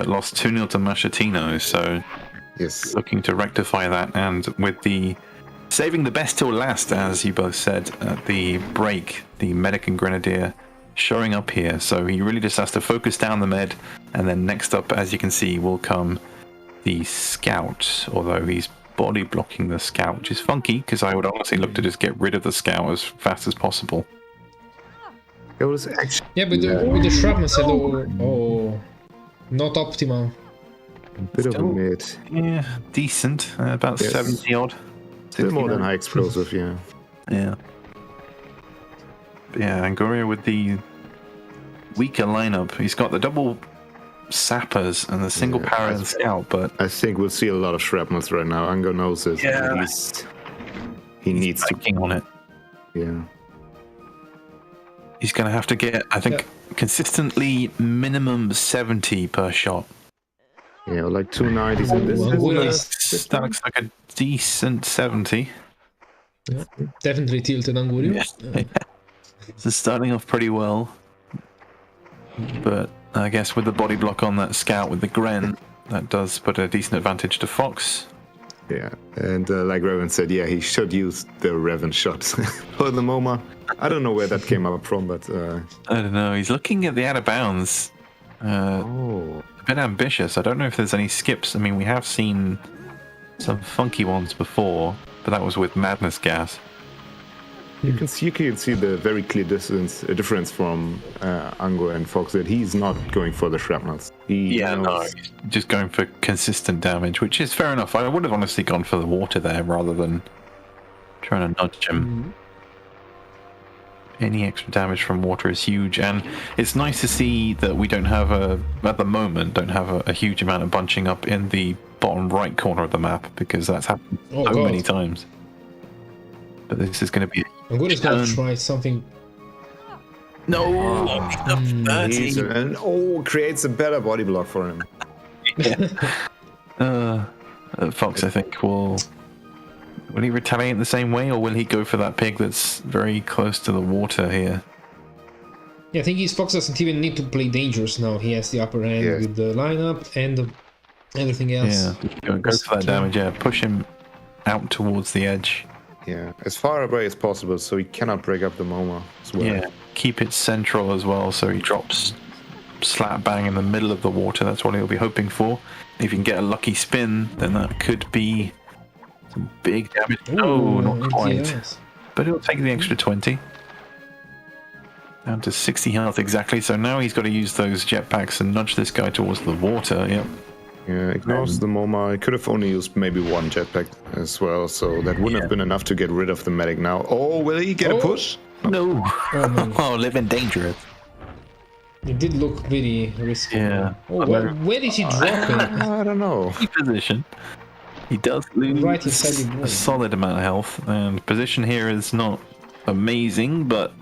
lost 2-0 to Machetino. So looking to rectify that, and with the saving the best till last, as you both said at the break, the medic and grenadier showing up here. So he really just has to focus down the med, and then next up, as you can see, will come the scout. Although he's body blocking the scout, which is funky, because I would honestly look to just get rid of the scout as fast as possible. It was actually with the shrapnel set, not optimal. a bit of a mid. Yeah, decent, about 70 odd. Still more than high explosive, yeah. Yeah, Angurio with the weaker lineup. He's got the double sappers and the single power and scout, but I think we'll see a lot of shrapnels right now. Ango knows this. He needs to banking on it. Yeah. He's going to have to get, I think, consistently minimum 70 per shot. Yeah, like 290s in this. That looks like a decent 70. Yeah, definitely tilted Angurio. Yeah. So starting off pretty well, but I guess with the body block on that scout with the Gren, that does put a decent advantage to Fox. Yeah, and like Revan said, he should use the Revan shot for the MoMA. I don't know where that came up from, but I don't know. He's looking at the out of bounds. A bit ambitious. I don't know if there's any skips. I mean, we have seen some funky ones before, but that was with Madness Gas. You can see the very clear difference from Ango and Fox, that he's not going for the shrapnels. He's just going for consistent damage, which is fair enough. I would have honestly gone for the water there rather than trying to nudge him. Any extra damage from water is huge, and it's nice to see that we don't have at the moment, a huge amount of bunching up in the bottom right corner of the map, because that's happened so many times. But this is going to be. I'm going to try something. No, creates a better body block for him. Fox, I think, will he retaliate the same way, or will he go for that pig that's very close to the water here? Yeah, I think Fox doesn't even need to play dangerous now. He has the upper hand with the lineup and everything else. Yeah, go for that damage. Yeah, push him out towards the edge. Yeah, as far away as possible, so he cannot break up the MoMA as well. Yeah, keep it central as well, so he drops slap bang in the middle of the water. That's what he'll be hoping for. If you can get a lucky spin, then that could be some big damage. No, not quite. But he'll take the extra 20. Down to 60 health exactly. So now he's got to use those jetpacks and nudge this guy towards the water. Yep. Yeah, ignores the MoMA. I could have only used maybe 1 jetpack as well, so that wouldn't have been enough to get rid of the medic now. Oh, will he get a push? No. Living dangerous. It did look very risky. Yeah. Where is he dropping? I don't know. Position. He does lose a solid amount of health, and position here is not amazing, but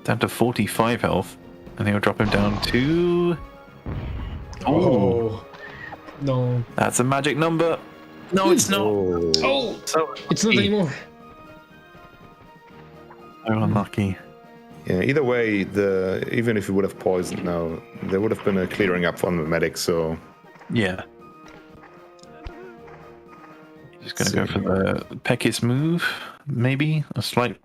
down to 45 health, and he'll drop him down to... No. That's a magic number. No, it's not. It's not anymore. So unlucky. Yeah, either way, even if he would have poisoned now, there would have been a clearing up from the medic, so... Yeah. Just going to go for the Pekis move, maybe? A slight...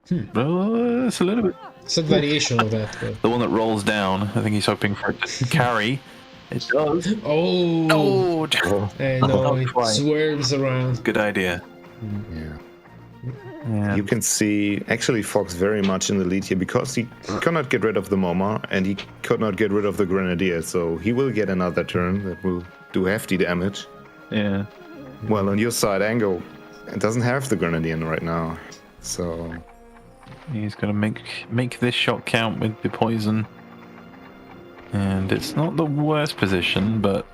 it's a little bit... It's a variation of that. But... The one that rolls down, I think he's hoping for it to carry. It does. Oh! And no, it swerves around. Good idea. Yeah. Yeah. You can see, actually, Fox very much in the lead here because he cannot get rid of the Moma and he could not get rid of the Grenadier, so he will get another turn that will do hefty damage. Yeah. Well, on your side, Ango doesn't have the Grenadier right now, so... He's going to make this shot count with the poison. And it's not the worst position, but...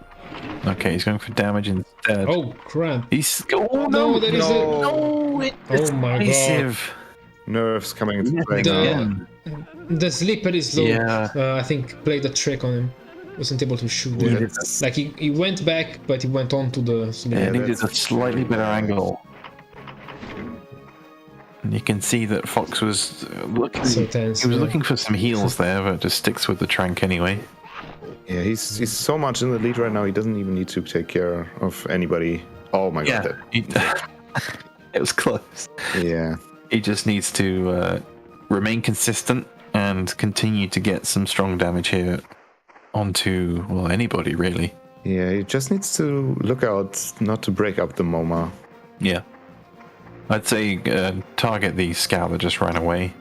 Okay, he's going for damage instead. Oh, crap. He's... Oh, no! There is It's oh, my decisive. God. Nerves coming into play now. The slippery slope, Yeah. I think, played a trick on him. Wasn't able to shoot there. Like, he went back, but he went on to the slope. Yeah, I think there's a slightly better angle. And you can see that Fox was looking... So tense, he was looking for some heals there, but just sticks with the Trank anyway. Yeah, he's so much in the lead right now, he doesn't even need to take care of anybody. Oh my God. It was close. Yeah. He just needs to remain consistent and continue to get some strong damage here onto, well, anybody really. Yeah, he just needs to look out not to break up the MoMA. Yeah. I'd say target the scout that just ran away.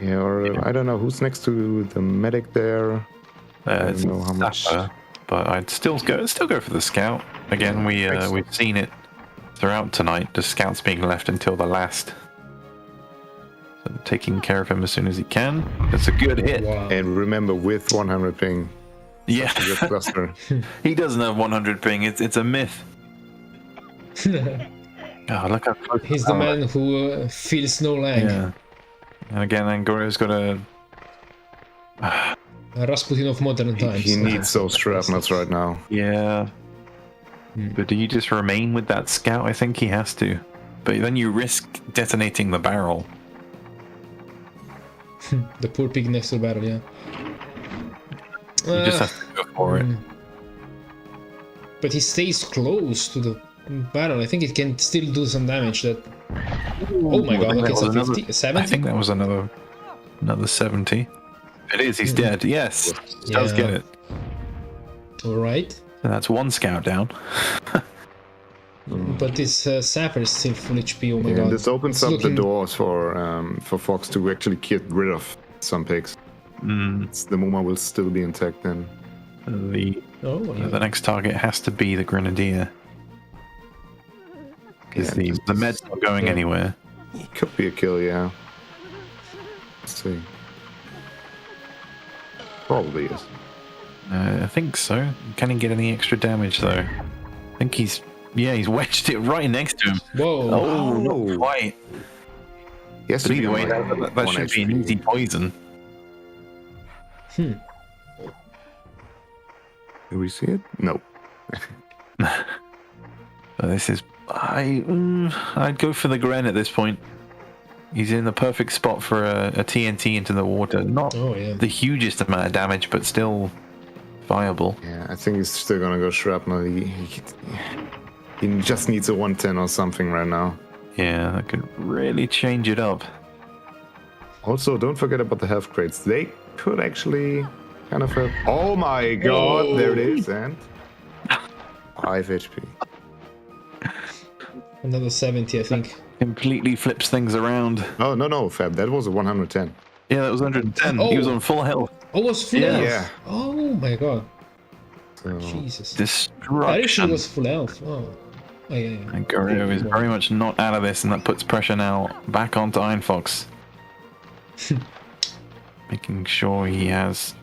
Yeah, or I don't know who's next to the medic there. I don't know how much. But I'd still go for the scout. Again, we've seen it throughout tonight. The scout's being left until the last. So taking care of him as soon as he can. That's a good hit. Wow. And remember, with 100 ping. Yeah. Good cluster. He doesn't have 100 ping. It's a myth. Oh, look how close. He's the man who feels no lag. Yeah. And again, Angorio's got a... Rasputin of modern times. He needs those shrapnels right now. Yeah. But do you just remain with that scout? I think he has to. But then you risk detonating the barrel. The poor pig next to the barrel, yeah. You just have to go for it. But he stays close to the barrel. I think it can still do some damage. That. Oh my God! Okay, so 50, 70. I think that was another 70. It is. He's dead. Yes, he does get it. All right. So that's one scout down. But this sapper is still full HP. Oh my God! This opens up the doors for Fox to actually get rid of some pigs. The MoMA will still be intact then. The next target has to be the Grenadier. Because the med's not going anywhere. Could be a kill, yeah. Let's see. Probably is. I think so. Can he get any extra damage though? I think he's wedged it right next to him. Whoa! Oh, not quite. Yes, but either way, that should be an easy poison. Do we see it? No. This is... I'd go for the Gren at this point. He's in the perfect spot for a TNT into the water. Not the hugest amount of damage, but still viable. Yeah, I think he's still gonna go shrapnel. He just needs a 110 or something right now. Yeah, that could really change it up. Also, don't forget about the health crates. They could actually kind of help. Oh my God, whoa. There it is, and 5 HP. Another 70, I think. Completely flips things around. Oh, no, Fab. That was a 110. Yeah, that was 110. He was on full health. Oh, was full health? Yeah. Oh my God. So, Jesus. Destruction. That was full health. Oh, yeah. Angurio is very much not out of this, and that puts pressure now back onto Irn Fox. Making sure he has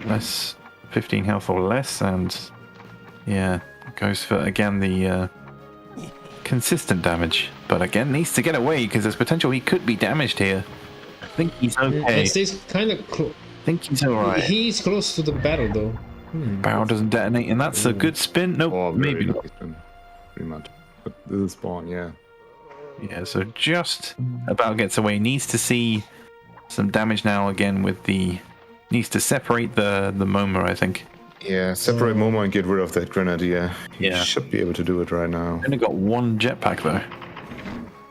less 15 health or less, and goes for again the consistent damage, but again needs to get away because there's potential he could be damaged here. I think he's okay. It stays kind of close. I think he's alright. He's close to the barrel though. Barrel doesn't detonate, and that's a good spin. Nope, maybe not. Pretty much. But this is spawn, yeah. Yeah, so just about gets away. Needs to see some damage now again with the... Needs to separate the MoMA, I think. Yeah, separate Momo and get rid of that Grenadier. You Yeah. should be able to do it right now. Only got one jetpack though.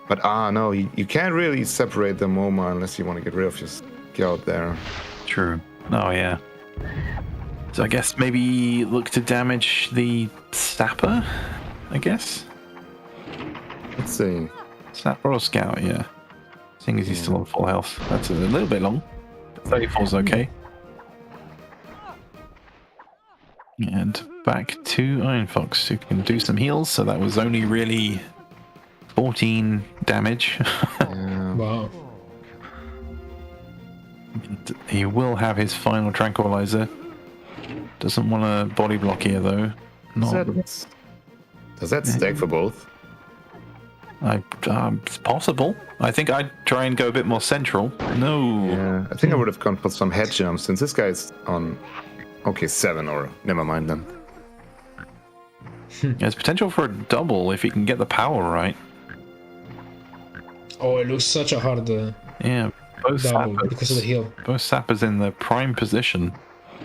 But no, you can't really separate the MoMA unless you want to get rid of your scout there. True. Oh yeah. So I guess maybe look to damage the sapper, I guess? Let's see. Sapper or scout, yeah. Seeing as he's still on full health. That's a little bit long. 34's okay. And back to Irn Fox, who can do some heals, so that was only really 14 damage. Yeah. Wow. He will have his final tranquilizer. Doesn't want to body block here though. Does that stack for both? It's possible. I think I'd try and go a bit more central. No. Yeah, I think I would have gone for some head jumps since this guy's on. Okay, 7 or never mind then. There's potential for a double if he can get the power right. Oh, it looks such a hard Yeah, both double sappers, because of the heal. both sappers in the prime position.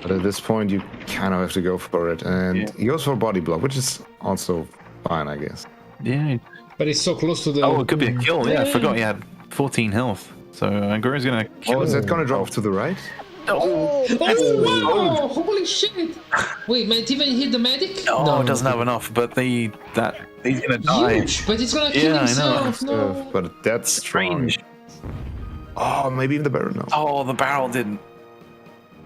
But at this point, you kind of have to go for it. And he goes for body block, which is also fine, I guess. Yeah. But it's so close to the... Oh, it could be a kill. Yeah, I forgot he had 14 health. So Angurio's going to kill Oh, is that him. going to drop to the right? Oh, wow! Holy shit! Wait, might even hit the medic? Oh, it doesn't have enough, but he's gonna die. Huge, but it's gonna kill Yeah, I himself. know. No. But that's strong. Strange. Oh, maybe even the barrel. No. Oh, the barrel didn't.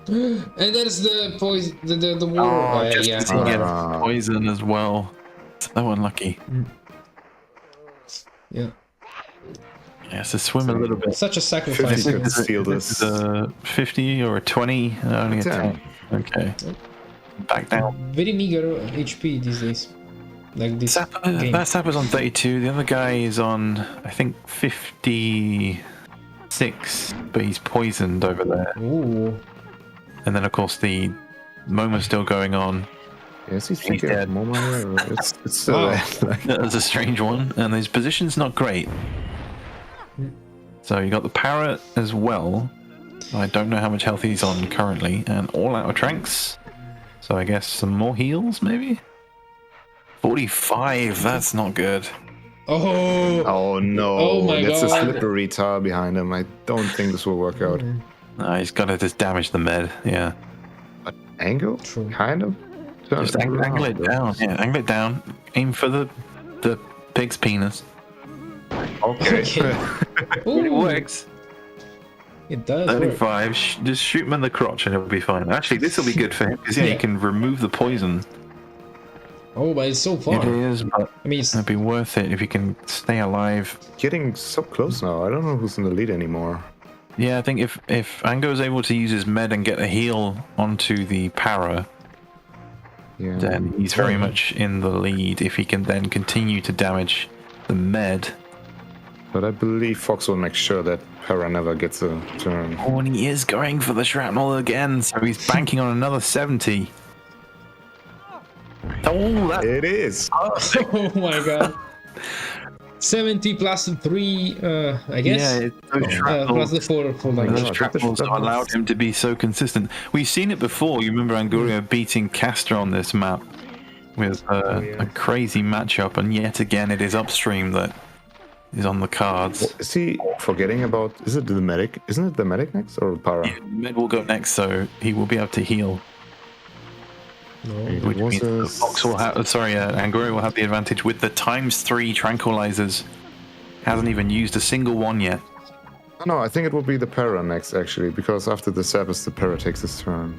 And there's the poison, the war. Oh, just yeah. to get poison as well. So unlucky. Yeah. Yeah, so swim a little bit. Such a sacrifice. 50 could steal this. Is a 50 or a 20? Only a 10. Okay. Back down. Very meager HP these days. Like this game. That Sapper's on 32. The other guy is on, I think, 56. But he's poisoned over there. Ooh. And then, of course, the MoMA's still going on. Yes, he's He's dead. It's still Wow. there. That was a strange one. And his position's not great. So you got the parrot as well. I don't know how much health he's on currently. And all out of tranks. So I guess some more heals, maybe? 45, that's not good. Oh. Oh no, Oh my that's God. a slippery tar behind him. I don't think this will work out. No, he's got to just damage the med, yeah. Angle? True. Kind of? Turn Just angle it down. Yeah, angle it down. Aim for the pig's penis. Okay. Okay. It Ooh, works. it does work. 35. Just shoot him in the crotch and it'll be fine. Actually, this will be good for him because Yeah. he can remove the poison. Oh, but it's so far. It is, but I mean, it's... it'll be worth it if he can stay alive. Getting so close now. I don't know who's in the lead anymore. Yeah, I think if Ango is able to use his med and get a heal onto the para, Yeah. then he's very much in the lead. If he can then continue to damage the med. But I believe Fox will make sure that Para never gets a turn. Oh, and he is going for the shrapnel again, so he's banking on another 70. Oh, that It is. Oh my god. 70 plus 3, I guess. Yeah, those shrapnels, Plus the 4 for like... those Oh, shrapnels that- allowed him to be so consistent. We've seen it before. You remember Angurio beating Castor on this map with a crazy matchup, and yet again it is upstream that is on the cards. Is he forgetting about? Is it the medic? Isn't it the medic next or Para? Yeah, Med will go next, so he will be able to heal. Which means that Fox will have, Angurio will have the advantage with the ×3 tranquilizers. Hasn't even used a single one yet. No, I think it will be the Para next actually, because after the Sabbath, the Para takes his turn.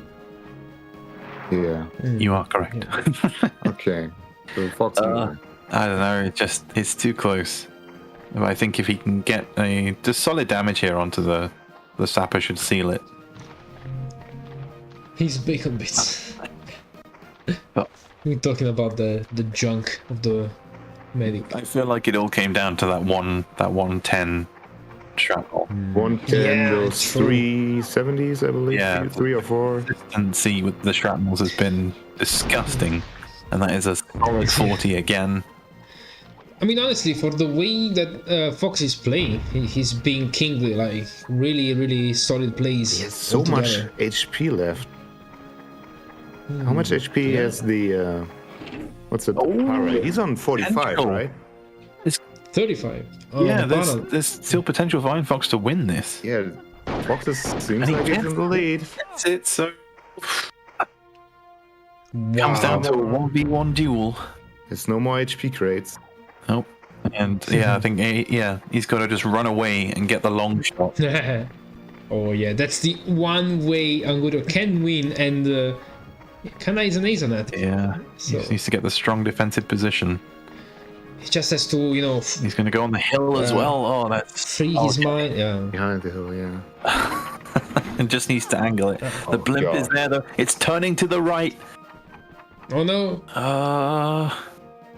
Yeah. You are correct. Okay. So Fox. I don't know. It's too close. But I think if he can get just solid damage here onto the sapper should seal it. He's bacon bits. But We're talking about the junk of the medic. I feel like it all came down to that 110 shrapnel. 110, Yeah, those it's true. 370s, I believe. Yeah. 3 or 4. Consistency with the shrapnels has been disgusting, and that is a solid 40 again. I mean, honestly, for the way that Fox is playing, he's being kingly, like really, really solid plays. He has so much HP left. How much HP has the what's it? Para? He's on 45, potential. right? 35. Yeah, there's still potential for Irn Fox to win this. Yeah, Fox seems like he's in the lead. That's it. So comes down to a 1v1 duel. There's no more HP crates. Nope. And yeah, I think he's got to just run away and get the long shot. Oh yeah, that's the one way Angurio can win, and Kana is an ace on that. Yeah, So he just needs to get the strong defensive position. he just has to, you know, He's going to go on the hill as well. Oh, that's free his mind. Yeah. Behind the hill, yeah. and just needs to angle it. The blimp is there though. It's turning to the right. Oh no.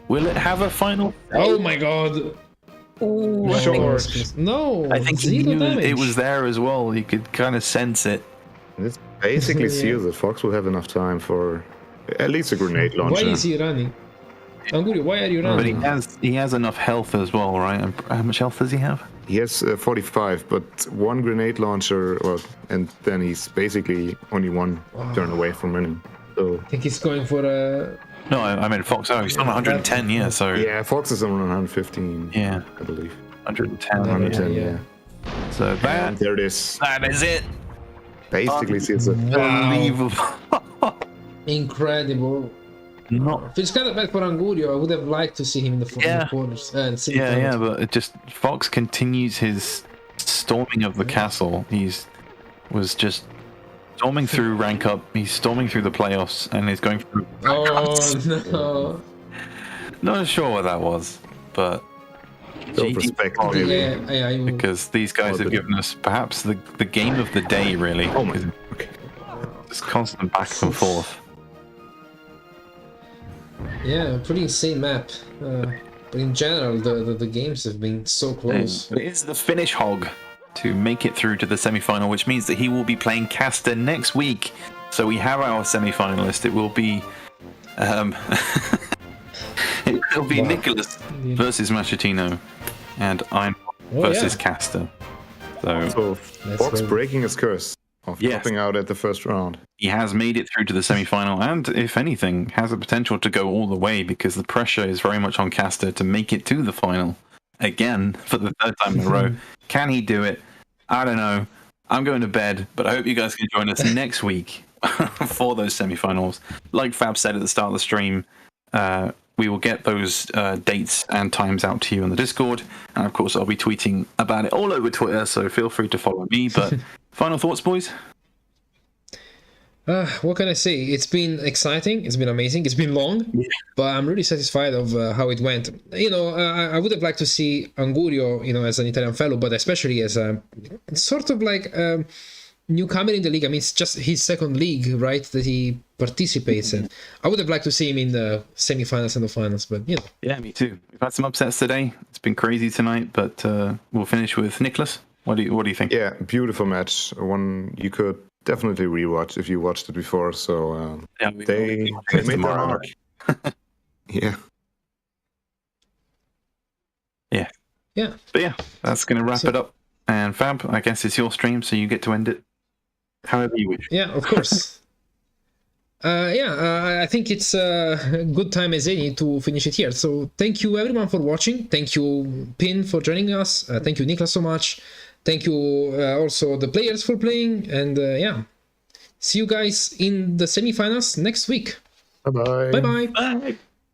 Will it have a final? Oh my god. Ooh, Short. No. I think he zero knew damage. it was there as well. You could kind of sense it. This basically seals that Fox will have enough time for at least a grenade launcher. Why is he running? Angurio, why are you running? But he has enough health as well, right? And how much health does he have? He has 45, but one grenade launcher, and then he's basically only one turn away from winning. So I think he's going for a... No, I mean Fox. Oh, he's on 110, yeah. So yeah, Fox is on 115. Yeah, I believe 110. 110. Yeah. So And there it is. that is it. Basically, seals it. Unbelievable. Incredible. Not. Feels kind of bad for Angurio. I would have liked to see him in the quarters. Yeah, but it just Fox continues his storming of the castle. Was just storming through rank up. He's storming through the playoffs, and he's going through. Oh no! Not sure what that was, but Self-respect, Yeah, because these guys have given us perhaps the game of the day, really. Oh my! Okay. Just constant back and forth. Yeah, pretty insane map. But in general, the games have been so close. It is the Finnish Hog to make it through to the semi-final, which means that he will be playing Caster next week. So we have our semi-finalist. It will be it'll be Niclas versus Machetino and Irn versus Caster. So Fox breaking his curse of dropping out at the first round. He has made it through to the semi-final, and if anything, has the potential to go all the way because the pressure is very much on Caster to make it to the final again for the third time in a row. Can he do it? I don't know. I'm going to bed, but I hope you guys can join us next week for those semi-finals. Like Fab said at the start of the stream, we will get those dates and times out to you on the Discord, and of course I'll be tweeting about it all over Twitter, so feel free to follow me. But final thoughts, boys? What can I say? It's been exciting. It's been amazing. It's been long, but I'm really satisfied of how it went. You know, I would have liked to see Angurio, you know, as an Italian fellow, but especially as a sort of like newcomer in the league. I mean, it's just his second league, right, that he participates in. I would have liked to see him in the semi-finals and the finals, but you know. Yeah, me too. We've had some upsets today. It's been crazy tonight, but we'll finish with Niclas. What do you think? Yeah, beautiful match. One you could definitely rewatch if you watched it before. So they made their mark. Yeah. But yeah, that's going to wrap it up. And Fab, I guess it's your stream, so you get to end it however you wish. Yeah, of course. I think it's a good time as any to finish it here. So thank you everyone for watching. Thank you Pin for joining us. Thank you Niclas so much. Thank you also the players for playing. And see you guys in the semi-finals next week. Bye-bye. Bye-bye. Bye.